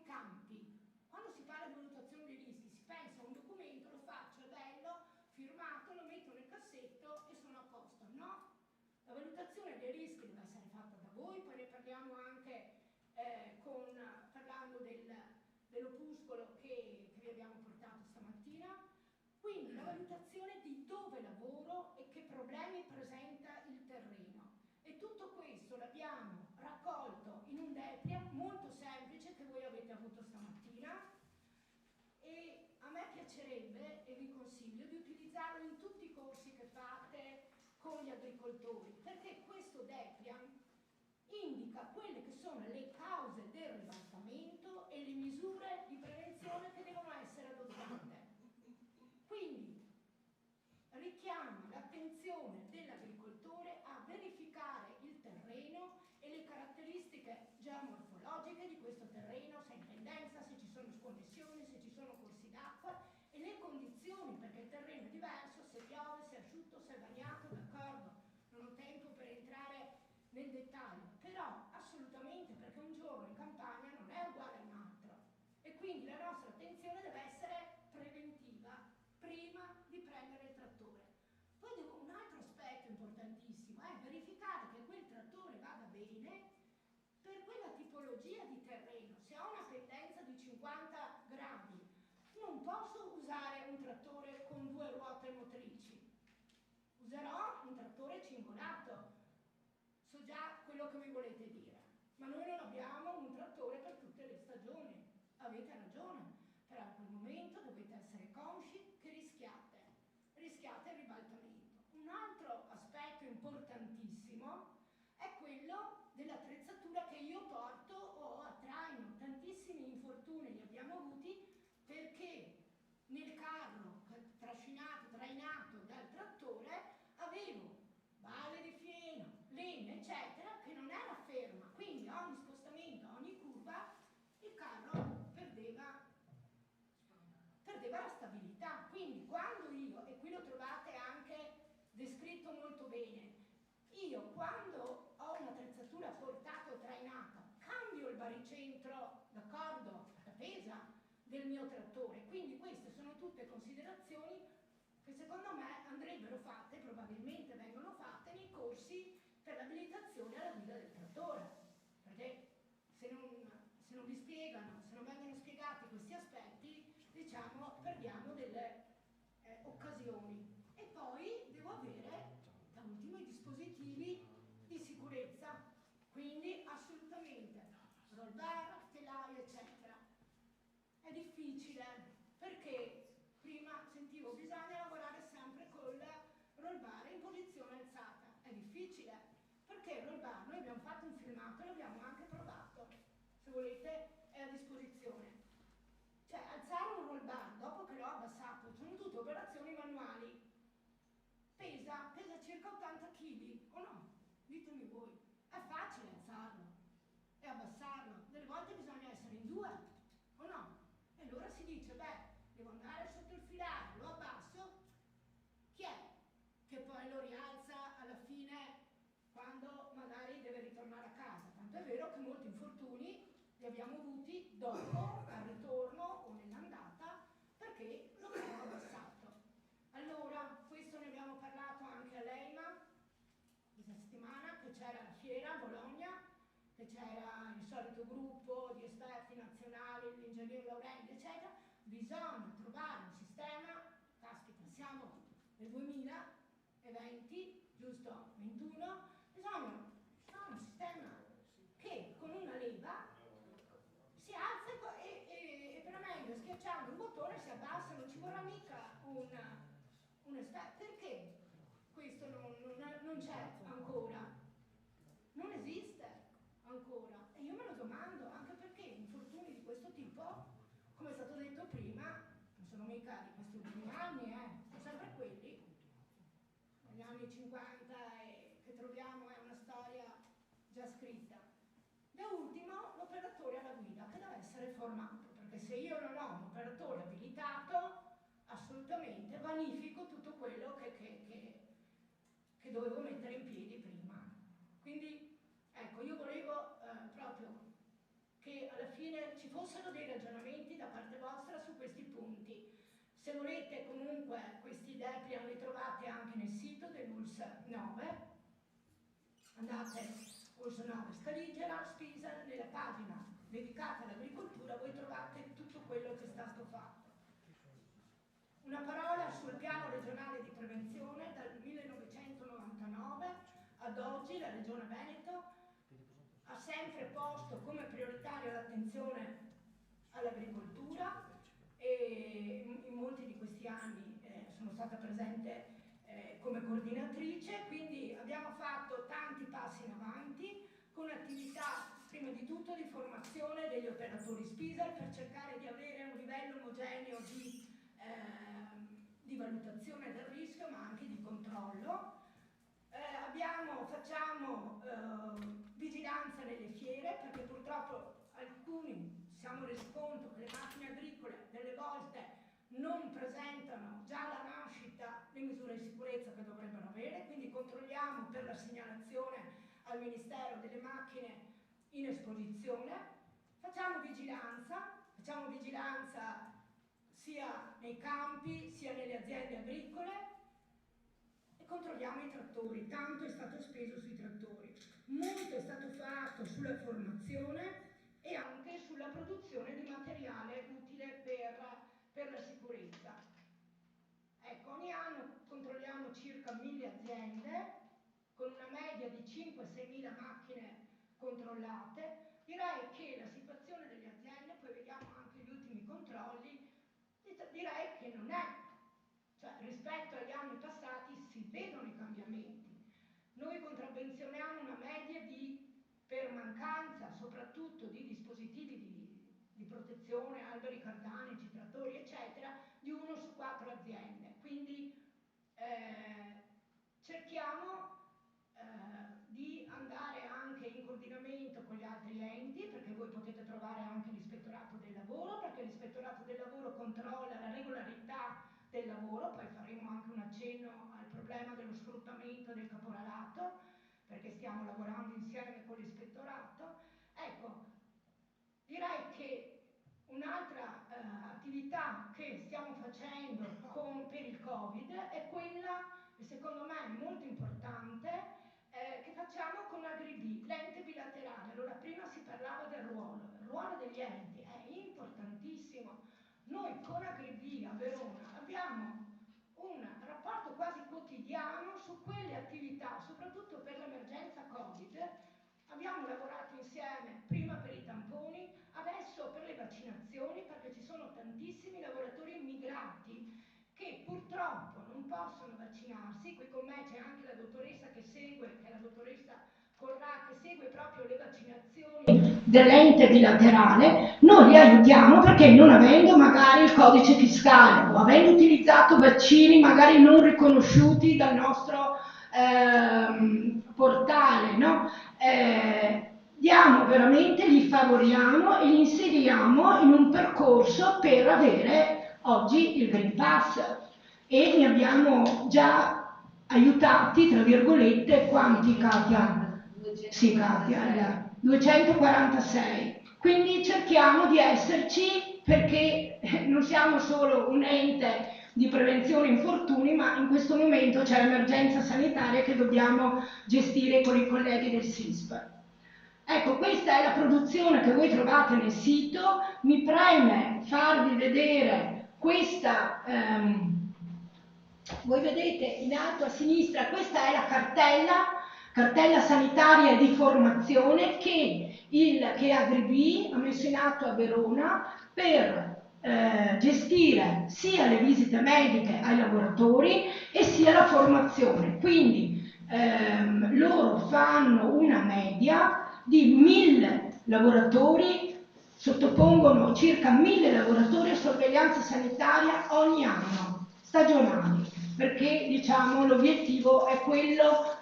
campi. Quando si parla di valutazione dei rischi si pensa a un documento, lo faccio, è bello, firmato, lo metto nel cassetto e sono a posto. No, la valutazione dei rischi deve essere fatta da voi, poi ne parliamo anche parlando dell'opuscolo che vi abbiamo portato stamattina. Quindi la valutazione di dove lavoro e che problemi presenta il terreno. E tutto questo l'abbiamo raccolto in un DEPRIA molto semplice che voi avete avuto stamattina, e a me piacerebbe, e vi consiglio, di utilizzarlo in tutti i corsi che fate con gli agricoltori, perché questo DEPRIA indica quelle che sono le cause del ribaltamento e le misure di prevenzione che devono essere adottate. Quindi richiama l'attenzione dell'agricoltore a verificare il terreno e le caratteristiche geomorfologiche di questo terreno, se è in pendenza, se ci sono sconnessioni, se ci sono corsi d'acqua e le condizioni, perché il terreno è diverso, se piove, se è asciutto, se è bagnato, d'accordo. Non ho tempo per entrare userò un trattore cingolato. So già quello che mi volete dire, ma noi non abbiamo un trattore per tutte le stagioni. Avete ragione, però a quel momento dovete essere consci che rischiate il ribaltamento. Un altro aspetto importantissimo è quello dell'attrezzatura che io porto o a traino. Tantissimi infortuni li abbiamo avuti perché nel carro trainato dal trattore avevo balle di fieno, legna, eccetera, che non era ferma, quindi ogni spostamento, ogni curva, il carro perdeva la stabilità. Quindi quando io, e qui lo trovate anche descritto molto bene, io quando ho un'attrezzatura portata o trainata cambio il baricentro, d'accordo, la pesa del mio trattore. Quindi queste sono tutte considerazioni che secondo me andrebbero fatte, probabilmente vengono fatte nei corsi per l'abilitazione alla guida del trattore, perché se non vi spiegano, se non vengono spiegati questi aspetti, diciamo, perdiamo delle occasioni. E poi devo avere, da ultimo, i dispositivi di sicurezza, quindi assolutamente roll bar, telaio, eccetera. È difficile perché prima sentivo bisogna lavorare sempre col roll bar in posizione alzata. È difficile perché il roll bar, noi abbiamo fatto un filmato e l'abbiamo anche provato, se volete è a disposizione. Cioè alzare un roll bar dopo che l'ho abbassato, sono tutte operazioni manuali, pesa circa 80 kg o no? Ditemi voi, è facile alzarlo e abbassarlo, delle volte bisogna essere in due o no? E allora si dice, beh, devo andare sotto il filare, lo abbasso, chi è che poi lo rialza alla fine quando magari deve ritornare a casa? Tanto è vero che molti infortuni li abbiamo avuti dopo, al ritorno o nell'andata, perché lo abbiamo abbassato. Allora, questo ne abbiamo parlato anche all'EIMA questa settimana, che c'era la fiera a Bologna, che c'era il solito gruppo di esperti nazionali, l'ingegnere Laurenti, eccetera. Bisogna trovare un sistema, caspita, siamo nel 2020, giusto? 21, bisogna trovare un sistema che con una leva si alza e premendo, schiacciando il bottone si abbassa, non ci vorrà mica un esperto. Perché questo non c'è ancora? Non esiste ancora, e io me lo domando, anche perché infortuni di questo tipo, come è stato detto prima, non sono mica di questi ultimi anni, sono sempre quelli, negli anni 50 che troviamo, è una storia già scritta. Da ultimo, l'operatore alla guida, che deve essere formato, perché se io non ho un operatore abilitato, assolutamente vanifico tutto quello che dovevo mettere in piedi prima. Quindi ecco, io volevo proprio che alla fine ci fossero dei ragionamenti da parte vostra su questi punti. Se volete comunque questi DEPLIAN li trovate anche nel sito dell'ULSS 9, andate ULSS 9 Scaligera, Spisa, nella pagina dedicata all'agricoltura voi trovate tutto quello che è stato fatto. Una parola sul piano regionale di prevenzione. Dal 1999 ad oggi la Regione Veneto ha sempre posto come prioritaria l'attenzione all'agricoltura e in molti di questi anni sono stata presente come coordinatrice, quindi abbiamo fatto tanti passi in avanti con attività prima di tutto di formazione degli operatori SPISAL per cercare di avere un livello omogeneo di valutazione del rischio ma anche di controllo. Facciamo vigilanza nelle fiere, perché purtroppo alcuni ci siamo resi conto che le macchine agricole delle volte non presentano già alla nascita le misure di sicurezza che dovrebbero avere, quindi controlliamo per la segnalazione al Ministero delle macchine in esposizione, facciamo vigilanza sia nei campi sia nelle aziende agricole e controlliamo i trattori. Tanto è stato speso sui trattori, molto è stato fatto sulla formazione e anche sulla produzione di materiale utile per la sicurezza. Ecco, ogni anno controlliamo circa 1000 aziende, con una media di 5-6 mila macchine controllate, direi che la situazione delle aziende, poi vediamo anche gli ultimi controlli, direi che non è, cioè rispetto agli anni passati si vedono i cambiamenti. Noi contravvenzioniamo una media per mancanza soprattutto di dispositivi di protezione, alberi cardanici, trattori eccetera, di 1 su 4 aziende. Quindi cerchiamo di andare anche in coordinamento con gli altri enti, perché voi potete trovare anche l'Ispettorato del Lavoro, perché l'Ispettorato del Lavoro controlla la regolarità del lavoro, poi faremo anche un accenno al problema dello sfruttamento del caporalato, perché stiamo lavorando insieme con l'Ispettorato. Ecco, direi che un'altra attività che stiamo facendo per il Covid è quella, secondo me molto importante, che facciamo con Agribi, l'ente bilaterale. Allora, prima si parlava del ruolo. Il ruolo degli enti è importantissimo. Noi con Agribi a Verona abbiamo un rapporto quasi quotidiano su quelle attività, soprattutto per l'emergenza Covid. Abbiamo lavorato insieme prima per i tamponi, adesso per le vaccinazioni, perché ci sono tantissimi lavoratori immigrati che purtroppo non possono vaccinarsi. Qui con me c'è anche la dottoressa che segue, che è la dottoressa Corrà, che segue proprio le vaccinazioni dell'ente bilaterale. Noi li aiutiamo perché, non avendo magari il codice fiscale o avendo utilizzato vaccini magari non riconosciuti dal nostro portale, no? Diamo veramente, li favoriamo e li inseriamo in un percorso per avere oggi il Green Pass, e ne abbiamo già aiutati, tra virgolette, quanti, Katia? Sì, Katia, 246. Quindi cerchiamo di esserci, perché non siamo solo un ente di prevenzione infortuni, ma in questo momento c'è l'emergenza sanitaria che dobbiamo gestire con i colleghi del SISP. Ecco, questa è la produzione che voi trovate nel sito. Mi preme farvi vedere questa, voi vedete in alto a sinistra, questa è la cartella sanitaria di formazione che Agribi ha messo in atto a Verona per gestire sia le visite mediche ai lavoratori e sia la formazione. Quindi loro fanno una media di 1000 lavoratori, sottopongono circa 1000 lavoratori a sorveglianza sanitaria ogni anno, stagionali, perché diciamo l'obiettivo è quello,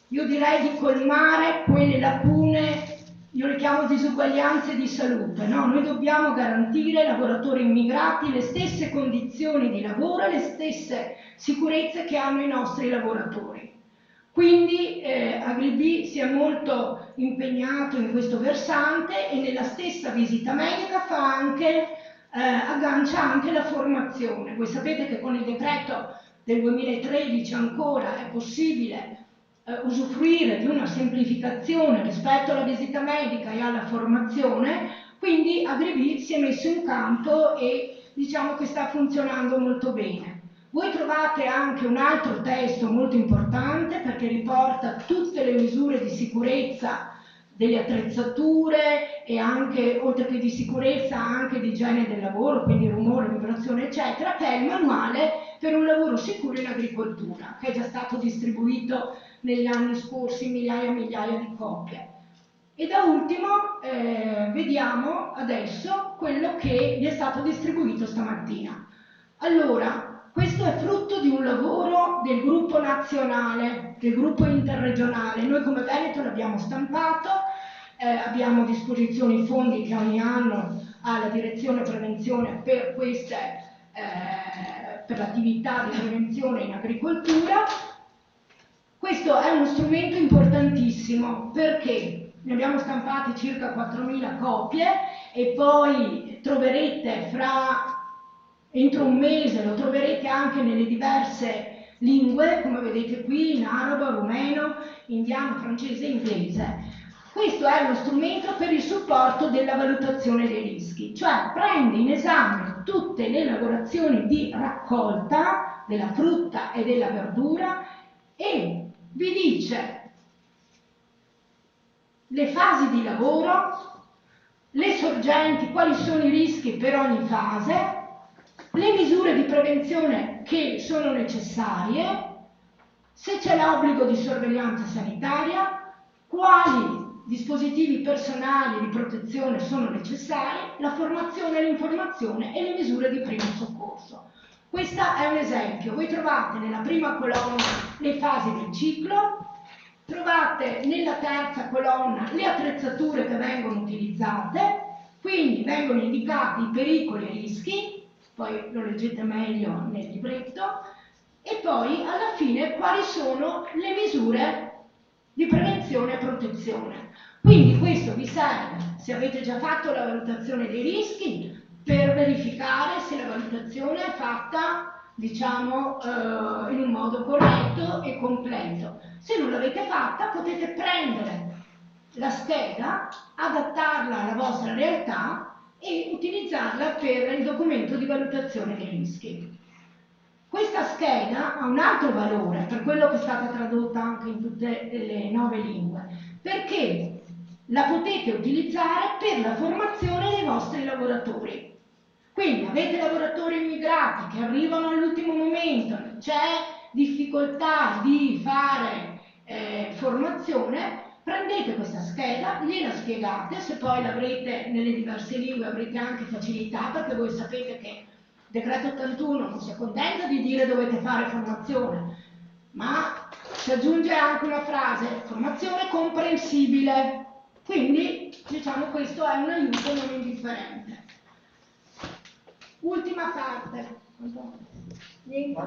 io direi, di colmare quelle lacune, io le chiamo disuguaglianze di salute, no? Noi dobbiamo garantire ai lavoratori immigrati le stesse condizioni di lavoro e le stesse sicurezze che hanno i nostri lavoratori. Quindi Agribi si è molto impegnato in questo versante, e nella stessa visita medica aggancia anche la formazione. Voi sapete che con il decreto del 2013 ancora è possibile usufruire di una semplificazione rispetto alla visita medica e alla formazione, quindi Agribi si è messo in campo e diciamo che sta funzionando molto bene. Voi trovate anche un altro testo molto importante, perché riporta tutte le misure di sicurezza delle attrezzature e anche, oltre che di sicurezza, anche di igiene del lavoro, quindi rumore, vibrazione eccetera, che è il manuale per un lavoro sicuro in agricoltura, che è già stato distribuito negli anni scorsi, migliaia e migliaia di copie. E da ultimo vediamo adesso quello che gli è stato distribuito stamattina. Allora, questo è frutto di un lavoro del gruppo nazionale, del gruppo interregionale. Noi come Veneto l'abbiamo stampato, abbiamo a disposizione i fondi che ogni anno ha la direzione prevenzione per l'attività di prevenzione in agricoltura. Questo è uno strumento importantissimo perché ne abbiamo stampati circa 4.000 copie e poi troverete entro un mese, lo troverete anche nelle diverse lingue, come vedete qui, in arabo, rumeno, indiano, francese e inglese. Questo è uno strumento per il supporto della valutazione dei rischi, cioè prende in esame tutte le lavorazioni di raccolta della frutta e della verdura e vi dice le fasi di lavoro, le sorgenti, quali sono i rischi per ogni fase, le misure di prevenzione che sono necessarie, se c'è l'obbligo di sorveglianza sanitaria, quali dispositivi personali di protezione sono necessari, la formazione, l'informazione e le misure di primo soccorso. Questo è un esempio. Voi trovate nella prima colonna le fasi del ciclo, trovate nella terza colonna le attrezzature che vengono utilizzate, quindi vengono indicati i pericoli e i rischi, poi lo leggete meglio nel libretto, e poi alla fine quali sono le misure di prevenzione e protezione. Quindi questo vi serve, se avete già fatto la valutazione dei rischi, per verificare se la valutazione è fatta, diciamo, in un modo corretto e completo. Se non l'avete fatta, potete prendere la scheda, adattarla alla vostra realtà e utilizzarla per il documento di valutazione dei rischi. Questa scheda ha un altro valore, per quello che è stata tradotta anche in tutte le 9 lingue, perché la potete utilizzare per la formazione dei vostri lavoratori. Quindi avete lavoratori immigrati che arrivano all'ultimo momento, c'è difficoltà di fare formazione, prendete questa scheda, gliela spiegate, se poi l'avrete nelle diverse lingue avrete anche facilità, perché voi sapete che il decreto 81 non si accontenta di dire dovete fare formazione, ma si aggiunge anche una frase, formazione comprensibile, quindi diciamo questo è un aiuto non indifferente. Ultima parte. Niente?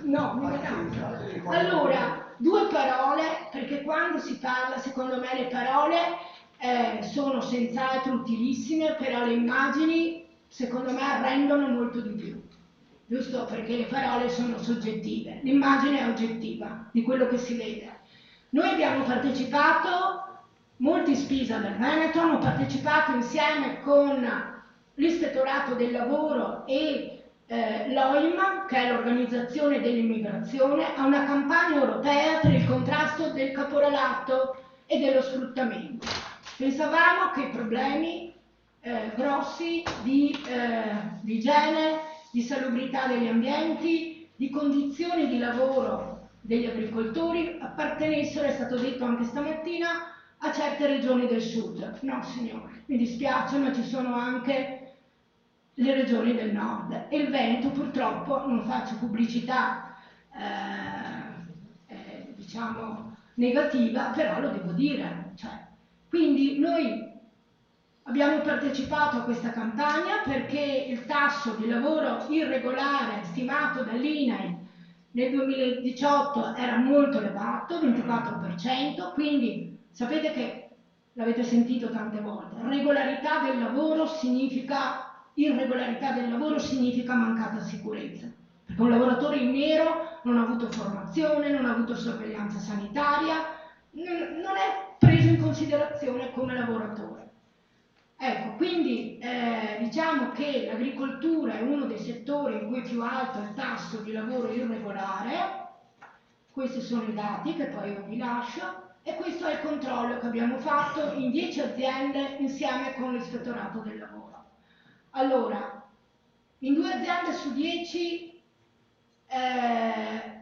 No, mi cambio. Allora, 2 parole, perché quando si parla, secondo me le parole sono senz'altro utilissime, però le immagini, secondo me, rendono molto di più. Giusto? Perché le parole sono soggettive, l'immagine è oggettiva di quello che si vede. Noi abbiamo partecipato, molti SPISA del Veneto hanno partecipato insieme con l'Ispettorato del Lavoro e l'OIM, che è l'Organizzazione dell'Immigrazione, a una campagna europea per il contrasto del caporalato e dello sfruttamento. Pensavamo che i problemi grossi di igiene, di salubrità degli ambienti, di condizioni di lavoro degli agricoltori appartenessero, è stato detto anche stamattina, a certe regioni del sud. No signore, mi dispiace, ma ci sono anche le regioni del nord e il Veneto purtroppo, non faccio pubblicità diciamo negativa, però lo devo dire. Quindi noi abbiamo partecipato a questa campagna perché il tasso di lavoro irregolare stimato dall'INAIL nel 2018 era molto elevato, 24%, quindi sapete che, l'avete sentito tante volte, regolarità del lavoro significa irregolarità del lavoro significa mancata sicurezza, perché un lavoratore in nero non ha avuto formazione, non ha avuto sorveglianza sanitaria, non è preso in considerazione come lavoratore. Ecco, quindi diciamo che l'agricoltura è uno dei settori in cui è più alto il tasso di lavoro irregolare, questi sono i dati che poi io vi lascio, e questo è il controllo che abbiamo fatto in 10 aziende insieme con l'Ispettorato del Lavoro. Allora, in 2 aziende su 10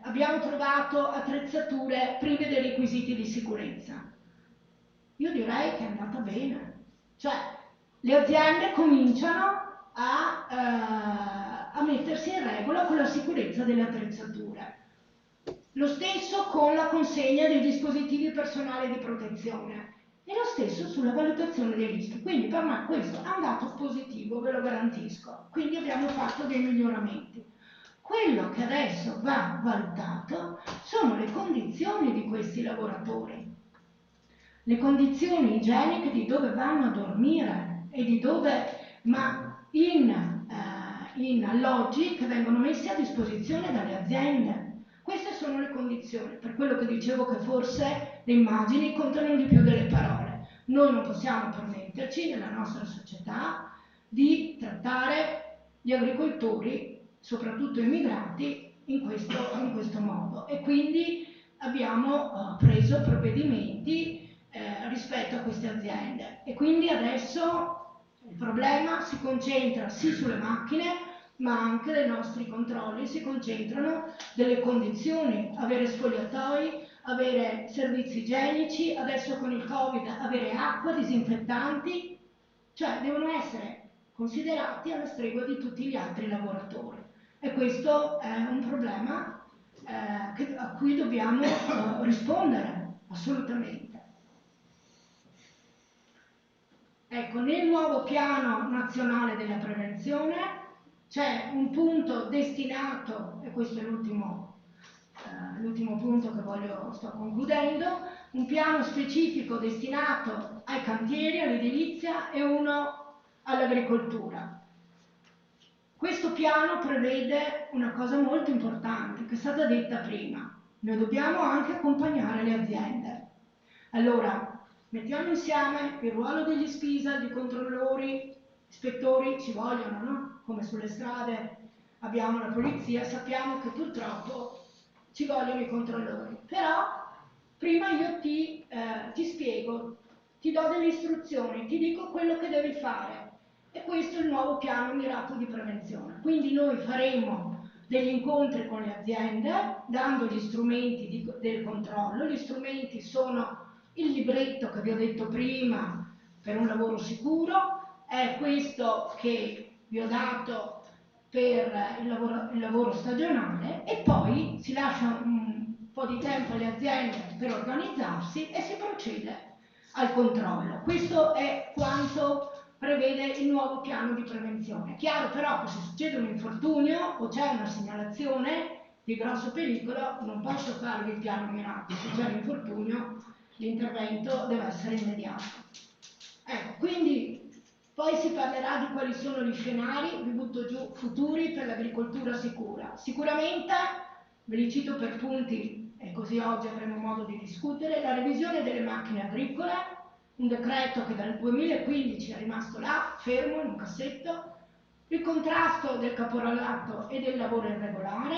abbiamo trovato attrezzature prive dei requisiti di sicurezza. Io direi che è andata bene, cioè le aziende cominciano a mettersi in regola con la sicurezza delle attrezzature. Lo stesso con la consegna dei dispositivi personali di protezione e lo stesso sulla valutazione dei rischi. Quindi per me questo è un dato positivo, ve lo garantisco. Quindi abbiamo fatto dei miglioramenti. Quello che adesso va valutato sono le condizioni di questi lavoratori, le condizioni igieniche di dove vanno a dormire e di dove, ma in alloggi che vengono messi a disposizione dalle aziende. Queste sono le condizioni, per quello che dicevo che forse le immagini contano di più delle parole. Noi non possiamo permetterci nella nostra società di trattare gli agricoltori, soprattutto immigrati, in questo modo, e quindi abbiamo preso provvedimenti rispetto a queste aziende, e quindi adesso il problema si concentra sì sulle macchine, ma anche dei nostri controlli si concentrano delle condizioni, avere spogliatoi, avere servizi igienici, adesso con il Covid avere acqua, disinfettanti, cioè devono essere considerati alla stregua di tutti gli altri lavoratori, e questo è un problema a cui dobbiamo rispondere assolutamente. Ecco, nel nuovo piano nazionale della prevenzione c'è un punto destinato, e questo è l'ultimo punto che sto concludendo, un piano specifico destinato ai cantieri, all'edilizia, e uno all'agricoltura. Questo piano prevede una cosa molto importante che è stata detta prima: noi dobbiamo anche accompagnare le aziende. Allora, mettiamo insieme il ruolo degli SPISA, di controllori, ispettori, ci vogliono, no? Come sulle strade abbiamo la polizia, sappiamo che purtroppo ci vogliono i controllori. Però prima io ti spiego, ti do delle istruzioni, ti dico quello che devi fare, e questo è il nuovo piano mirato di prevenzione. Quindi noi faremo degli incontri con le aziende, dando gli strumenti del controllo. Gli strumenti sono il libretto che vi ho detto prima per un lavoro sicuro, è questo che vi ho dato per il lavoro stagionale, e poi si lascia un po' di tempo alle aziende per organizzarsi e si procede al controllo. Questo è quanto prevede il nuovo piano di prevenzione. È chiaro però che se succede un infortunio o c'è una segnalazione di grosso pericolo, non posso farvi il piano mirato. Se c'è l'infortunio, l'intervento deve essere immediato. Ecco, quindi poi si parlerà di quali sono gli scenari, vi butto giù, futuri per l'agricoltura sicura. Sicuramente, ve li cito per punti, e così oggi avremo modo di discutere: la revisione delle macchine agricole, un decreto che dal 2015 è rimasto là, fermo in un cassetto, il contrasto del caporalato e del lavoro irregolare,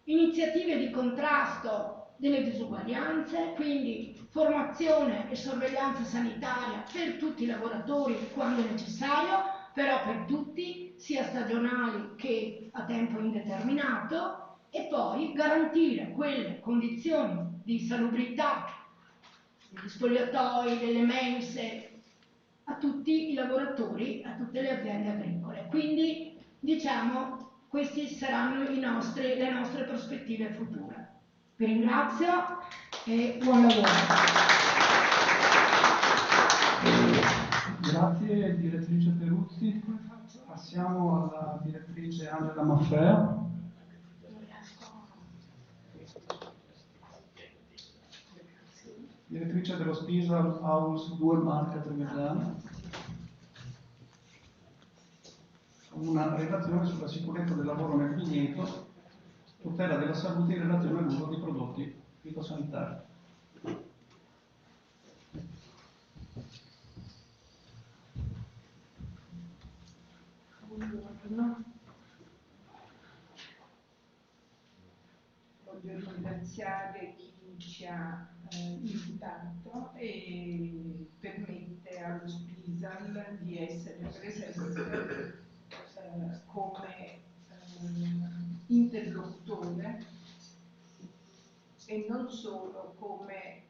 iniziative di contrasto delle disuguaglianze, quindi formazione e sorveglianza sanitaria per tutti i lavoratori quando è necessario, però per tutti, sia stagionali che a tempo indeterminato, e poi garantire quelle condizioni di salubrità, degli spogliatoi, delle mense, a tutti i lavoratori, a tutte le aziende agricole. Quindi, diciamo, queste saranno le nostre prospettive future. Vi ringrazio e buon lavoro. Grazie direttrice Peruzzi. Passiamo alla direttrice Angela Maffeo. Direttrice dello SPISA House 2 Marca Trevigiana. Una relazione sulla sicurezza del lavoro nel vigneto, tutela della salute in relazione all'uso di prodotti fitosanitari. Buongiorno. Voglio ringraziare chi ci ha invitato e permette allo SPISAL di essere presente come interlocutore e non solo come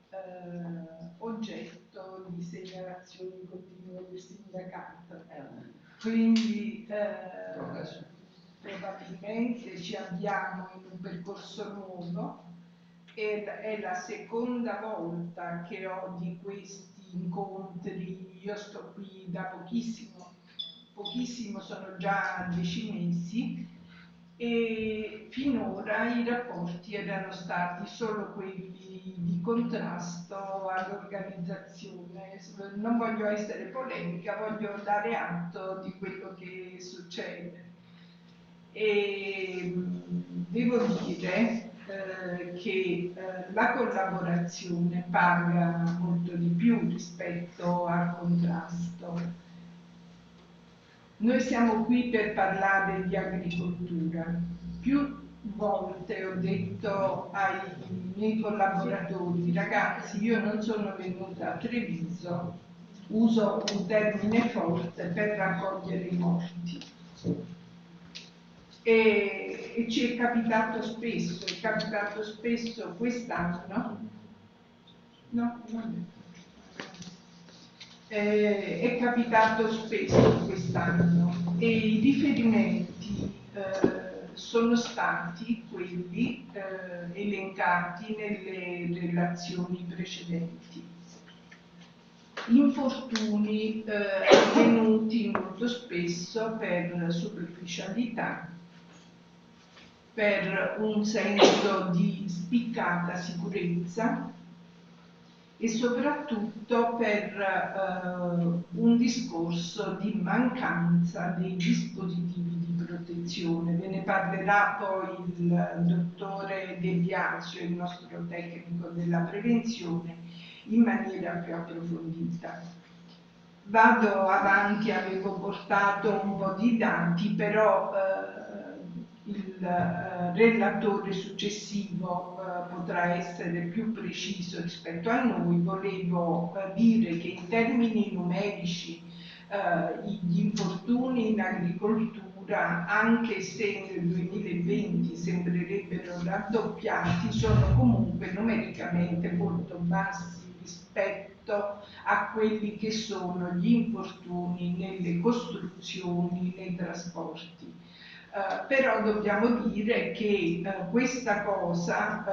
oggetto di segnalazioni continue del sindacato. Quindi probabilmente ci avviamo in un percorso nuovo. È la seconda volta che ho di questi incontri. Io sto qui da pochissimo, sono già 10 mesi, e finora i rapporti erano stati solo quelli di contrasto all'organizzazione. Non voglio essere polemica, voglio dare atto di quello che succede. E devo dire che la collaborazione paga molto di più rispetto al contrasto. Noi siamo qui per parlare di agricoltura, più volte ho detto ai miei collaboratori: ragazzi, io non sono venuta a Treviso, uso un termine forte, per raccogliere i morti. E ci è capitato spesso quest'anno. No, non è capitato spesso quest'anno e i riferimenti sono stati quelli elencati nelle relazioni precedenti. Infortuni avvenuti molto spesso per superficialità, per un senso di spiccata sicurezza e soprattutto per un discorso di mancanza dei dispositivi di protezione. Ve ne parlerà poi il dottore De Biasio, il nostro tecnico della prevenzione, in maniera più approfondita. Vado avanti, avevo portato un po' di dati, però il relatore successivo potrà essere più preciso rispetto a noi. Volevo dire che in termini numerici gli infortuni in agricoltura, anche se nel 2020 sembrerebbero raddoppiati, sono comunque numericamente molto bassi rispetto a quelli che sono gli infortuni nelle costruzioni, nei trasporti. Però dobbiamo dire che questa cosa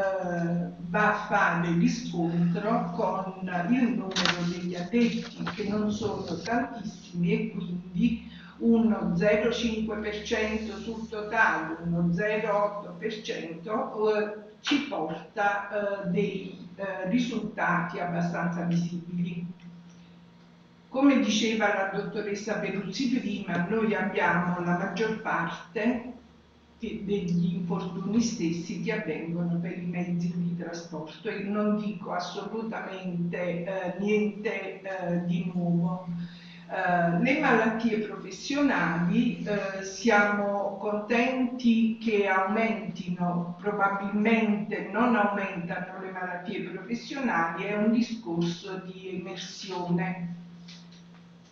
va a fare riscontro con il numero degli addetti, che non sono tantissimi, e quindi uno 0,5% sul totale, uno 0,8% ci porta dei risultati abbastanza visibili. Come diceva la dottoressa Peruzzi prima, noi abbiamo la maggior parte degli infortuni stessi che avvengono per i mezzi di trasporto, e non dico assolutamente niente di nuovo. Le malattie professionali, siamo contenti che aumentino, probabilmente non aumentano le malattie professionali, è un discorso di emersione.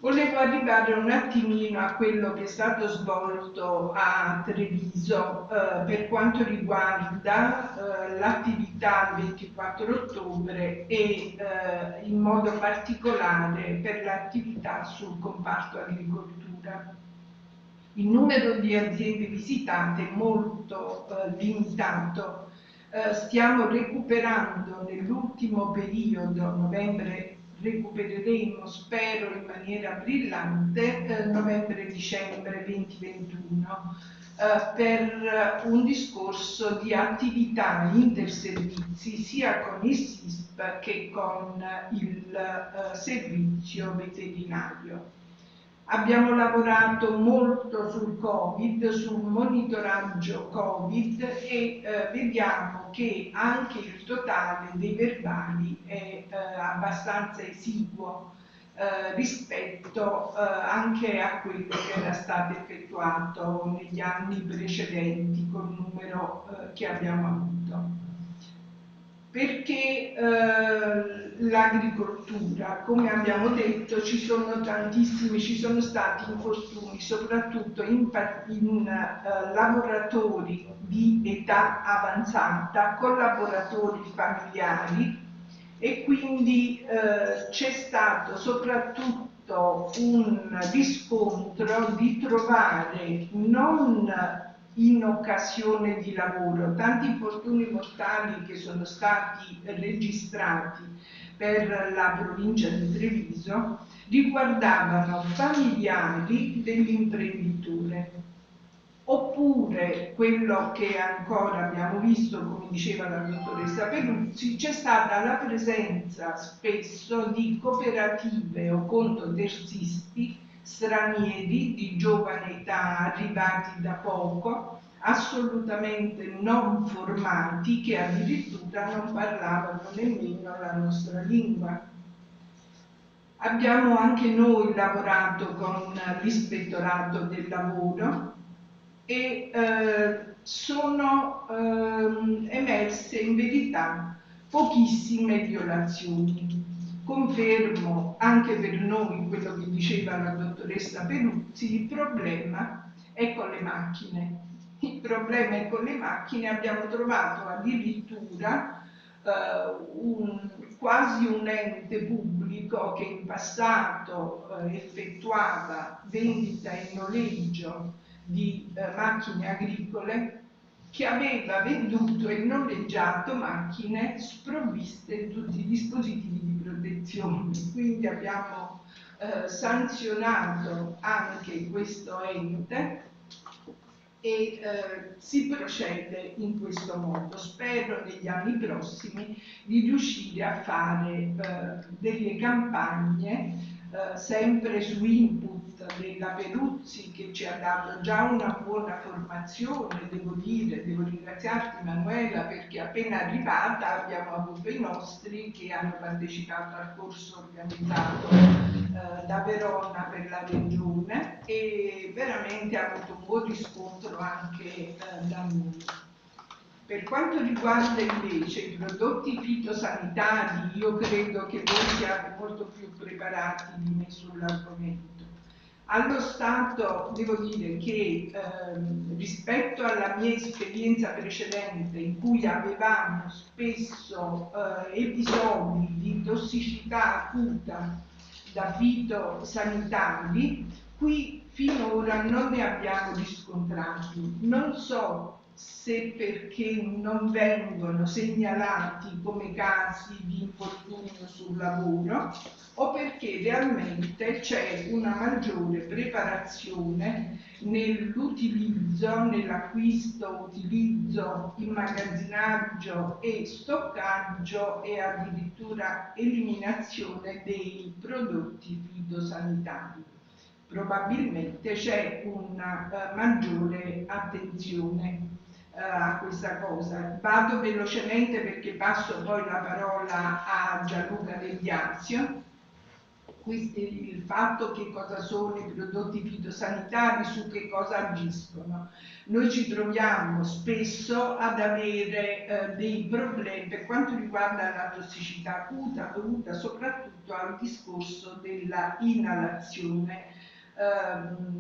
Volevo arrivare un attimino a quello che è stato svolto a Treviso per quanto riguarda l'attività il 24 ottobre e in modo particolare per l'attività sul comparto agricoltura. Il numero di aziende visitate è molto limitato. Stiamo recuperando nell'ultimo periodo, novembre, recupereremo, spero in maniera brillante, novembre-dicembre 2021, per un discorso di attività interservizi sia con il SISP che con il servizio veterinario. Abbiamo lavorato molto sul Covid, sul monitoraggio Covid, e vediamo che anche il totale dei verbali è abbastanza esiguo rispetto anche a quello che era stato effettuato negli anni precedenti col numero che abbiamo avuto. Perché l'agricoltura, come abbiamo detto, ci sono stati infortuni, soprattutto in lavoratori di età avanzata, collaboratori familiari, e quindi c'è stato soprattutto un riscontro di trovare, non in occasione di lavoro, tanti infortuni mortali che sono stati registrati per la provincia di Treviso riguardavano familiari dell'imprenditore, oppure quello che ancora abbiamo visto, come diceva la dottoressa Peruzzi, c'è stata la presenza spesso di cooperative o contoterzisti stranieri di giovane età, arrivati da poco, assolutamente non formati, che addirittura non parlavano nemmeno la nostra lingua. Abbiamo anche noi lavorato con l'Ispettorato del Lavoro e sono emerse in verità pochissime violazioni. Confermo anche per noi quello che diceva la dottoressa Peruzzi, il problema è con le macchine. Il problema è con le macchine, abbiamo trovato addirittura quasi un ente pubblico che in passato effettuava vendita e noleggio di macchine agricole, che aveva venduto e noleggiato macchine sprovviste di tutti i dispositivi di protezione. Quindi abbiamo sanzionato anche questo ente e si procede in questo modo. Spero negli anni prossimi di riuscire a fare delle campagne sempre su input della Peruzzi, che ci ha dato già una buona formazione, devo ringraziarti Manuela, perché appena arrivata abbiamo avuto i nostri che hanno partecipato al corso organizzato da Verona per la regione e veramente ha avuto un buon riscontro anche da noi. Per quanto riguarda invece i prodotti fitosanitari, io credo che voi siate molto più preparati di me sull'argomento. Allo stato devo dire che rispetto alla mia esperienza precedente, in cui avevamo spesso episodi di tossicità acuta da fitosanitari, qui finora non ne abbiamo riscontrati. Non so se perché non vengono segnalati come casi di infortunio sul lavoro o perché realmente c'è una maggiore preparazione nell'utilizzo, nell'acquisto, utilizzo, immagazzinaggio e stoccaggio e addirittura eliminazione dei prodotti fitosanitari. Probabilmente c'è una maggiore attenzione a questa cosa. Vado velocemente perché passo poi la parola a Gianluca Del Biasio. Il fatto che cosa sono i prodotti fitosanitari, su che cosa agiscono. Noi ci troviamo spesso ad avere dei problemi per quanto riguarda la tossicità acuta, dovuta soprattutto al discorso della inalazione.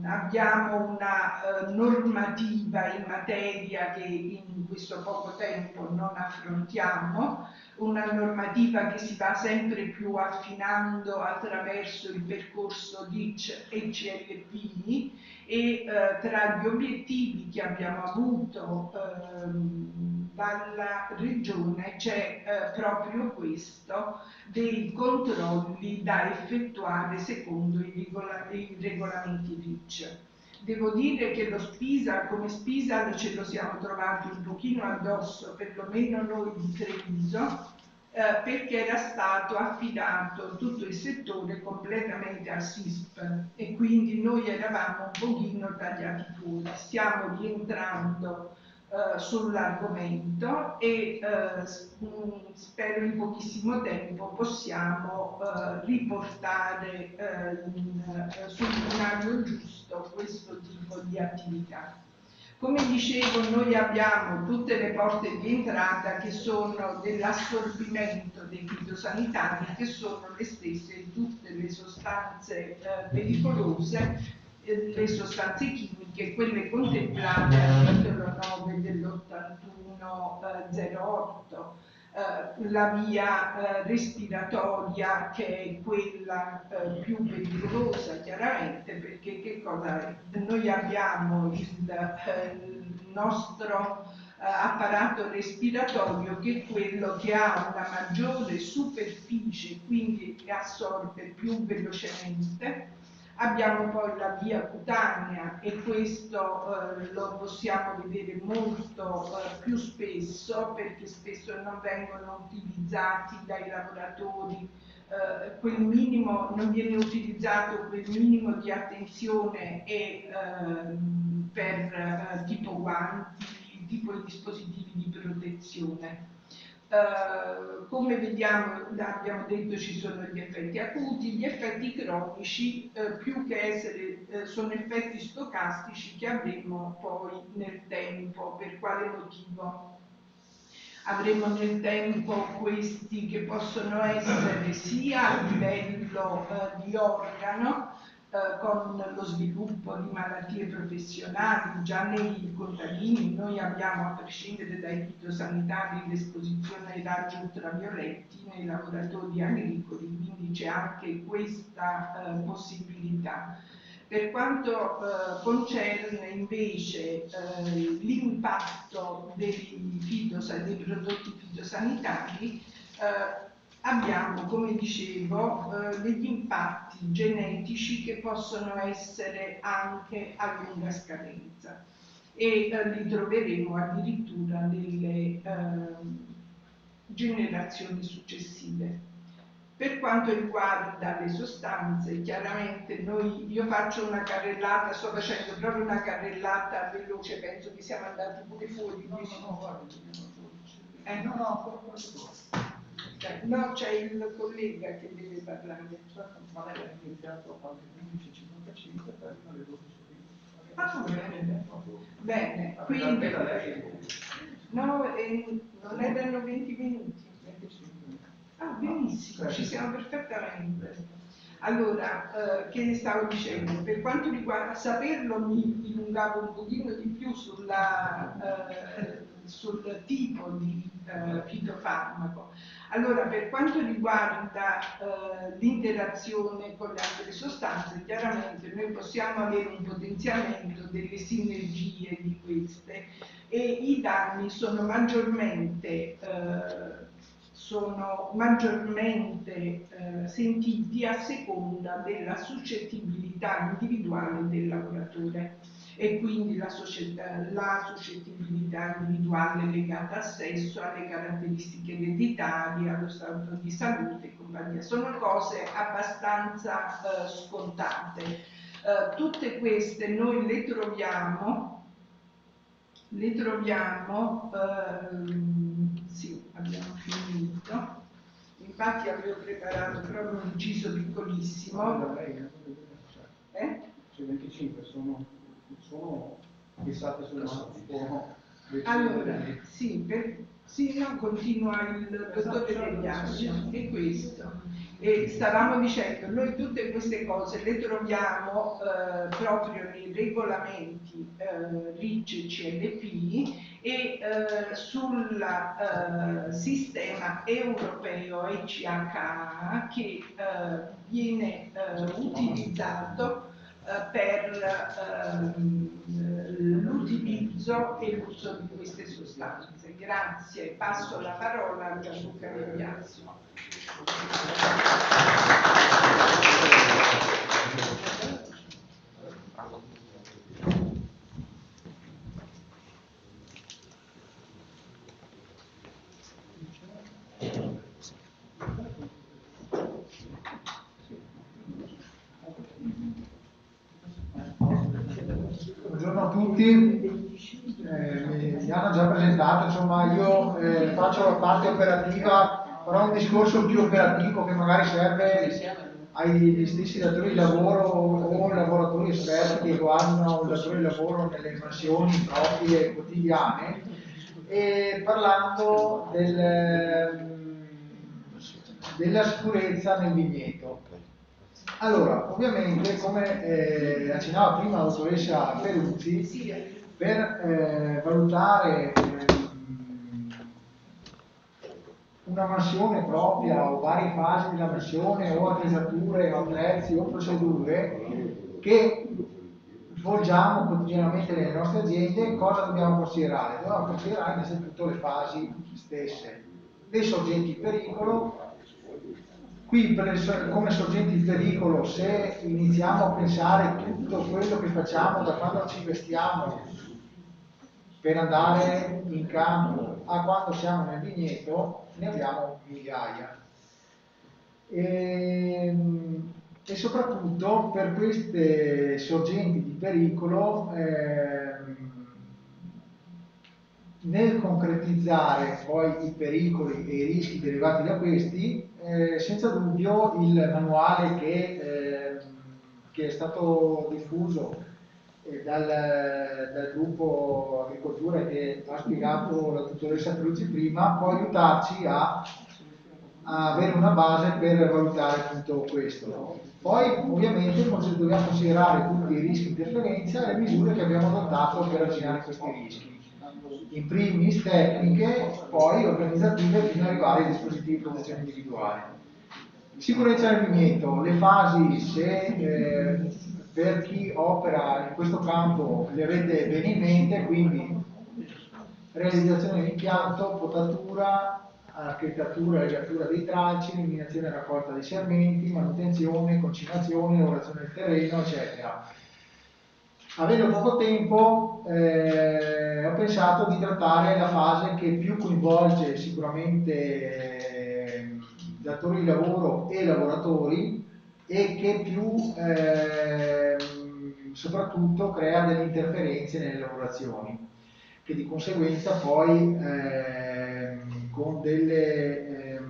Abbiamo una normativa in materia che in questo poco tempo non affrontiamo, una normativa che si va sempre più affinando attraverso il percorso DIC e CLP e tra gli obiettivi che abbiamo avuto dalla regione c'è proprio questo dei controlli da effettuare secondo i regolamenti REACH. Devo dire che lo Spisa, come Spisa, ce lo siamo trovati un pochino addosso, perlomeno noi di Treviso, perché era stato affidato tutto il settore completamente al SISP e quindi noi eravamo un pochino tagliati fuori. Stiamo rientrando sull'argomento e spero in pochissimo tempo possiamo riportare sul binario giusto questo tipo di attività. Come dicevo, noi abbiamo tutte le porte di entrata che sono dell'assorbimento dei fitosanitari, che sono le stesse di tutte le sostanze pericolose, le sostanze chimiche, quelle contemplate al titolo 9 dell'8108. La via respiratoria, che è quella più pericolosa chiaramente, perché che cosa è? Noi abbiamo il nostro apparato respiratorio, che è quello che ha una maggiore superficie, quindi che assorbe più velocemente. Abbiamo poi la via cutanea e questo lo possiamo vedere molto più spesso, perché spesso non vengono utilizzati dai lavoratori, quel minimo, non viene utilizzato quel minimo di attenzione per tipo guanti, tipo i dispositivi di protezione. Come vediamo, abbiamo detto, ci sono gli effetti acuti, gli effetti cronici, più che essere, sono effetti stocastici che avremo poi nel tempo. Per quale motivo? Avremo nel tempo questi che possono essere sia a livello di organo, con lo sviluppo di malattie professionali. Già nei contadini noi abbiamo, a prescindere dai fitosanitari, l'esposizione ai raggi ultravioletti nei lavoratori agricoli, quindi c'è anche questa possibilità. Per quanto concerne invece l'impatto dei prodotti fitosanitari, abbiamo, come dicevo, degli impatti genetici che possono essere anche a lunga scadenza e li troveremo addirittura nelle generazioni successive. Per quanto riguarda le sostanze, chiaramente io faccio una carrellata, sto facendo proprio una carrellata veloce, penso che siamo andati pure fuori. No, c'è il collega che deve parlare. Magari ha iniziato alle 11:55 per le 12:20. Ah, bene, quindi no, non erano 20 minuti. 25 minuti. Ah, benissimo, ci siamo perfettamente. Allora, che ne stavo dicendo? Per quanto riguarda saperlo, mi dilungavo un pochino di più sul tipo di fitofarmaco. Allora, per quanto riguarda l'interazione con le altre sostanze, chiaramente noi possiamo avere un potenziamento delle sinergie di queste e i danni sono maggiormente sentiti a seconda della suscettibilità individuale del lavoratore e quindi la suscettibilità individuale legata al sesso, alle caratteristiche ereditarie, allo stato di salute e compagnia. Sono cose abbastanza scontate. Tutte queste noi le troviamo, sì, abbiamo finito. Infatti avevo preparato proprio un inciso piccolissimo. Cioè 25 sono fissate sul mano. Allora, sì, no, continua il dottore Degliasio, è questo. E stavamo dicendo, noi tutte queste cose le troviamo proprio nei regolamenti RIC e CLP e sul sistema europeo ECHA che viene utilizzato per l'utilizzo e l'uso di queste sostanze. Grazie, passo la parola a Gianluca Degliasio. Buongiorno a tutti, mi hanno già presentato, insomma io faccio la parte operativa, farò un discorso più operativo che magari serve agli stessi datori di lavoro o lavoratori esperti che guardano il datore di lavoro nelle mansioni proprie quotidiane, e parlando della sicurezza nel vigneto. Allora, ovviamente, come accennava prima la dottoressa Peruzzi, per valutare una mansione propria o varie fasi della mansione o attrezzature o attrezzi o procedure che svolgiamo quotidianamente nelle nostre aziende, cosa dobbiamo considerare? Dobbiamo considerare innanzitutto le fasi stesse, le sorgenti di pericolo. Qui come sorgenti di pericolo, se iniziamo a pensare tutto quello che facciamo da quando ci vestiamo per andare in campo a quando siamo nel vigneto, ne abbiamo migliaia. E soprattutto per queste sorgenti di pericolo nel concretizzare poi i pericoli e i rischi derivati da questi, senza dubbio il manuale che è stato diffuso dal gruppo agricoltura che ha spiegato la dottoressa Cruzzi prima, può aiutarci a avere una base per valutare tutto questo. Poi ovviamente dobbiamo considerare tutti i rischi di interferenza e le misure che abbiamo adottato per arginare questi rischi. In primis tecniche, poi organizzative fino ad arrivare ai dispositivi di protezione individuale. Sicurezza del vigneto, le fasi, se per chi opera in questo campo le avete bene in mente, quindi realizzazione dell'impianto, potatura, architettatura e legatura dei tralci, eliminazione e raccolta dei sermenti, manutenzione, concinazione, lavorazione del terreno, eccetera. Avendo poco tempo ho pensato di trattare la fase che più coinvolge sicuramente datori di lavoro e lavoratori e che più soprattutto crea delle interferenze nelle lavorazioni, che di conseguenza poi con delle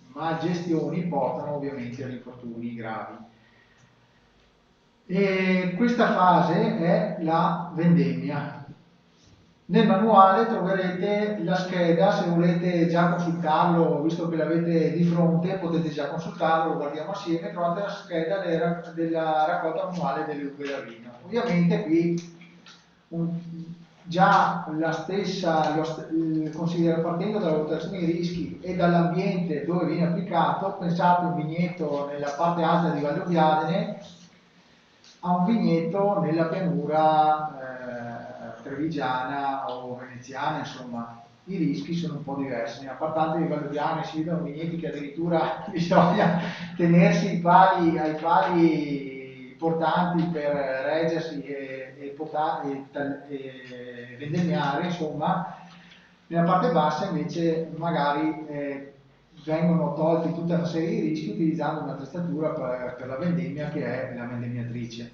malgestioni portano ovviamente agli infortuni gravi. E questa fase è la vendemmia. Nel manuale troverete la scheda, se volete già consultarlo, visto che l'avete di fronte, potete già consultarlo, lo guardiamo assieme, trovate la scheda della raccolta annuale delle uve da vino. Ovviamente qui già la stessa, partendo dalla valutazione dei rischi e dall'ambiente dove viene applicato, pensate un vigneto nella parte alta di Valle Oviadene a un vigneto nella pianura trevigiana o veneziana, insomma, i rischi sono un po' diversi. Nella parte alta di Valle Oviadene si vedono vigneti che addirittura bisogna tenersi ai pali portanti per reggersi e vendemmiare, insomma. Nella parte bassa invece magari vengono tolti tutta una serie di rischi utilizzando un'attrezzatura per la vendemmia che è la vendemmiatrice.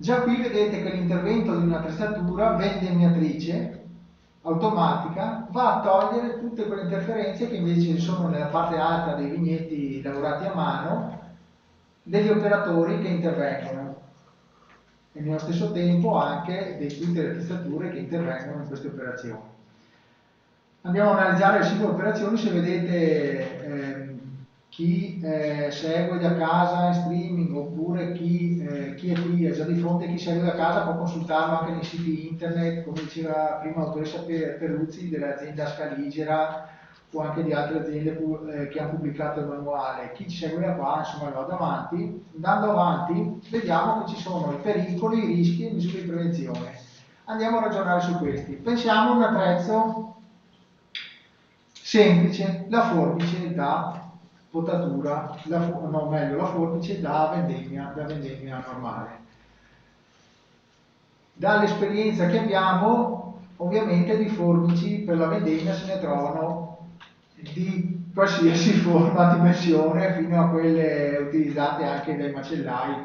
Già qui vedete che l'intervento di un'attrezzatura vendemmiatrice automatica va a togliere tutte quelle interferenze che invece sono nella parte alta dei vigneti lavorati a mano degli operatori che intervengono e nello stesso tempo anche tutte le attrezzature che intervengono in queste operazioni. Andiamo a analizzare le singole operazioni. Se vedete chi segue da casa in streaming oppure chi è qui è già di fronte, chi segue da casa può consultarlo anche nei siti internet, come diceva prima la dottoressa Peruzzi dell'azienda Scaligera o anche di altre aziende che hanno pubblicato il manuale. Chi ci segue da qua, insomma, vado avanti. Andando avanti vediamo che ci sono i pericoli, i rischi e le misure di prevenzione. Andiamo a ragionare su questi. Pensiamo a un attrezzo semplice, la forbice da potatura, la forbice da vendemmia normale. Dall'esperienza che abbiamo, ovviamente di forbici per la vendemmia se ne trovano di qualsiasi forma, dimensione, fino a quelle utilizzate anche dai macellai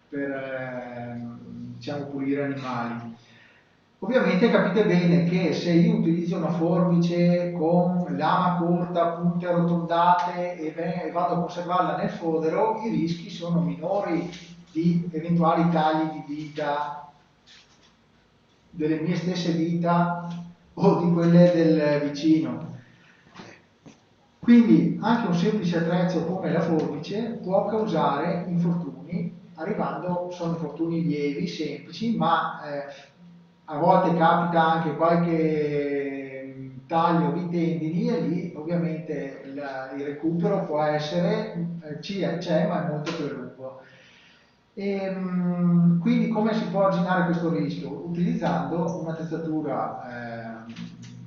per diciamo, pulire animali. Ovviamente capite bene che se io utilizzo una forbice con lama corta, punte arrotondate e vado a conservarla nel fodero, i rischi sono minori di eventuali tagli di dita, delle mie stesse dita o di quelle del vicino. Quindi anche un semplice attrezzo come la forbice può causare infortuni, sono infortuni lievi, semplici, ma a volte capita anche qualche taglio di tendini e lì ovviamente il recupero può essere, c'è ma è molto più lungo. Quindi come si può arginare questo rischio? Utilizzando un'attrezzatura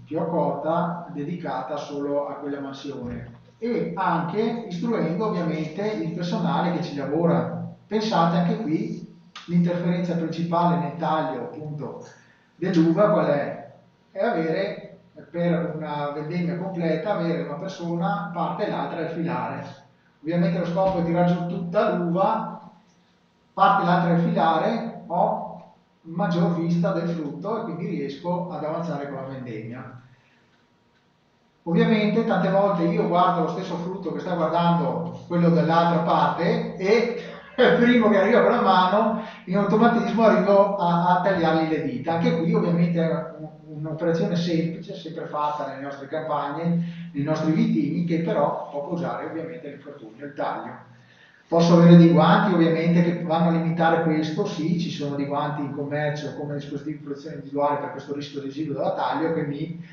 più accorta dedicata solo a quella mansione e anche istruendo ovviamente il personale che ci lavora. Pensate anche qui l'interferenza principale nel taglio appunto dell'uva qual è? È avere, per una vendemmia completa, avere una persona parte e l'altra al filare. Ovviamente lo scopo è tirare giù tutta l'uva, parte l'altra al filare, ho maggior vista del frutto e quindi riesco ad avanzare con la vendemmia. Ovviamente tante volte io guardo lo stesso frutto che sta guardando quello dell'altra parte e il primo che arriva con la mano in automatismo arrivo a tagliargli le dita. Anche qui ovviamente è un'operazione semplice, sempre fatta nelle nostre campagne, nei nostri vitini, che però può causare ovviamente l'infortunio, il taglio. Posso avere dei guanti ovviamente che vanno a limitare questo, sì, ci sono dei guanti in commercio come dispositivi di protezione individuale per questo rischio residuo da taglio che mi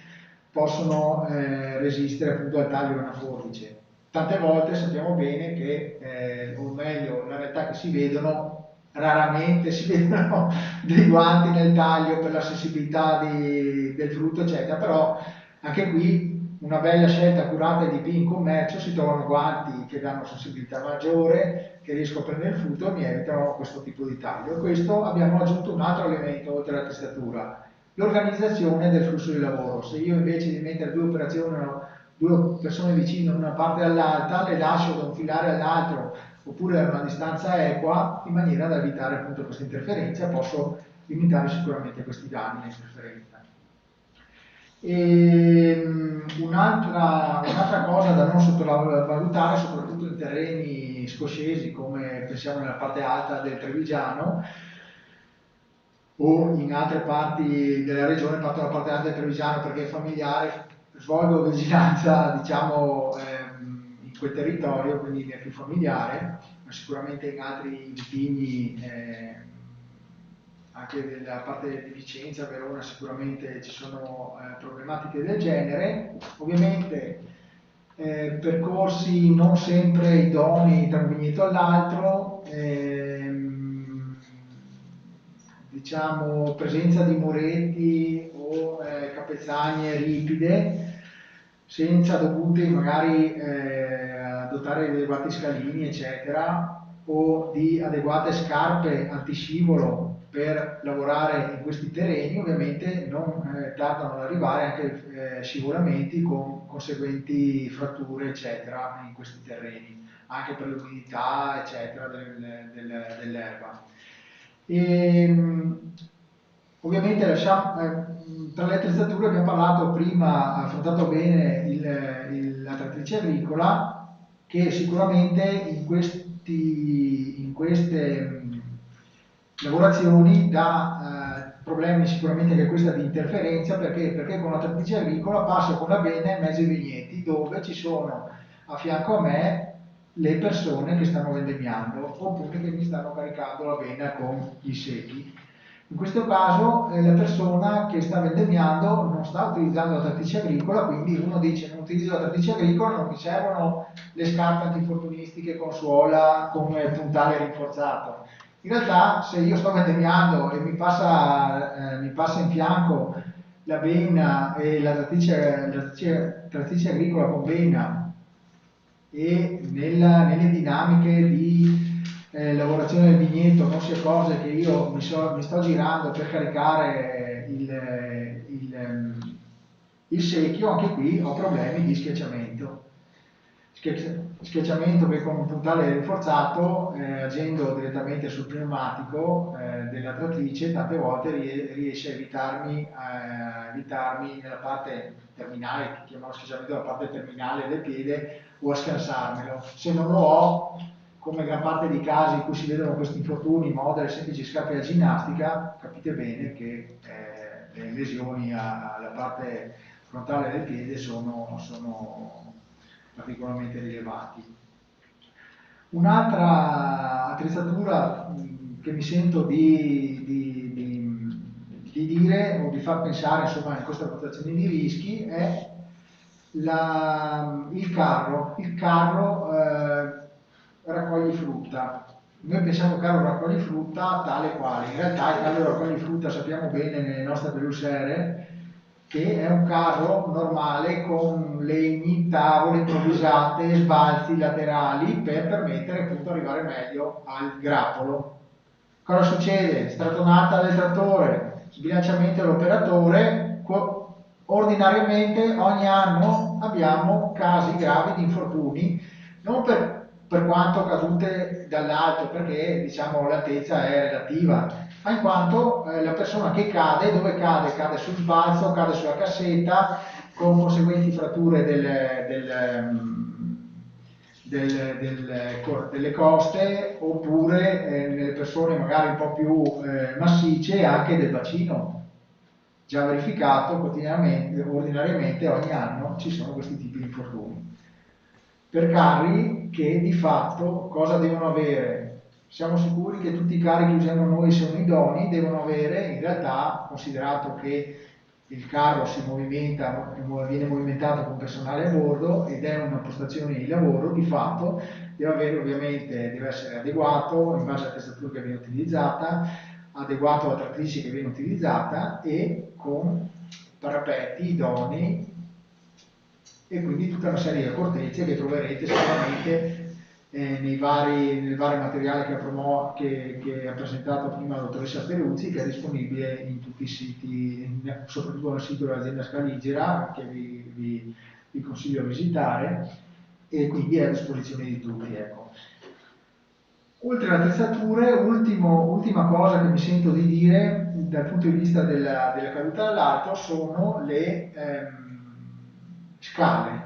possono resistere appunto al taglio di una forbice. Tante volte sappiamo bene che, o meglio, la realtà che si vedono, raramente si vedono dei guanti nel taglio per la sensibilità del frutto, eccetera, però anche qui una bella scelta accurata di P in commercio, si trovano guanti che danno sensibilità maggiore, che riesco a prendere il frutto e mi evitano questo tipo di taglio. E questo abbiamo aggiunto un altro elemento oltre alla testatura, l'organizzazione del flusso di lavoro. Se io invece di mettere due operazioni, due persone vicine una parte all'altra, le lascio da un filare all'altro oppure a una distanza equa, in maniera da evitare appunto questa interferenza, posso limitare sicuramente questi danni e interferenza. E un'altra cosa da non sottovalutare, soprattutto in terreni scoscesi come pensiamo nella parte alta del Trevigiano o in altre parti della regione, parto dalla parte alta del Trevigiano perché è familiare, svolgo vigilanza diciamo in quel territorio, quindi mi è più familiare, ma sicuramente in altri vitini anche della parte di Vicenza, Verona sicuramente ci sono problematiche del genere. Ovviamente percorsi non sempre idonei tra un vigneto all'altro, diciamo presenza di muretti o capezzanie ripide senza dovute magari dotare di adeguati scalini eccetera o di adeguate scarpe antiscivolo per lavorare in questi terreni, ovviamente non tardano ad arrivare anche scivolamenti con conseguenti fratture eccetera in questi terreni, anche per l'umidità eccetera dell'erba. Ovviamente tra le attrezzature abbiamo parlato prima, affrontato bene la trattrice agricola, che sicuramente in queste lavorazioni dà problemi sicuramente anche questa di interferenza, perché con la trattrice agricola passo con la bena in mezzo ai vigneti dove ci sono a fianco a me le persone che stanno vendemmiando oppure che mi stanno caricando la bena con i secchi. In questo caso la persona che sta vendemmiando non sta utilizzando la trattrice agricola, quindi uno dice non utilizzo la trattrice agricola, non mi servono le scarpe antinfortunistiche con suola, con puntale rinforzato. In realtà se io sto vendemmiando e mi passa in fianco la bena e la trattrice agricola con bena e nelle dinamiche di lavorazione del vigneto non si accorge che io mi sto girando per caricare il secchio, anche qui ho problemi di schiacciamento. Schiacciamento che con un puntale rinforzato, agendo direttamente sul pneumatico della trattrice, tante volte riesce a evitarmi nella parte terminale, che chiamiamo schiacciamento la parte terminale del piede, o a scansarmelo. Se non lo ho, come gran parte dei casi in cui si vedono questi infortuni, ma ho delle semplici scarpe da ginnastica, capite bene che le lesioni alla parte frontale del piede sono particolarmente rilevanti. Un'altra attrezzatura che mi sento di dire o di far pensare insomma in questa valutazione di rischi è il carro. Il carro raccogli frutta. Noi pensiamo carro raccogli frutta tale quale, in realtà il carro raccogli frutta sappiamo bene nelle nostre pelusere che è un carro normale con legni, tavole improvvisate, sbalzi laterali per permettere appunto di arrivare meglio al grappolo. Cosa succede? Stratonata del trattore, sbilanciamento dell'operatore, ordinariamente ogni anno abbiamo casi gravi di infortuni, non per per quanto cadute dall'alto, perché diciamo l'altezza è relativa, ma in quanto la persona che cade, dove cade? Cade sul sbalzo, cade sulla cassetta, con conseguenti fratture delle coste, oppure nelle persone magari un po' più massicce anche del bacino. Già verificato quotidianamente, ordinariamente ogni anno ci sono questi tipi di infortuni. Per carri che di fatto cosa devono avere? Siamo sicuri che tutti i carri che usiamo noi sono idonei, devono avere, in realtà, considerato che il carro si movimenta, viene movimentato con personale a bordo ed è una postazione di lavoro, di fatto deve avere ovviamente, deve essere adeguato in base all'attrezzatura che viene utilizzata, adeguato alla trattrice che viene utilizzata e con parapetti idonei e quindi tutta una serie di accortezze che troverete sicuramente nel vari materiale che ha presentato prima la dottoressa Peruzzi, che è disponibile in tutti i siti, soprattutto nel sito dell'azienda Scaligera, che vi consiglio a visitare, e quindi è a disposizione di tutti. Ecco. Oltre alle attrezzature, ultima cosa che mi sento di dire dal punto di vista della caduta dall'alto sono le scale.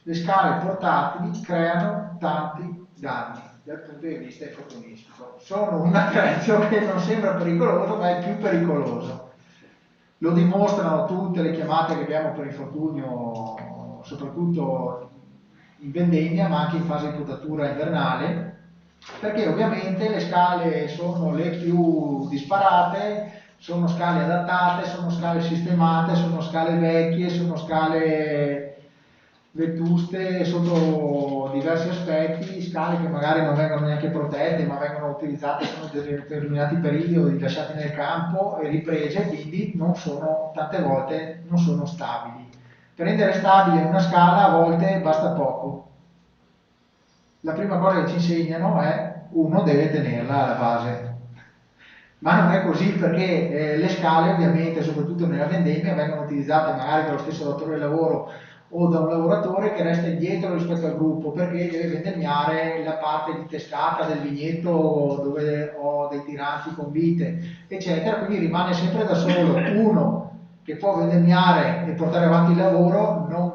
Le scale portatili creano tanti danni dal punto di vista infortunistico. Sono un attrezzo che non sembra pericoloso, ma è più pericoloso. Lo dimostrano tutte le chiamate che abbiamo per infortunio, soprattutto in vendemmia, ma anche in fase di potatura invernale, perché ovviamente le scale sono le più disparate, sono scale adattate, sono scale sistemate, sono scale vecchie, sono scale vetuste sotto diversi aspetti, scale che magari non vengono neanche protette, ma vengono utilizzate solo per determinati periodi, lasciate nel campo e riprese, quindi tante volte non sono stabili. Per rendere stabile una scala a volte basta poco. La prima cosa che ci insegnano è uno deve tenerla alla base, ma non è così, perché le scale ovviamente, soprattutto nella vendemmia, vengono utilizzate magari dallo stesso datore di lavoro o da un lavoratore che resta indietro rispetto al gruppo perché deve vendemmiare la parte di testata del vignetto dove ho dei tiranti con vite, eccetera, quindi rimane sempre da solo. Uno che può vendemmiare e portare avanti il lavoro non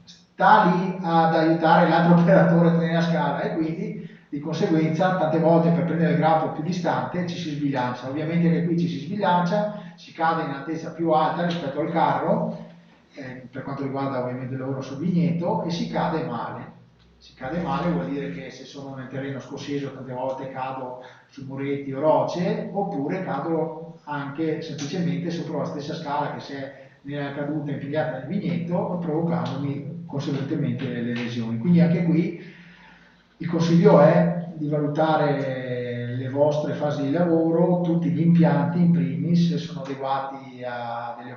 sta lì ad aiutare l'altro operatore a tenere la scala e quindi di conseguenza tante volte per prendere il grappo più distante ci si sbilancia. Ovviamente che qui ci si sbilancia, si cade in altezza più alta rispetto al carro, per quanto riguarda ovviamente il lavoro sul vigneto, e si cade male. Si cade male vuol dire che se sono nel terreno scossieso tante volte cado su muretti o rocce, oppure cado anche semplicemente sopra la stessa scala che si è nella caduta impiegata nel vigneto, provocandomi conseguentemente le lesioni. Quindi anche qui il consiglio è di valutare le vostre fasi di lavoro, tutti gli impianti in primis, se sono adeguati a delle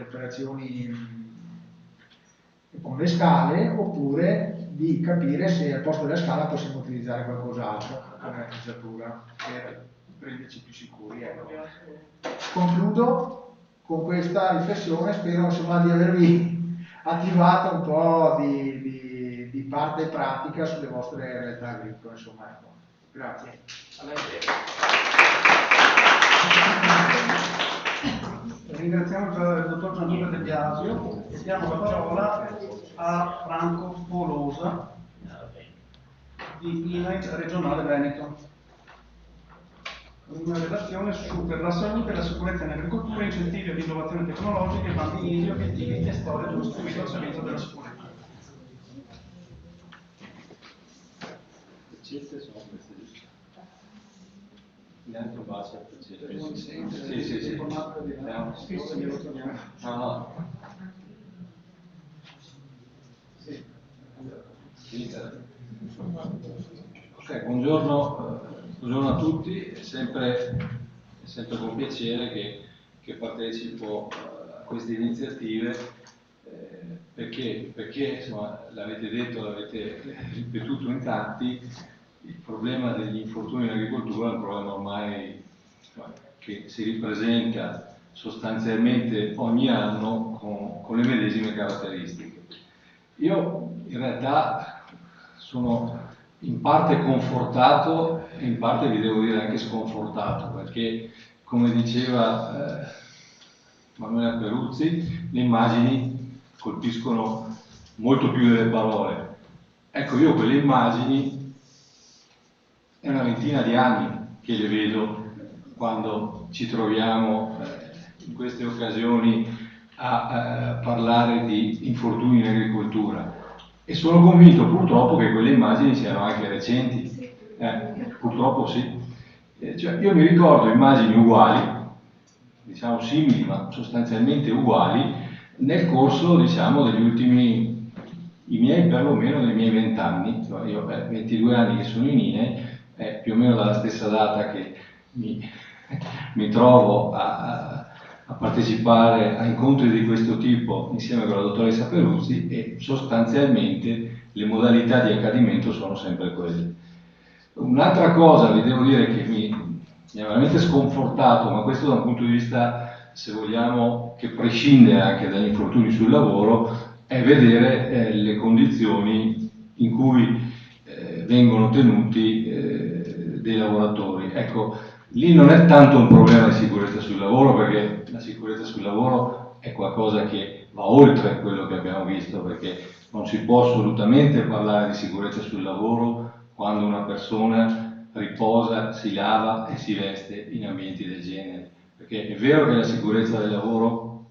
operazioni con le scale, oppure di capire se al posto della scala possiamo utilizzare qualcos'altro come attrezzatura per prenderci più sicuri. Ecco. Concludo con questa riflessione, spero insomma di avervi attivato un po' di parte pratica sulle vostre realtà agricole. Insomma, ecco. Grazie. Ringraziamo il dottor Gianluca De Biasio e diamo la parola a Franco Polosa di INAIL Regionale Veneto. Una relazione per la salute e la sicurezza in agricoltura, incentivi all'innovazione tecnologica, bambini, obiettivi e storia dello strumento al servizio della sicurezza. Sono queste giuste. Neanche un bacio per piacere. Sì. No. Ok, buongiorno a tutti, è sempre con piacere che partecipo a queste iniziative perché insomma, l'avete detto, l'avete ripetuto in tanti, il problema degli infortuni in agricoltura è un problema ormai che si ripresenta sostanzialmente ogni anno con le medesime caratteristiche. Io in realtà sono in parte confortato e in parte vi devo dire anche sconfortato, perché come diceva Manuela Peruzzi, le immagini colpiscono molto più delle parole. Ecco, io quelle immagini è una ventina di anni che le vedo quando ci troviamo in queste occasioni a parlare di infortuni in agricoltura, e sono convinto purtroppo che quelle immagini siano anche recenti, purtroppo sì. Cioè, io mi ricordo immagini uguali, diciamo simili ma sostanzialmente uguali, nel corso, diciamo, degli ultimi, perlomeno dei miei 20 anni, cioè io 22 anni che sono in INE, più o meno dalla stessa data che mi trovo a partecipare a incontri di questo tipo insieme con la dottoressa Peruzzi, e sostanzialmente le modalità di accadimento sono sempre quelle. Un'altra cosa vi devo dire che mi ha veramente sconfortato, ma questo da un punto di vista, se vogliamo, che prescinde anche dagli infortuni sul lavoro, è vedere le condizioni in cui vengono tenuti dei lavoratori. Ecco, lì non è tanto un problema di sicurezza sul lavoro, perché la sicurezza sul lavoro è qualcosa che va oltre quello che abbiamo visto, perché non si può assolutamente parlare di sicurezza sul lavoro quando una persona riposa, si lava e si veste in ambienti del genere, perché è vero che la sicurezza del lavoro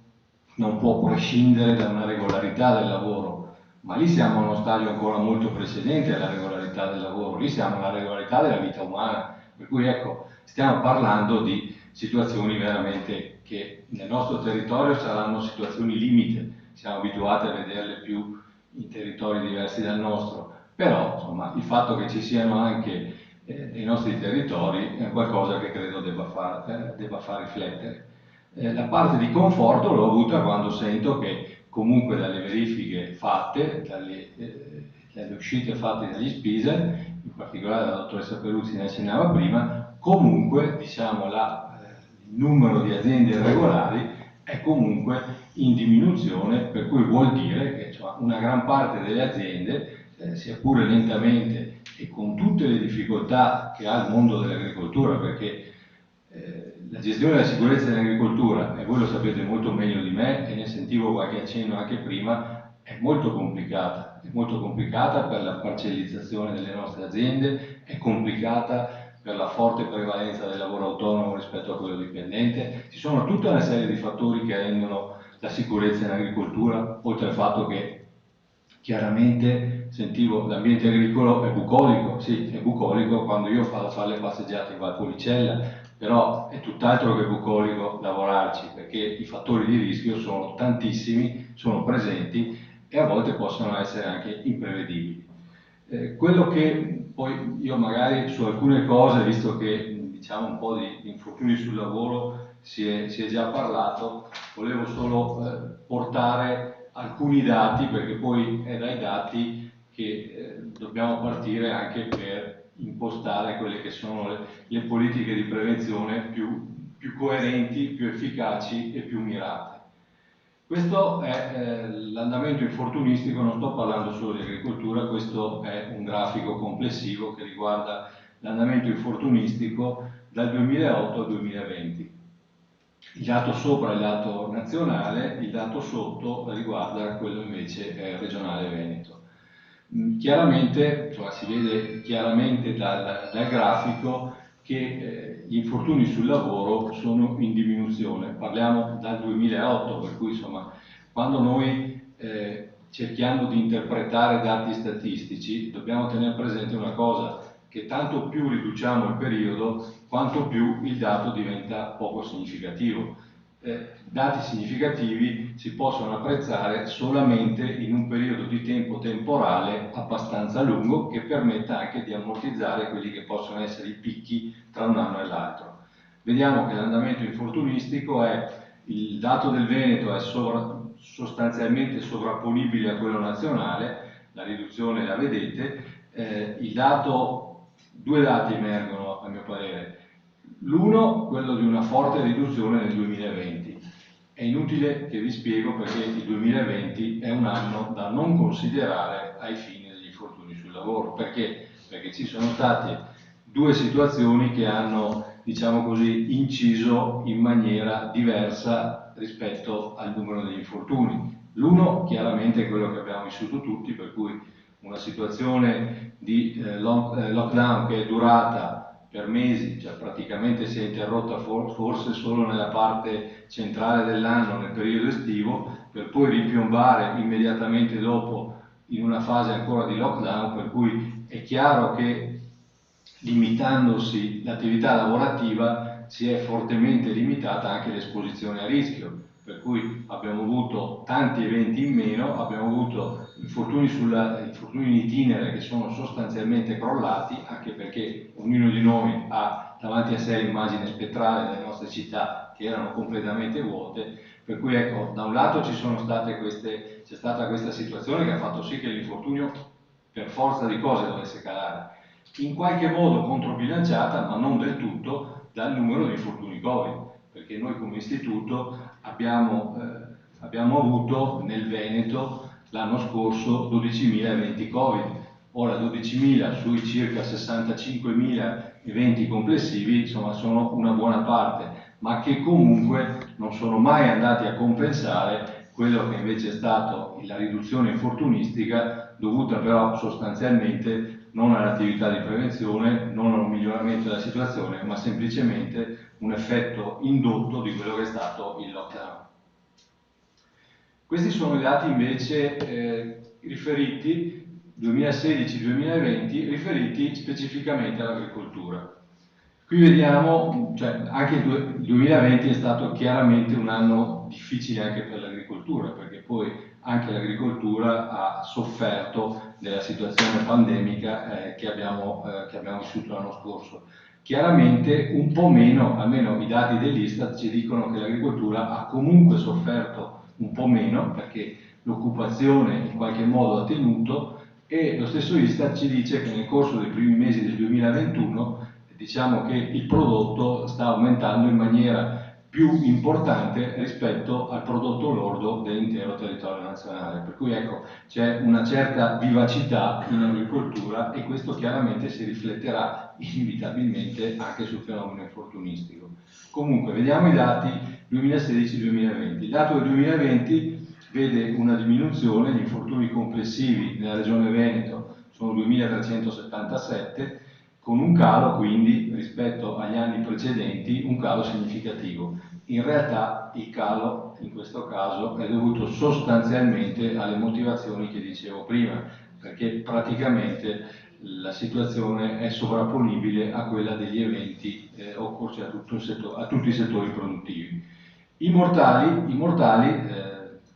non può prescindere da una regolarità del lavoro, ma lì siamo a uno stadio ancora molto precedente alla regolarità del lavoro, lì siamo alla regolarità della vita umana, per cui ecco, stiamo parlando di situazioni veramente che nel nostro territorio saranno situazioni limite, siamo abituati a vederle più in territori diversi dal nostro, però insomma il fatto che ci siano anche nei nostri territori è qualcosa che credo debba far riflettere. La parte di conforto l'ho avuta quando sento che comunque dalle verifiche fatte, dalle uscite fatte dagli SPISE, in particolare la dottoressa Peruzzi ne accennava prima, comunque diciamo il numero di aziende irregolari è comunque in diminuzione, per cui vuol dire che una gran parte delle aziende, sia pure lentamente e con tutte le difficoltà che ha il mondo dell'agricoltura, perché la gestione della sicurezza dell'agricoltura, e voi lo sapete molto meglio di me, e ne sentivo qualche accenno anche prima, è molto complicata per la parcellizzazione delle nostre aziende, è complicata per la forte prevalenza del lavoro autonomo rispetto a quello dipendente. Ci sono tutta una serie di fattori che rendono la sicurezza in agricoltura, oltre al fatto che chiaramente sentivo l'ambiente agricolo è bucolico, sì, è bucolico quando io vado a fare le passeggiate in Valpolicella, però è tutt'altro che bucolico lavorarci, perché i fattori di rischio sono tantissimi, sono presenti e a volte possono essere anche imprevedibili. Quello che poi io magari su alcune cose, visto che diciamo un po' di infortuni sul lavoro si è già parlato, volevo solo portare alcuni dati, perché poi è dai dati che dobbiamo partire anche per impostare quelle che sono le politiche di prevenzione più coerenti, più efficaci e più mirate. Questo è l'andamento infortunistico, non sto parlando solo di agricoltura, questo è un grafico complessivo che riguarda l'andamento infortunistico dal 2008 al 2020. Il dato sopra è il dato nazionale, il dato sotto riguarda quello invece regionale Veneto. Chiaramente, si vede chiaramente dal grafico che gli infortuni sul lavoro sono in diminuzione, parliamo dal 2008, per cui insomma quando noi cerchiamo di interpretare dati statistici dobbiamo tenere presente una cosa, che tanto più riduciamo il periodo, quanto più il dato diventa poco significativo. Dati significativi si possono apprezzare solamente in un periodo di tempo temporale abbastanza lungo che permetta anche di ammortizzare quelli che possono essere i picchi tra un anno e l'altro. Vediamo che l'andamento infortunistico il dato del Veneto è sostanzialmente sovrapponibile a quello nazionale, la riduzione la vedete, due dati emergono a mio parere. L'uno, quello di una forte riduzione nel 2020. È inutile che vi spiego perché il 2020 è un anno da non considerare ai fini degli infortuni sul sul lavoro. Perché? Perché ci sono state due situazioni che hanno, diciamo così, inciso in maniera diversa rispetto al numero degli infortuni. L'uno chiaramente è quello che abbiamo vissuto tutti, per cui una situazione di lockdown che è durata per mesi, cioè praticamente si è interrotta forse solo nella parte centrale dell'anno, nel periodo estivo, per poi ripiombare immediatamente dopo in una fase ancora di lockdown, per cui è chiaro che limitandosi l'attività lavorativa si è fortemente limitata anche l'esposizione a rischio, per cui abbiamo avuto tanti eventi in meno, abbiamo avuto infortuni in itinere che sono sostanzialmente crollati, anche perché ognuno di noi ha davanti a sé l'immagine spettrale delle nostre città che erano completamente vuote, per cui ecco, da un lato c'è stata questa situazione che ha fatto sì che l'infortunio per forza di cose dovesse calare, in qualche modo controbilanciata, ma non del tutto, dal numero di infortuni Covid, perché noi come istituto abbiamo avuto nel Veneto l'anno scorso 12.000 eventi Covid. Ora 12.000 sui circa 65.000 eventi complessivi, insomma, sono una buona parte, ma che comunque non sono mai andati a compensare quello che invece è stato la riduzione infortunistica, dovuta però sostanzialmente non all'attività di prevenzione, non a un miglioramento della situazione, ma semplicemente un effetto indotto di quello che è stato il lockdown. Questi sono i dati invece riferiti 2016-2020, riferiti specificamente all'agricoltura. Qui vediamo, cioè, anche il 2020 è stato chiaramente un anno difficile anche per l'agricoltura, perché poi anche l'agricoltura ha sofferto della situazione pandemica che abbiamo vissuto l'anno scorso. Chiaramente un po' meno, almeno i dati dell'Istat ci dicono che l'agricoltura ha comunque sofferto un po' meno, perché l'occupazione in qualche modo ha tenuto, e lo stesso Istat ci dice che nel corso dei primi mesi del 2021 diciamo che il prodotto sta aumentando in maniera più importante rispetto al prodotto lordo dell'intero territorio nazionale, per cui ecco, c'è una certa vivacità in agricoltura e questo chiaramente si rifletterà inevitabilmente anche sul fenomeno infortunistico. Comunque vediamo i dati 2016-2020. Il dato del 2020 vede una diminuzione, gli infortuni complessivi nella regione Veneto sono 2.377, con un calo quindi rispetto agli anni precedenti, un calo significativo. In realtà il calo in questo caso è dovuto sostanzialmente alle motivazioni che dicevo prima, perché praticamente la situazione è sovrapponibile a quella degli eventi occorsi a tutti i settori produttivi. I mortali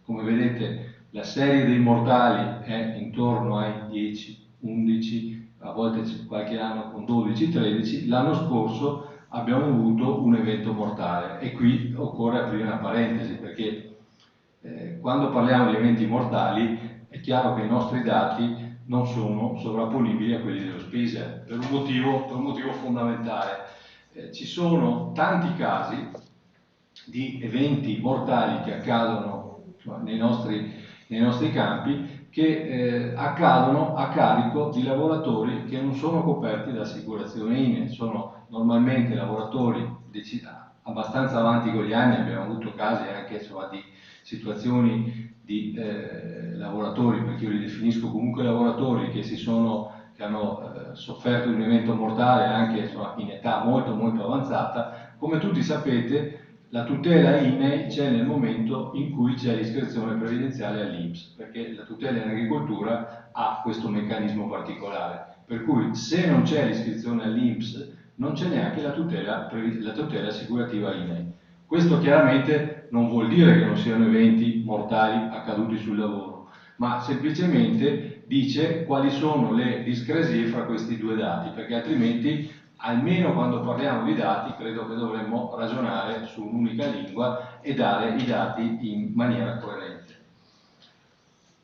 come vedete la serie dei mortali è intorno ai 10, 11, a volte qualche anno con 12-13, l'anno scorso abbiamo avuto un evento mortale e qui occorre aprire una parentesi perché quando parliamo di eventi mortali è chiaro che i nostri dati non sono sovrapponibili a quelli dello SPISE per un motivo fondamentale. Ci sono tanti casi di eventi mortali che accadono nei nostri campi che accadono a carico di lavoratori che non sono coperti da assicurazione INE, sono normalmente lavoratori abbastanza avanti con gli anni, abbiamo avuto casi anche di situazioni di lavoratori, perché io li definisco comunque lavoratori che hanno sofferto di un evento mortale anche in età molto avanzata. Come tutti sapete, la tutela INE c'è nel momento in cui c'è l'iscrizione previdenziale all'INPS, perché la tutela in agricoltura ha questo meccanismo particolare, per cui se non c'è l'iscrizione all'INPS non c'è neanche la tutela assicurativa INE. Questo chiaramente non vuol dire che non siano eventi mortali accaduti sul lavoro, ma semplicemente dice quali sono le discrasie fra questi due dati, perché altrimenti almeno quando parliamo di dati credo che dovremmo ragionare su un'unica lingua e dare i dati in maniera coerente.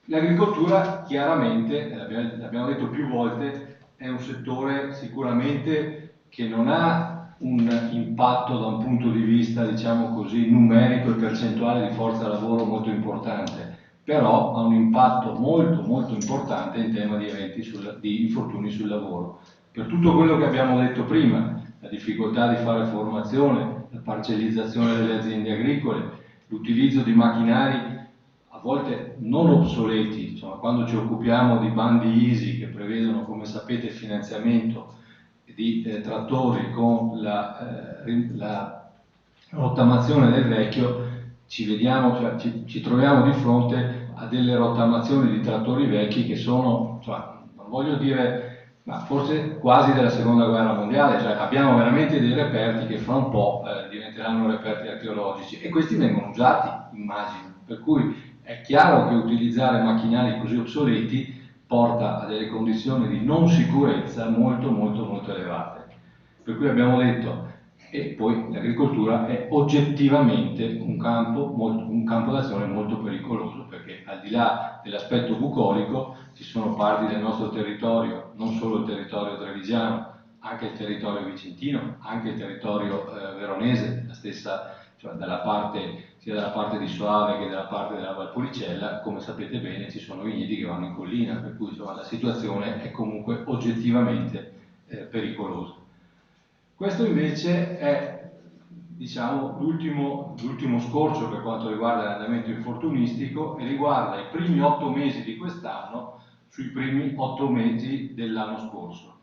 L'agricoltura chiaramente, l'abbiamo detto più volte, è un settore sicuramente che non ha un impatto da un punto di vista, diciamo così, numerico e percentuale di forza lavoro molto importante, però ha un impatto molto molto importante in tema di di infortuni sul lavoro. Per tutto quello che abbiamo detto prima, la difficoltà di fare formazione, la parcellizzazione delle aziende agricole, l'utilizzo di macchinari a volte non obsoleti, insomma, quando ci occupiamo di bandi ISI che prevedono, come sapete, il finanziamento di trattori con la rottamazione del vecchio, ci troviamo di fronte a delle rottamazioni di trattori vecchi che sono, non voglio dire, ma forse quasi della seconda guerra mondiale, cioè abbiamo veramente dei reperti che fra un po' diventeranno reperti archeologici e questi vengono usati, immagino, per cui è chiaro che utilizzare macchinari così obsoleti porta a delle condizioni di non sicurezza molto molto molto elevate. Per cui abbiamo detto, e poi l'agricoltura è oggettivamente un campo d'azione molto pericoloso, perché al di là dell'aspetto bucolico ci sono parti del nostro territorio, non solo il territorio trevigiano, anche il territorio vicentino, anche il territorio veronese, la stessa, cioè sia dalla parte di Soave che dalla parte della Valpolicella, come sapete bene ci sono vigneti che vanno in collina, per cui la situazione è comunque oggettivamente pericolosa. Questo invece è, diciamo, l'ultimo scorcio per quanto riguarda l'andamento infortunistico e riguarda i primi 8 mesi di quest'anno sui primi 8 mesi dell'anno scorso.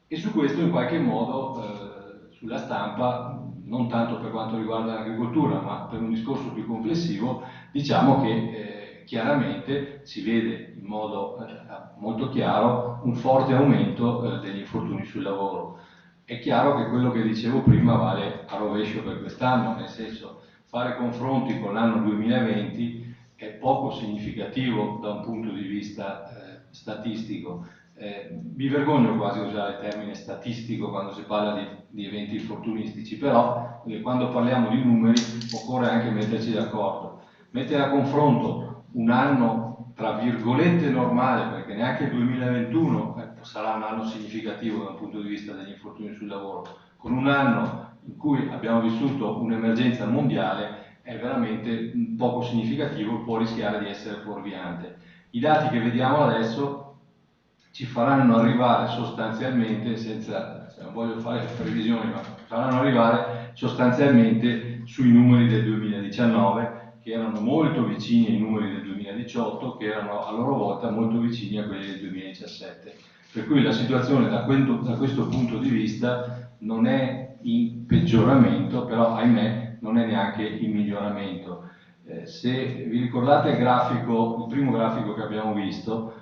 E su questo in qualche modo sulla stampa, non tanto per quanto riguarda l'agricoltura, ma per un discorso più complessivo, diciamo che chiaramente si vede in modo molto chiaro un forte aumento degli infortuni sul lavoro. È chiaro che quello che dicevo prima vale a rovescio per quest'anno, nel senso fare confronti con l'anno 2020 è poco significativo da un punto di vista statistico. Mi vergogno quasi a usare il termine statistico quando si parla di eventi infortunistici, però quando parliamo di numeri occorre anche metterci d'accordo. Mettere a confronto un anno tra virgolette normale, perché neanche il 2021 sarà un anno significativo dal punto di vista degli infortuni sul lavoro, con un anno in cui abbiamo vissuto un'emergenza mondiale è veramente poco significativo, può rischiare di essere fuorviante. I dati che vediamo adesso ci faranno arrivare sostanzialmente, non voglio fare previsioni, ma faranno arrivare sostanzialmente sui numeri del 2019, che erano molto vicini ai numeri del 2018, che erano a loro volta molto vicini a quelli del 2017. Per cui la situazione da questo punto di vista non è in peggioramento, però ahimè non è neanche in miglioramento. Se vi ricordate il primo grafico che abbiamo visto,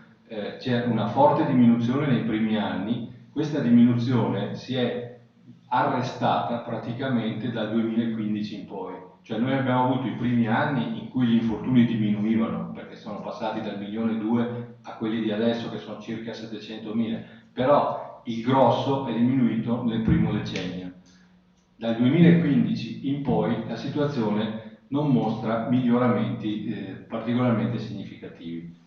c'è una forte diminuzione nei primi anni, questa diminuzione si è arrestata praticamente dal 2015 in poi, cioè noi abbiamo avuto i primi anni in cui gli infortuni diminuivano, perché sono passati dal 1,2 milioni a quelli di adesso che sono circa 700.000, però il grosso è diminuito nel primo decennio. Dal 2015 in poi la situazione non mostra miglioramenti particolarmente significativi.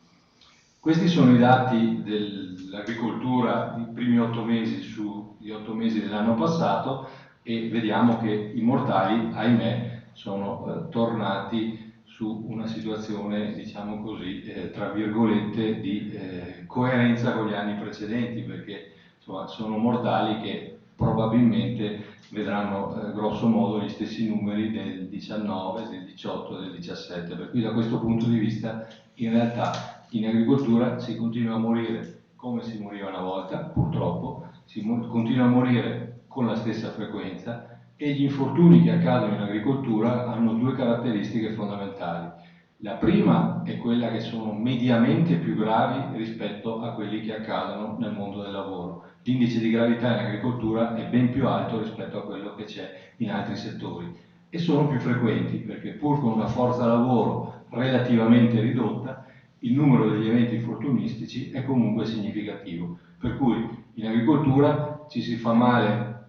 Questi sono i dati dell'agricoltura i primi 8 mesi sugli 8 mesi dell'anno passato e vediamo che i mortali, ahimè, sono tornati su una situazione, diciamo così, tra virgolette, di coerenza con gli anni precedenti, perché insomma, sono mortali che probabilmente vedranno grosso modo gli stessi numeri del 19, del 18, del 17, per cui da questo punto di vista in realtà in agricoltura si continua a morire come si moriva una volta, purtroppo, continua a morire con la stessa frequenza e gli infortuni che accadono in agricoltura hanno due caratteristiche fondamentali. La prima è quella che sono mediamente più gravi rispetto a quelli che accadono nel mondo del lavoro. L'indice di gravità in agricoltura è ben più alto rispetto a quello che c'è in altri settori e sono più frequenti perché pur con una forza lavoro relativamente ridotta il numero degli eventi infortunistici è comunque significativo, per cui in agricoltura ci si fa male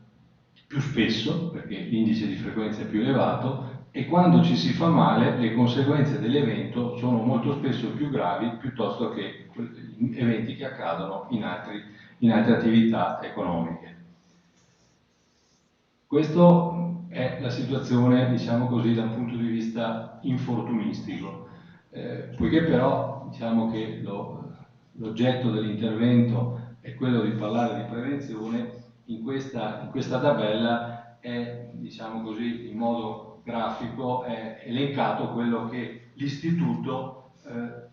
più spesso perché l'indice di frequenza è più elevato e quando ci si fa male le conseguenze dell'evento sono molto spesso più gravi piuttosto che eventi che accadono in altre attività economiche. Questa è la situazione, diciamo così, dal punto di vista infortunistico. Poiché però diciamo che l'oggetto dell'intervento è quello di parlare di prevenzione, in questa tabella è, diciamo così, in modo grafico è elencato quello che l'istituto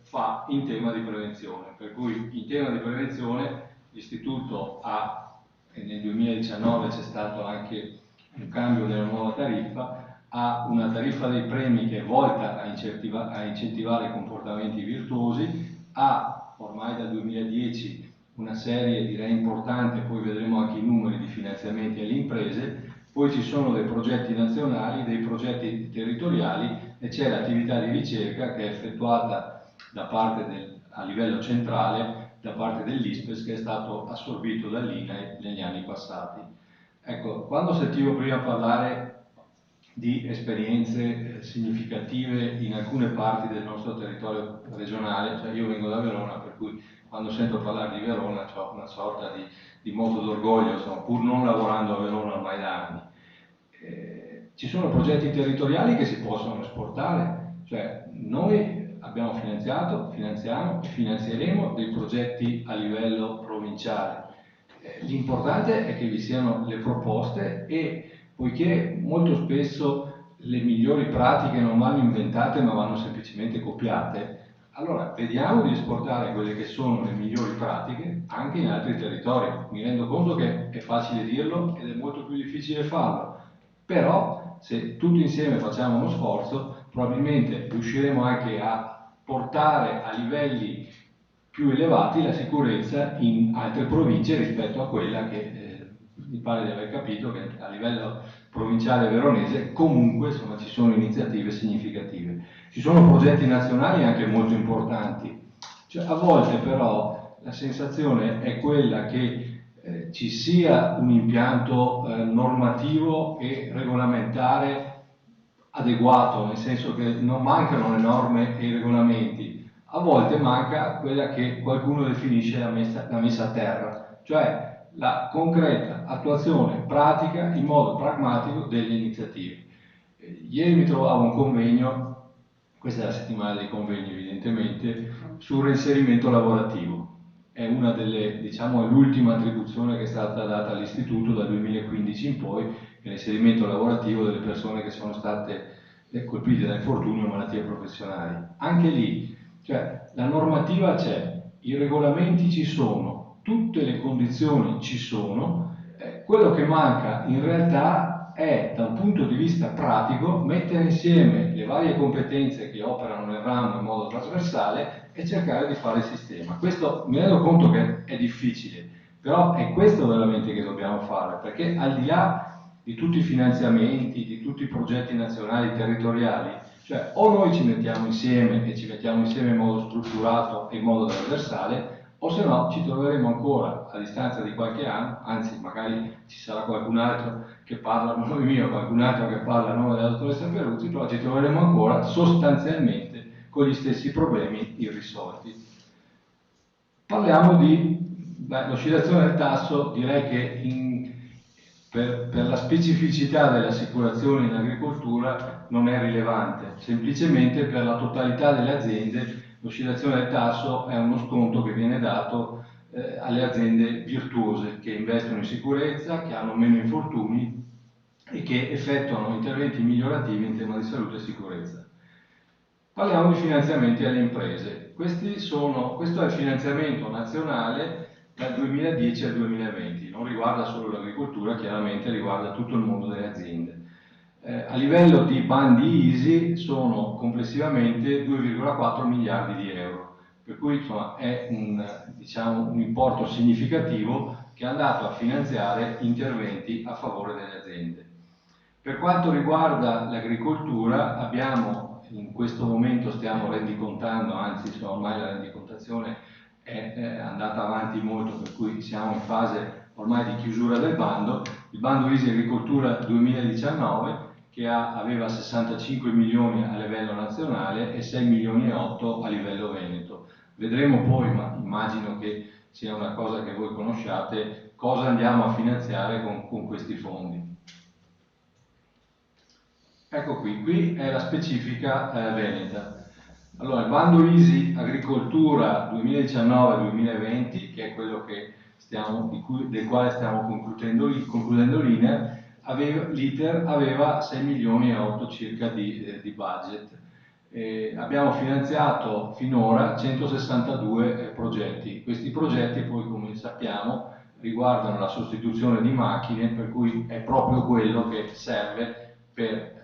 fa in tema di prevenzione. Per cui in tema di prevenzione l'istituto ha, e nel 2019 c'è stato anche un cambio della nuova tariffa, ha una tariffa dei premi che è volta a incentivare comportamenti virtuosi, ha ormai dal 2010 una serie, direi, importante, poi vedremo anche i numeri di finanziamenti alle imprese, poi ci sono dei progetti nazionali, dei progetti territoriali e c'è l'attività di ricerca che è effettuata da parte a livello centrale da parte dell'ISPES, che è stato assorbito dall'INAE negli anni passati. Ecco, quando sentivo prima parlare di esperienze significative in alcune parti del nostro territorio regionale, cioè io vengo da Verona, per cui quando sento parlare di Verona ho una sorta di moto d'orgoglio, insomma, pur non lavorando a Verona ormai da anni. Ci sono progetti territoriali che si possono esportare, cioè noi abbiamo finanziato, finanziamo e finanzieremo dei progetti a livello provinciale. L'importante è che vi siano le proposte e poiché molto spesso le migliori pratiche non vanno inventate ma vanno semplicemente copiate, allora vediamo di esportare quelle che sono le migliori pratiche anche in altri territori. Mi rendo conto che è facile dirlo ed è molto più difficile farlo, però se tutti insieme facciamo uno sforzo probabilmente riusciremo anche a portare a livelli più elevati la sicurezza in altre province rispetto a quella che mi pare di aver capito che a livello provinciale veronese comunque insomma, ci sono iniziative significative. Ci sono progetti nazionali anche molto importanti, cioè, a volte però la sensazione è quella che ci sia un impianto normativo e regolamentare adeguato, nel senso che non mancano le norme e i regolamenti, a volte manca quella che qualcuno definisce la messa a terra, cioè la concreta attuazione pratica in modo pragmatico delle iniziative. Ieri mi trovavo a un convegno, questa è la settimana dei convegni evidentemente, sul reinserimento lavorativo. È una delle, diciamo, l'ultima attribuzione che è stata data all'istituto dal 2015 in poi, che è l'inserimento lavorativo delle persone che sono state colpite da infortuni o malattie professionali. Anche lì, cioè, la normativa c'è, i regolamenti ci sono, tutte le condizioni ci sono, quello che manca in realtà è, da un punto di vista pratico, mettere insieme le varie competenze che operano nel ramo in modo trasversale e cercare di fare il sistema. Questo mi rendo conto che è difficile, però è questo veramente che dobbiamo fare, perché al di là di tutti i finanziamenti, di tutti i progetti nazionali e territoriali, cioè o noi ci mettiamo insieme e ci mettiamo insieme in modo strutturato e in modo trasversale, o se no ci troveremo ancora a distanza di qualche anno, anzi magari ci sarà qualcun altro che parla a nome mio, qualcun altro che parla a nome della dottoressa Peruzzi, però ci troveremo ancora sostanzialmente con gli stessi problemi irrisolti. Parliamo di l'oscillazione del tasso, direi che per la specificità delle assicurazioni in agricoltura non è rilevante, semplicemente per la totalità delle aziende l'oscillazione del tasso è uno sconto che viene dato alle aziende virtuose che investono in sicurezza, che hanno meno infortuni e che effettuano interventi migliorativi in tema di salute e sicurezza. Parliamo di finanziamenti alle imprese. Questo è il finanziamento nazionale dal 2010 al 2020, non riguarda solo l'agricoltura, chiaramente riguarda tutto il mondo delle aziende. A livello di bandi ISI sono complessivamente 2,4 miliardi di euro, per cui insomma, è un importo significativo che è andato a finanziare interventi a favore delle aziende. Per quanto riguarda l'agricoltura abbiamo, in questo momento stiamo rendicontando, anzi ormai la rendicontazione è andata avanti molto, per cui siamo in fase ormai di chiusura del bando, il bando ISI Agricoltura 2019 che aveva 65 milioni a livello nazionale e 6 milioni e 8 a livello veneto. Vedremo poi, ma immagino che sia una cosa che voi conosciate, cosa andiamo a finanziare con questi fondi. Ecco qui è la specifica veneta. Allora, il bando ISI Agricoltura 2019-2020, che è quello che del quale stiamo concludendo l'iter, aveva 6 milioni e 8 circa di budget. Abbiamo finanziato finora 162 progetti. Questi progetti poi, come sappiamo, riguardano la sostituzione di macchine, per cui è proprio quello che serve per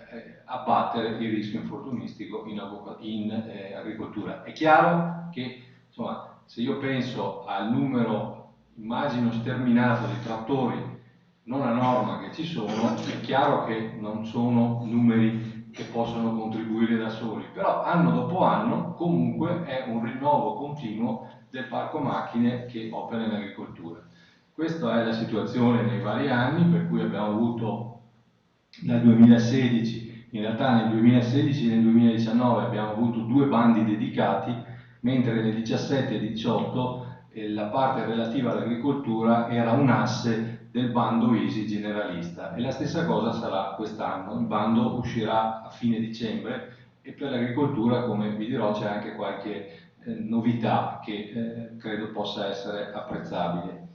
abbattere il rischio infortunistico in agricoltura. È chiaro che, insomma, se io penso al numero, immagino, sterminato di trattori non a norma che ci sono, è chiaro che non sono numeri che possono contribuire da soli, però anno dopo anno comunque è un rinnovo continuo del parco macchine che opera in agricoltura. Questa è la situazione nei vari anni, per cui abbiamo avuto dal 2016, in realtà nel 2016 e nel 2019 abbiamo avuto 2 bandi dedicati, mentre nel 2017 e 2018 la parte relativa all'agricoltura era un asse del bando ISI generalista, e la stessa cosa sarà quest'anno. Il bando uscirà a fine dicembre e per l'agricoltura, come vi dirò, c'è anche qualche novità che credo possa essere apprezzabile.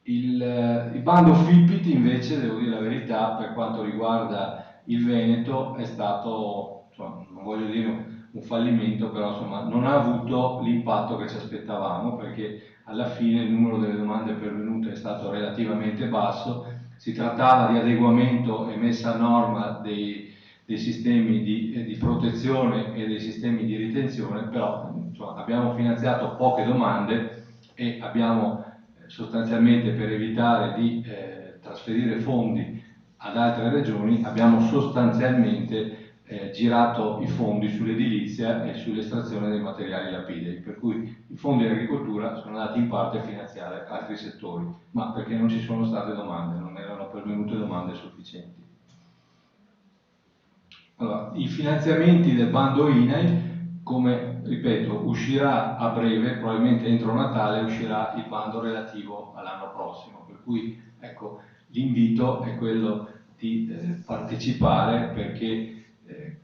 Il bando FIPIT invece, devo dire la verità, per quanto riguarda il Veneto è stato, insomma, non voglio dire un fallimento, però insomma, non ha avuto l'impatto che ci aspettavamo, perché alla fine il numero delle domande pervenute è stato relativamente basso. Si trattava di adeguamento e messa a norma dei sistemi di protezione e dei sistemi di ritenzione, però insomma, abbiamo finanziato poche domande e abbiamo sostanzialmente, per evitare di trasferire fondi ad altre regioni, abbiamo sostanzialmente girato i fondi sull'edilizia e sull'estrazione dei materiali lapidei, per cui i fondi di agricoltura sono andati in parte a finanziare altri settori, ma perché non ci sono state domande, non erano pervenute domande sufficienti. Allora, i finanziamenti del bando INAI, come ripeto, uscirà a breve, probabilmente entro Natale uscirà il bando relativo all'anno prossimo, per cui ecco, l'invito è quello di partecipare, perché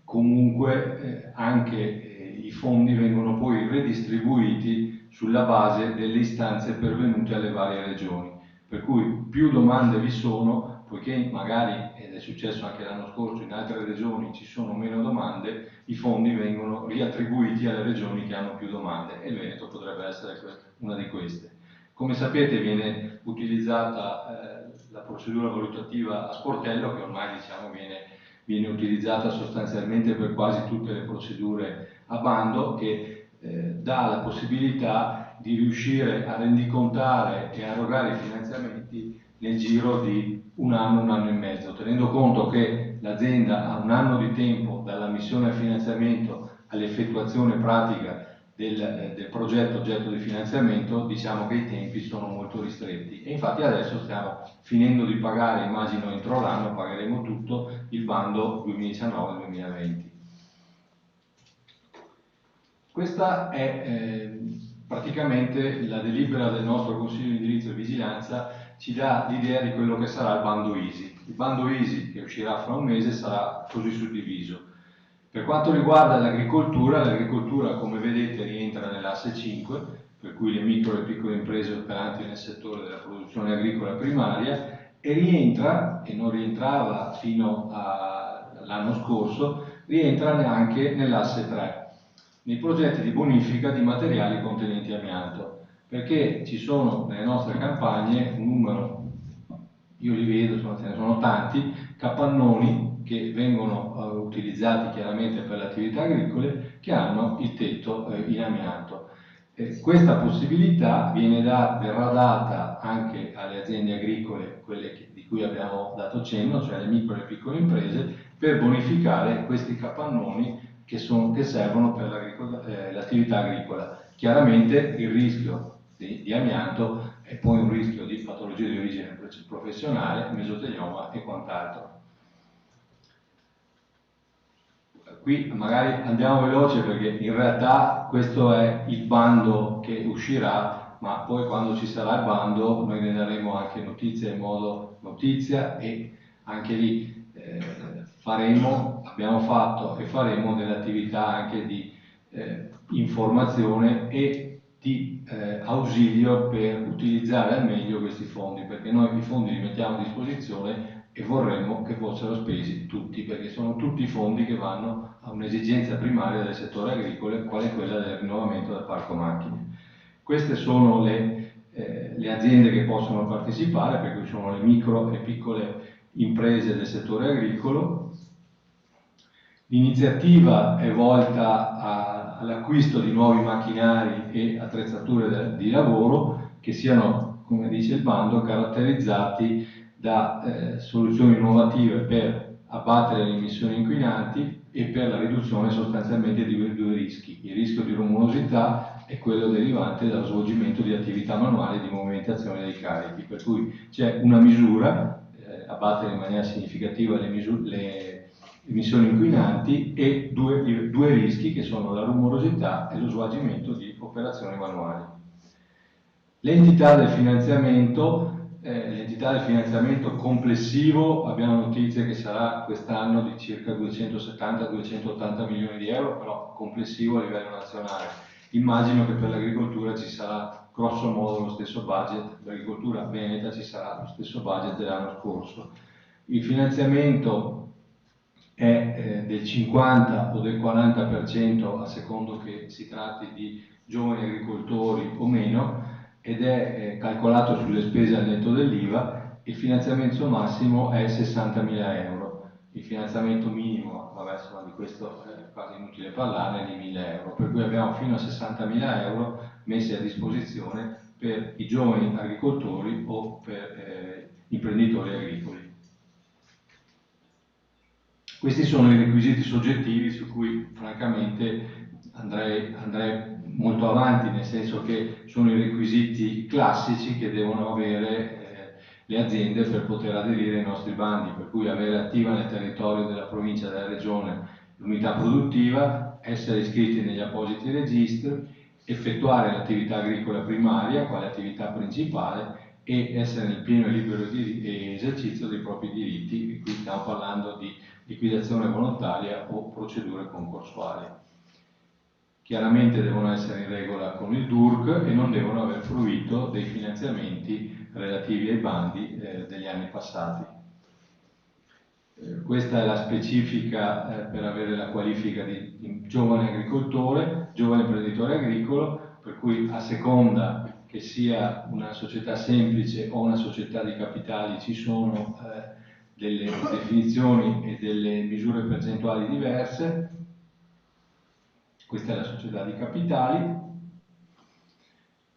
comunque anche i fondi vengono poi redistribuiti sulla base delle istanze pervenute alle varie regioni, per cui più domande vi sono, poiché magari, ed è successo anche l'anno scorso, in altre regioni ci sono meno domande, i fondi vengono riattribuiti alle regioni che hanno più domande, e il Veneto potrebbe essere una di queste. Come sapete viene utilizzata la procedura valutativa a sportello, che ormai diciamo viene utilizzata sostanzialmente per quasi tutte le procedure a bando, che dà la possibilità di riuscire a rendicontare e a erogare i finanziamenti nel giro di un anno e mezzo, tenendo conto che l'azienda ha un anno di tempo dall'ammissione al finanziamento all'effettuazione pratica del progetto oggetto di finanziamento. Diciamo che i tempi sono molto ristretti, e infatti adesso stiamo finendo di pagare, immagino entro l'anno pagheremo tutto il bando 2019-2020. Questa è praticamente la delibera del nostro Consiglio di Indirizzo e Vigilanza, ci dà l'idea di quello che sarà il bando ISI. Il bando ISI, che uscirà fra un mese, sarà così suddiviso. Per quanto riguarda l'agricoltura come vedete rientra nell'asse 5, per cui le micro e piccole imprese operanti nel settore della produzione agricola primaria, e rientra, e non rientrava fino all'anno scorso, rientra neanche nell'asse 3, nei progetti di bonifica di materiali contenenti amianto, perché ci sono nelle nostre campagne un numero, io li vedo, ce ne sono tanti, capannoni che vengono utilizzati chiaramente per le attività agricole, che hanno il tetto in amianto. Questa possibilità verrà data anche alle aziende agricole, quelle di cui abbiamo dato cenno, cioè le micro e piccole imprese, per bonificare questi capannoni che servono per l'attività agricola. Chiaramente il rischio di amianto e poi un rischio di patologie di origine professionale, mesotelioma e quant'altro. Qui magari andiamo veloce, perché in realtà questo è il bando che uscirà, ma poi quando ci sarà il bando noi ne daremo anche notizia in modo notizia, e anche lì abbiamo fatto e faremo delle attività anche di informazione e di ausilio per utilizzare al meglio questi fondi, perché noi i fondi li mettiamo a disposizione e vorremmo che fossero spesi tutti, perché sono tutti fondi che vanno a un'esigenza primaria del settore agricolo, qual è quella del rinnovamento del parco macchine. Queste sono le aziende che possono partecipare, per cui sono le micro e piccole imprese del settore agricolo. L'iniziativa è volta all'acquisto di nuovi macchinari e attrezzature di lavoro che siano, come dice il bando, caratterizzati da soluzioni innovative per abbattere le emissioni inquinanti e per la riduzione sostanzialmente di due rischi. Il rischio di rumorosità è quello derivante dallo svolgimento di attività manuali di movimentazione dei carichi, per cui c'è una misura, abbattere in maniera significativa le emissioni inquinanti, e due rischi che sono la rumorosità e lo svolgimento di operazioni manuali. L'entità del finanziamento complessivo, abbiamo notizie che sarà quest'anno di circa 270-280 milioni di euro, però complessivo a livello nazionale. Immagino che per l'agricoltura ci sarà grosso modo lo stesso budget, per l'agricoltura veneta ci sarà lo stesso budget dell'anno scorso. Il finanziamento è del 50 o del 40% a secondo che si tratti di giovani agricoltori o meno, ed è calcolato sulle spese al netto dell'IVA. Il finanziamento massimo è 60.000 euro, il finanziamento minimo, vabbè, insomma, di questo è quasi inutile parlare, è di 1.000 euro, per cui abbiamo fino a 60.000 euro messi a disposizione per i giovani agricoltori o per imprenditori agricoli. Questi sono i requisiti soggettivi su cui francamente andrei molto avanti, nel senso che sono i requisiti classici che devono avere le aziende per poter aderire ai nostri bandi, per cui avere attiva nel territorio della provincia, della regione, l'unità produttiva, essere iscritti negli appositi registri, effettuare l'attività agricola primaria quale attività principale e essere nel pieno e libero esercizio dei propri diritti. Qui stiamo parlando di liquidazione volontaria o procedure concorsuali. Chiaramente devono essere in regola con il DURC e non devono aver fruito dei finanziamenti relativi ai bandi degli anni passati. Questa è la specifica per avere la qualifica di giovane agricoltore, giovane imprenditore agricolo, per cui a seconda che sia una società semplice o una società di capitali ci sono delle definizioni e delle misure percentuali diverse. Questa è la società di capitali.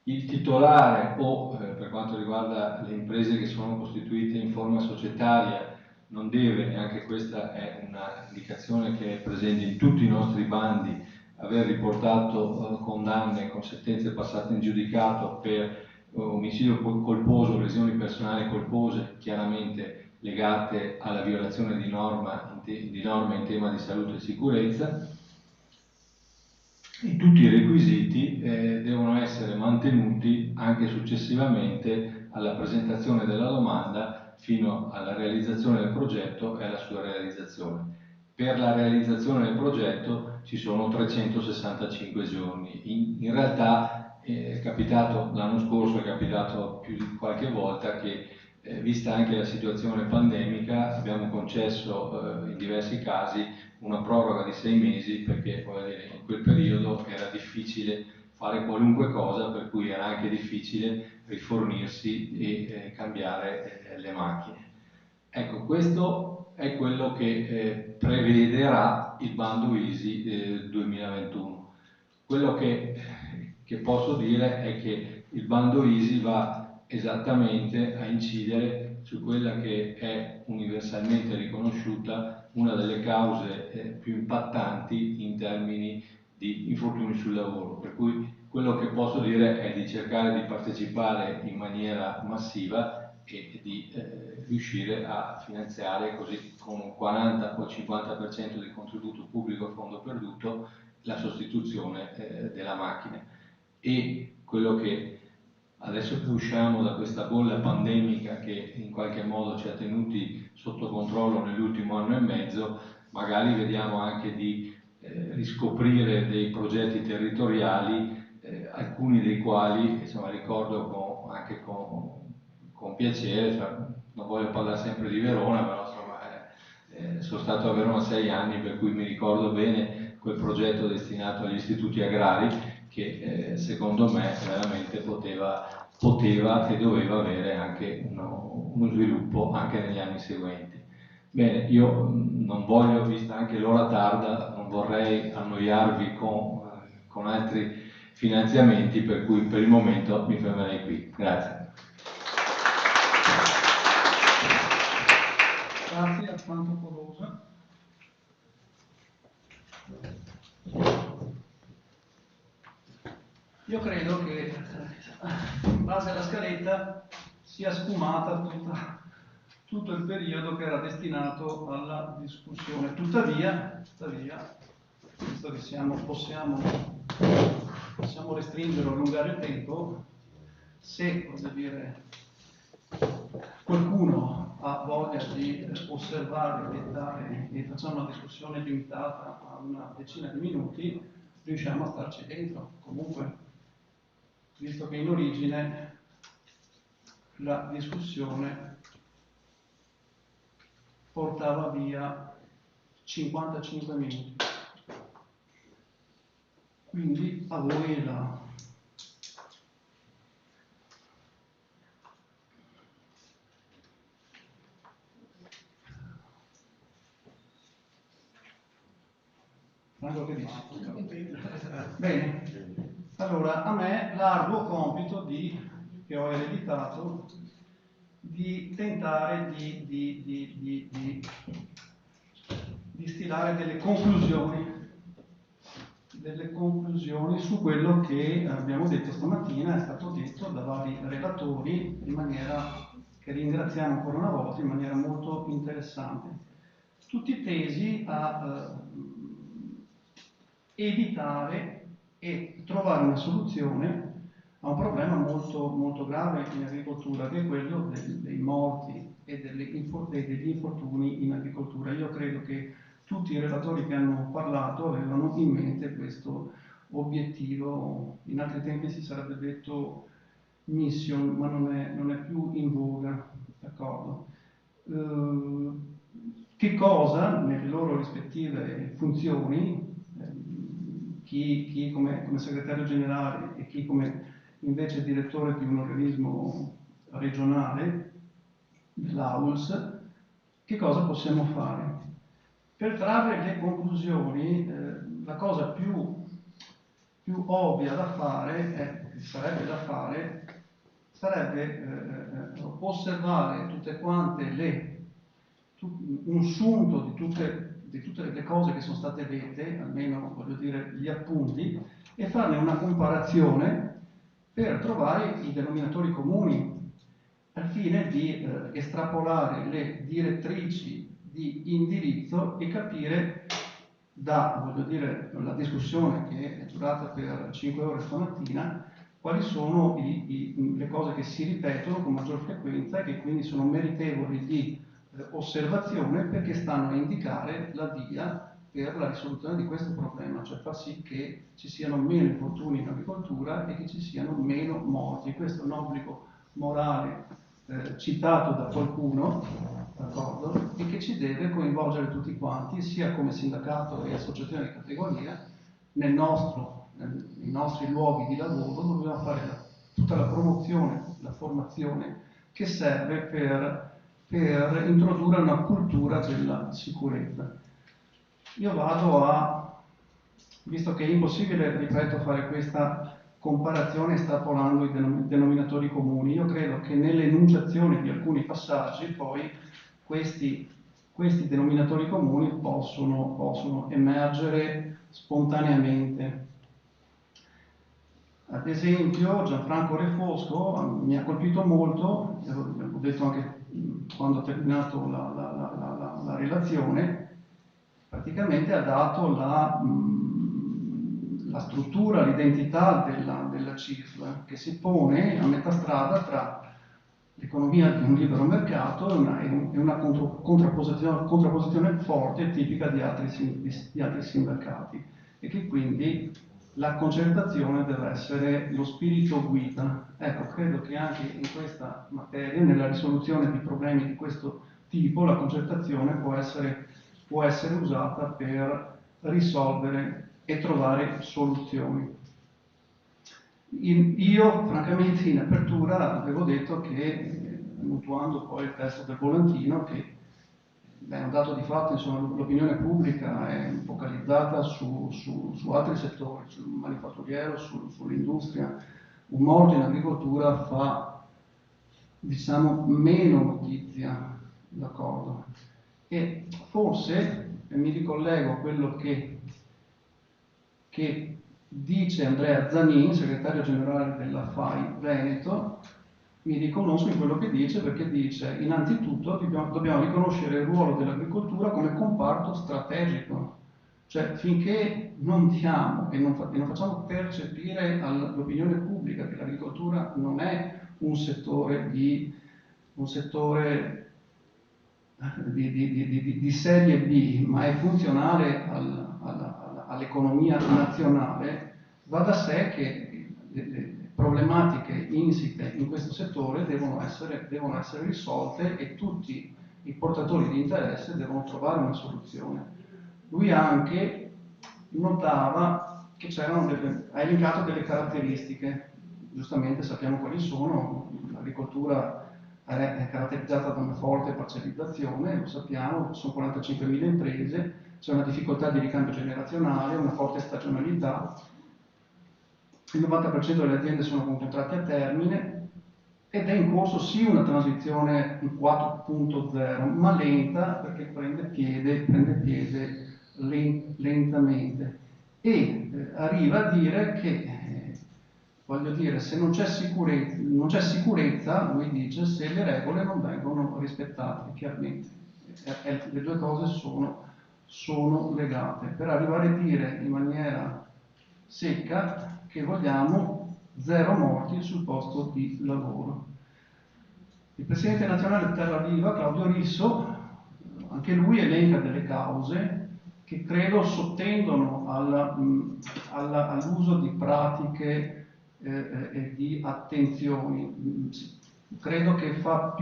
Il titolare o, per quanto riguarda le imprese che sono costituite in forma societaria, non deve, e anche questa è una indicazione che è presente in tutti i nostri bandi, aver riportato condanne con sentenze passate in giudicato per omicidio colposo, lesioni personali colpose, chiaramente legate alla violazione di norme in tema di salute e sicurezza. E tutti i requisiti devono essere mantenuti anche successivamente alla presentazione della domanda fino alla realizzazione del progetto e alla sua realizzazione. Per la realizzazione del progetto ci sono 365 giorni. In realtà è capitato l'anno scorso, è capitato più di qualche volta che vista anche la situazione pandemica abbiamo concesso in diversi casi una proroga di 6 mesi perché in quel periodo era difficile fare qualunque cosa, per cui era anche difficile rifornirsi e cambiare le macchine. Ecco, questo è quello che prevederà il bando ISI 2021. Quello che posso dire è che il bando ISI va esattamente a incidere su quella che è universalmente riconosciuta una delle cause più impattanti in termini di infortuni sul lavoro, per cui quello che posso dire è di cercare di partecipare in maniera massiva e di riuscire a finanziare così con un 40 o 50% di contributo pubblico a fondo perduto la sostituzione della macchina. E quello che adesso che usciamo da questa bolla pandemica che in qualche modo ci ha tenuti sotto controllo nell'ultimo anno e mezzo, magari vediamo anche di riscoprire dei progetti territoriali, alcuni dei quali insomma, ricordo anche con piacere, cioè, non voglio parlare sempre di Verona, però insomma, sono stato a Verona 6 anni, per cui mi ricordo bene quel progetto destinato agli istituti agrari che secondo me veramente poteva e doveva avere anche uno sviluppo anche negli anni seguenti. Bene, io non voglio, vista anche l'ora tarda, non vorrei annoiarvi con altri finanziamenti, per cui per il momento mi fermerei qui. Grazie. Grazie a Franco Polosa. Io credo che in base alla scaletta sia sfumata tutto il periodo che era destinato alla discussione. Tuttavia, visto che possiamo restringere o allungare il tempo, se voglio dire, qualcuno ha voglia di osservare, dettare e facciamo una discussione limitata a una decina di minuti, riusciamo a starci dentro. Comunque, visto che in origine la discussione portava via 55 minuti. Quindi a voi la... Franco, che dici? Bene, allora a me l'arduo compito che ho ereditato di tentare di stilare delle conclusioni su quello che abbiamo detto stamattina, è stato detto da vari relatori in maniera che ringraziamo ancora una volta in maniera molto interessante, tutti tesi a evitare e trovare una soluzione a un problema molto, molto grave in agricoltura, che è quello dei morti e degli infortuni in agricoltura. Io credo che tutti i relatori che hanno parlato avevano in mente questo obiettivo, in altri tempi si sarebbe detto mission, ma non è più in voga, d'accordo? Che cosa nelle loro rispettive funzioni, chi come segretario generale e chi come invece direttore di un organismo regionale, dell'AULS, che cosa possiamo fare? Per trarre le conclusioni, la cosa più ovvia da fare, sarebbe osservare tutte quante un sunto di tutte le cose che sono state dette, almeno voglio dire gli appunti, e farne una comparazione per trovare i denominatori comuni, al fine di estrapolare le direttrici di indirizzo e capire voglio dire, la discussione che è durata per 5 ore stamattina, quali sono le cose che si ripetono con maggior frequenza e che quindi sono meritevoli di osservazione perché stanno a indicare la via per la risoluzione di questo problema, cioè far sì che ci siano meno infortuni in agricoltura e che ci siano meno morti. Questo è un obbligo morale citato da qualcuno, d'accordo? E che ci deve coinvolgere tutti quanti, sia come sindacato e associazione di categoria, nei nostri luoghi di lavoro dobbiamo fare tutta la promozione, la formazione che serve per introdurre una cultura della sicurezza. Io visto che è impossibile, ripeto, fare questa comparazione estrapolando i denominatori comuni, io credo che nelle enunciazioni di alcuni passaggi poi questi denominatori comuni possono emergere spontaneamente. Ad esempio Gianfranco Refosco mi ha colpito molto, l'ho detto anche quando ho terminato la relazione, praticamente ha dato la struttura, l'identità della CISL, che si pone a metà strada tra l'economia di un libero mercato è una contrapposizione forte e tipica di altri sindacati, e che quindi la concertazione deve essere lo spirito guida. Ecco, credo che anche in questa materia, nella risoluzione di problemi di questo tipo, la concertazione può essere usata per risolvere e trovare soluzioni. Io, francamente, in apertura avevo detto che, mutuando poi il testo del volantino, che è un dato di fatto, insomma, l'opinione pubblica è focalizzata su altri settori, sul manifatturiero, sull'industria. Un morto in agricoltura fa, diciamo, meno notizia, d'accordo? E forse, mi ricollego a quello che dice Andrea Zanin, segretario generale della FAI Veneto, mi riconosco in quello che dice, perché dice: innanzitutto dobbiamo riconoscere il ruolo dell'agricoltura come comparto strategico, cioè finché non diamo e non facciamo percepire all'opinione pubblica che l'agricoltura non è un settore di serie B, ma è funzionale all'economia nazionale, va da sé che le problematiche insite in questo settore devono essere risolte e tutti i portatori di interesse devono trovare una soluzione. Lui anche notava che ha elencato delle caratteristiche, giustamente sappiamo quali sono. L'agricoltura è caratterizzata da una forte parcellizzazione, lo sappiamo, sono 45.000 imprese, c'è una difficoltà di ricambio generazionale, una forte stagionalità, il 90% delle aziende sono con contratti a termine ed è in corso sì una transizione 4.0, ma lenta, perché prende piede lentamente, e arriva a dire che voglio dire, se non c'è sicurezza, lui dice, se le regole non vengono rispettate, chiaramente. Le due cose sono legate. Per arrivare a dire in maniera secca che vogliamo 0 morti sul posto di lavoro. Il presidente nazionale Terra Viva, Claudio Risso, anche lui elenca delle cause che credo sottendono all'uso di pratiche e di attenzioni. Credo che fa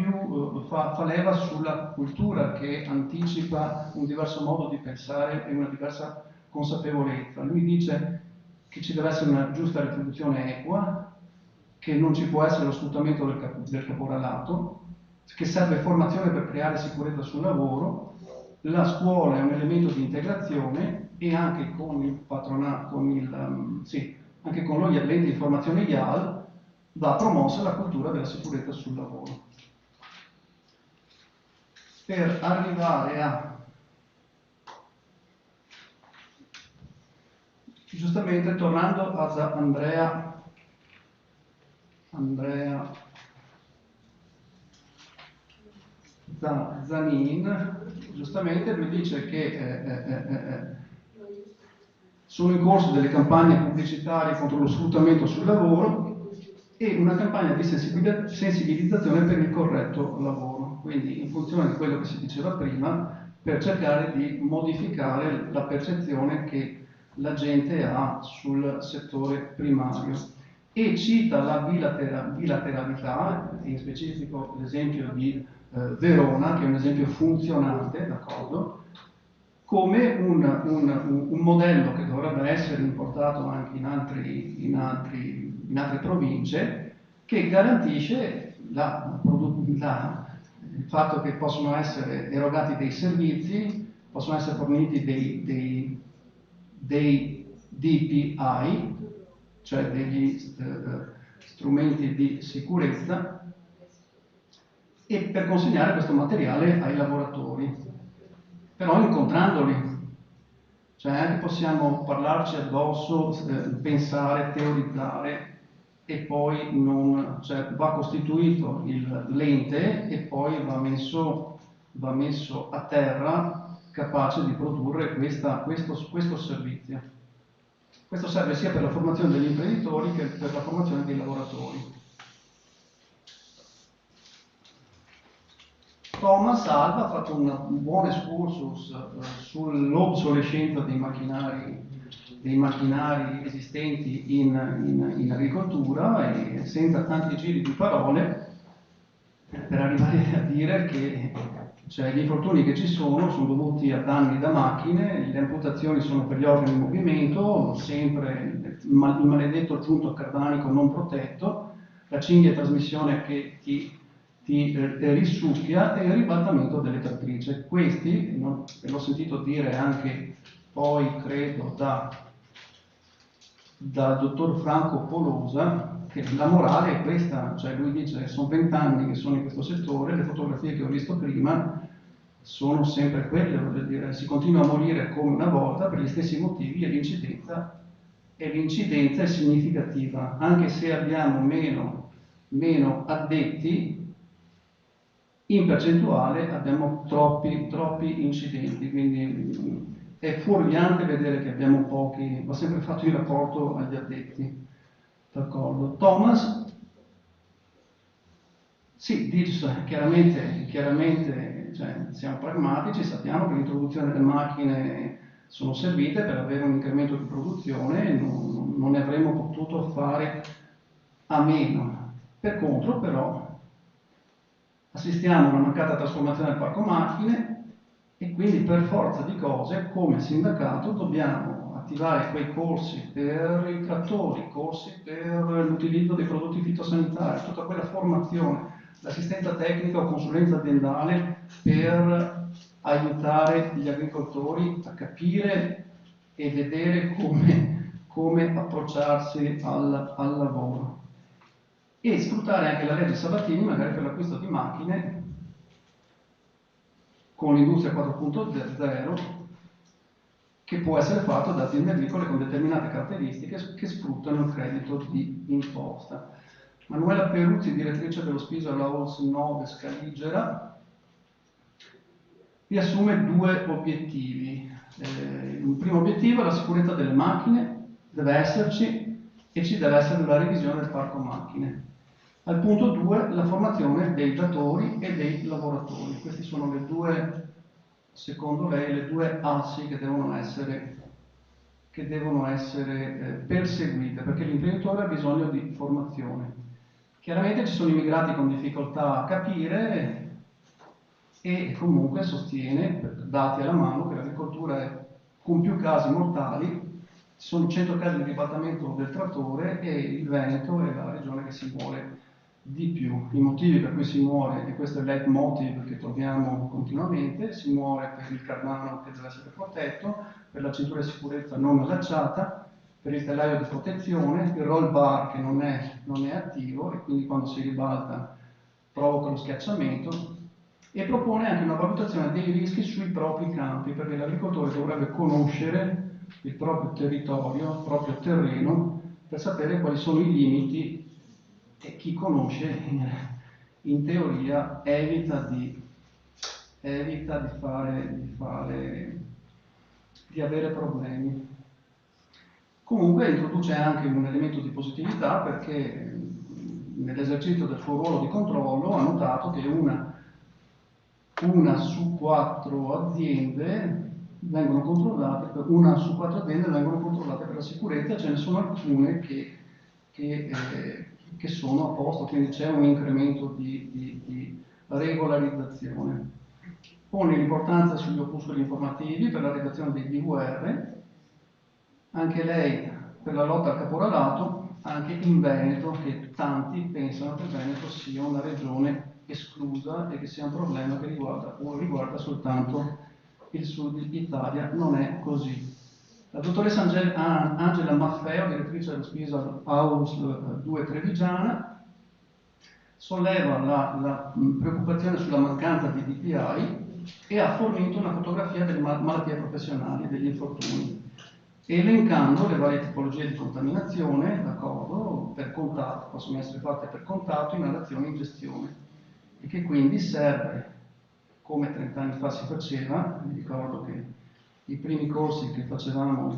leva sulla cultura, che anticipa un diverso modo di pensare e una diversa consapevolezza. Lui dice che ci deve essere una giusta retribuzione equa, che non ci può essere lo sfruttamento del caporalato, che serve formazione per creare sicurezza sul lavoro. La scuola è un elemento di integrazione, e anche con il patronato, anche con gli enti di formazione IAL va promossa la cultura della sicurezza sul lavoro. Per arrivare a, giustamente tornando ad Andrea Zanin, giustamente lui dice che sono in corso delle campagne pubblicitarie contro lo sfruttamento sul lavoro e una campagna di sensibilizzazione per il corretto lavoro, quindi in funzione di quello che si diceva prima, per cercare di modificare la percezione che la gente ha sul settore primario. E cita la bilateralità, in specifico l'esempio di Verona, che è un esempio funzionante, d'accordo, come un modello che dovrebbe essere importato anche in altre province, che garantisce il fatto che possono essere erogati dei servizi, possono essere forniti dei DPI, cioè degli strumenti di sicurezza, e per consegnare questo materiale ai lavoratori, però incontrandoli. Cioè anche possiamo parlarci addosso, pensare, teorizzare, e poi non, cioè va costituito l'ente e poi va messo a terra, capace di produrre questo servizio. Questo serve sia per la formazione degli imprenditori che per la formazione dei lavoratori. Thomas Alva ha fatto un buon excursus sull'obsolescenza dei macchinari esistenti in agricoltura, e senza tanti giri di parole, per arrivare a dire che gli infortuni che ci sono dovuti a danni da macchine, le amputazioni sono per gli organi in movimento, sempre il maledetto giunto cardanico non protetto, la cinghia trasmissione che ti risucchia, e il ribaltamento delle trattrice. Questi, l'ho sentito dire anche poi, credo, dal dottor Franco Polosa, che la morale è questa, cioè lui dice: sono 20 anni che sono in questo settore, le fotografie che ho visto prima sono sempre quelle, voglio dire, si continua a morire come una volta per gli stessi motivi, e l'incidenza è significativa, anche se abbiamo meno addetti, in percentuale abbiamo troppi incidenti, quindi è fuorviante vedere che abbiamo pochi. Va sempre fatto il rapporto agli addetti. D'accordo. Thomas, sì, dice chiaramente, cioè, siamo pragmatici, sappiamo che l'introduzione delle macchine sono servite per avere un incremento di produzione, non ne avremmo potuto fare a meno. Per contro, però, assistiamo a una mancata trasformazione del parco macchine, e quindi per forza di cose, come sindacato, dobbiamo attivare quei corsi per i trattori, corsi per l'utilizzo dei prodotti fitosanitari, tutta quella formazione, l'assistenza tecnica o consulenza aziendale per aiutare gli agricoltori a capire e vedere come approcciarsi al lavoro, e sfruttare anche la legge Sabatini magari per l'acquisto di macchine con l'industria 4.0, che può essere fatto da aziende agricole con determinate caratteristiche che sfruttano il credito di imposta. Manuela Peruzzi, direttrice dello Spiso Laos 9 Scaligera, riassume 2 obiettivi. Il primo obiettivo è la sicurezza delle macchine, deve esserci, e ci deve essere la revisione del parco macchine. Al punto 2, la formazione dei datori e dei lavoratori. Questi sono le 2, secondo lei, le 2 assi che devono essere perseguite, perché l'imprenditore ha bisogno di formazione. Chiaramente ci sono immigrati con difficoltà a capire, e comunque sostiene, dati alla mano, che l'agricoltura è con più casi mortali. Ci sono 100 casi di ribaltamento del trattore, e il Veneto è la regione che si muore di più. I motivi per cui si muore, e questo è il leitmotiv che troviamo continuamente: si muore per il cardano che deve essere protetto, per la cintura di sicurezza non allacciata, per il telaio di protezione, il roll bar che non è attivo, e quindi quando si ribalta provoca lo schiacciamento. E propone anche una valutazione dei rischi sui propri campi, perché l'agricoltore dovrebbe conoscere il proprio territorio, il proprio terreno, per sapere quali sono i limiti, e chi conosce in teoria evita di avere problemi. Comunque introduce anche un elemento di positività, perché nell'esercizio del suo ruolo di controllo ha notato che una su 4 aziende vengono controllate per la sicurezza, ce ne sono alcune che sono a posto, quindi c'è un incremento di regolarizzazione. Pone l'importanza sugli opuscoli informativi per la redazione dei DVR, anche lei per la lotta al caporalato, anche in Veneto, che tanti pensano che il Veneto sia una regione esclusa e che sia un problema che riguarda soltanto il sud Italia. Non è così. La dottoressa Angela Maffeo, direttrice dello Spiso House 2 Trevigiana, solleva la preoccupazione sulla mancanza di DPI, e ha fornito una fotografia delle malattie professionali e degli infortuni, elencando le varie tipologie di contaminazione, d'accordo, per contatto, possono essere fatte per contatto, inalazione e ingestione, e che quindi serve, come 30 anni fa si faceva. Mi ricordo che i primi corsi che facevamo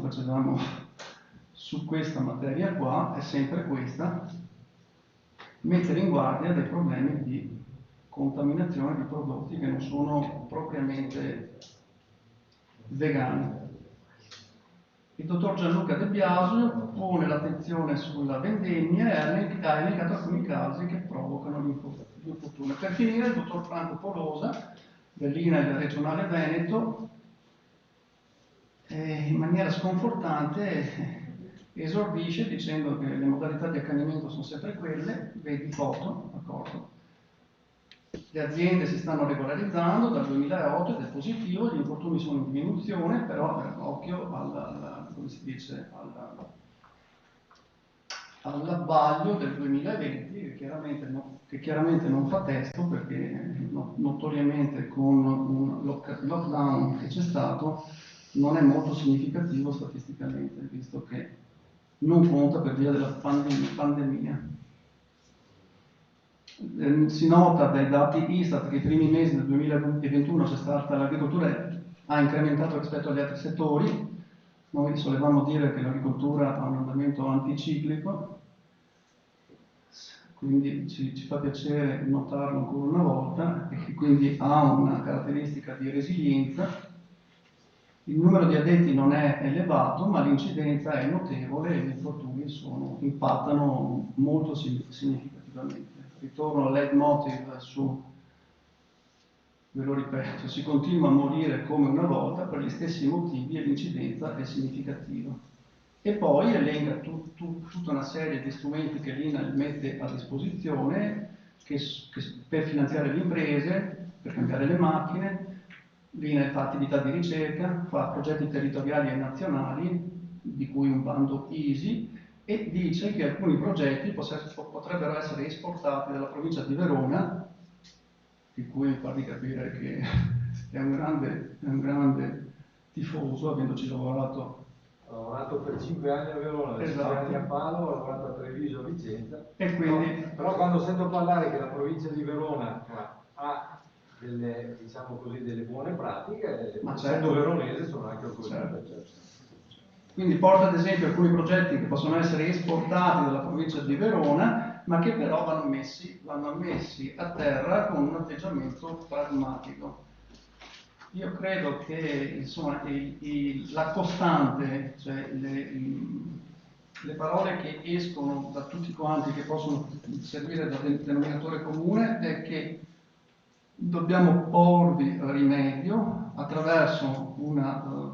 su questa materia qua è sempre questa: mettere in guardia dei problemi di contaminazione di prodotti che non sono propriamente vegani. Il dottor Gianluca De Biasio pone l'attenzione sulla vendemmia e ha elencato alcuni casi che provocano l'infortunio. Per finire, il dottor Franco Porosa, dell'INAIL regionale Veneto, in maniera sconfortante esordisce dicendo che le modalità di accanimento sono sempre quelle, vedi foto, d'accordo? Le aziende si stanno regolarizzando dal 2008 ed è positivo, gli infortuni sono in diminuzione, però occhio come si dice, all'abbaglio del 2020 che chiaramente non fa testo, perché notoriamente con un lockdown che c'è stato non è molto significativo statisticamente, visto che non conta per via della pandemia. Si nota dai dati Istat che i primi mesi del 2021 c'è stata l'agricoltura ha incrementato rispetto agli altri settori. Noi solevamo dire che l'agricoltura ha un andamento anticiclico, quindi ci fa piacere notarlo ancora una volta, e che quindi ha una caratteristica di resilienza. Il numero di addetti non è elevato, ma l'incidenza è notevole e gli infortuni impattano molto significativamente. Ritorno al leitmotiv ve lo ripeto, si continua a morire come una volta per gli stessi motivi e l'incidenza è significativa. E poi elenca tutta una serie di strumenti che l'INAIL mette a disposizione per finanziare le imprese, per cambiare le macchine. L'INAIL fa attività di ricerca, fa progetti territoriali e nazionali, di cui un bando EASY, e dice che alcuni progetti potrebbero essere esportati dalla provincia di Verona, di cui mi pare di capire che è un grande tifoso, avendoci lavorato. Ho lavorato per 5 anni a Verona, 5 anni a Palo, ho lavorato a Treviso, a Vicenza. E quindi... Però quando sento parlare che la provincia di Verona ha delle, diciamo così, delle buone pratiche, essendo veronese sono anche orgoglioso. Certo. Quindi porta ad esempio alcuni progetti che possono essere esportati dalla provincia di Verona, ma che però vanno messi a terra con un atteggiamento pragmatico. Io credo che insomma, la costante, cioè le parole che escono da tutti quanti, che possono servire da denominatore comune, è che dobbiamo porvi rimedio attraverso una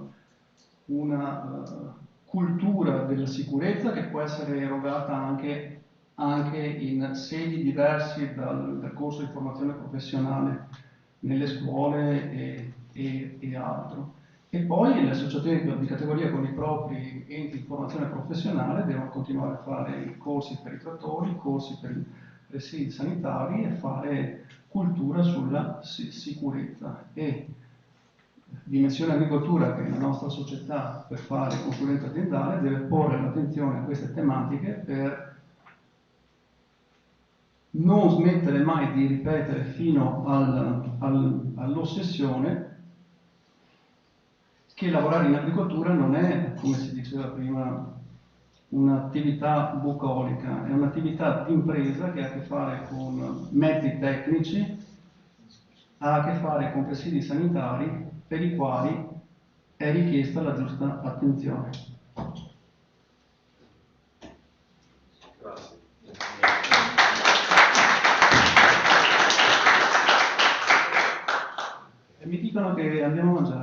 cultura della sicurezza che può essere erogata anche in sedi diversi dal corso di formazione professionale, nelle scuole e altro. E poi le associazioni di categoria con i propri enti di formazione professionale devono continuare a fare i corsi per i trattori, i corsi per i presidi sanitari e fare cultura sulla sicurezza. E Dimensione Agricoltura, che è la nostra società per fare consulenza aziendale, deve porre l'attenzione a queste tematiche per non smettere mai di ripetere fino all'ossessione che lavorare in agricoltura non è, come si diceva prima, un'attività bucolica, è un'attività di impresa che ha a che fare con mezzi tecnici, ha a che fare con presidi sanitari per i quali è richiesta la giusta attenzione. Grazie. E mi dicono che andiamo a mangiare.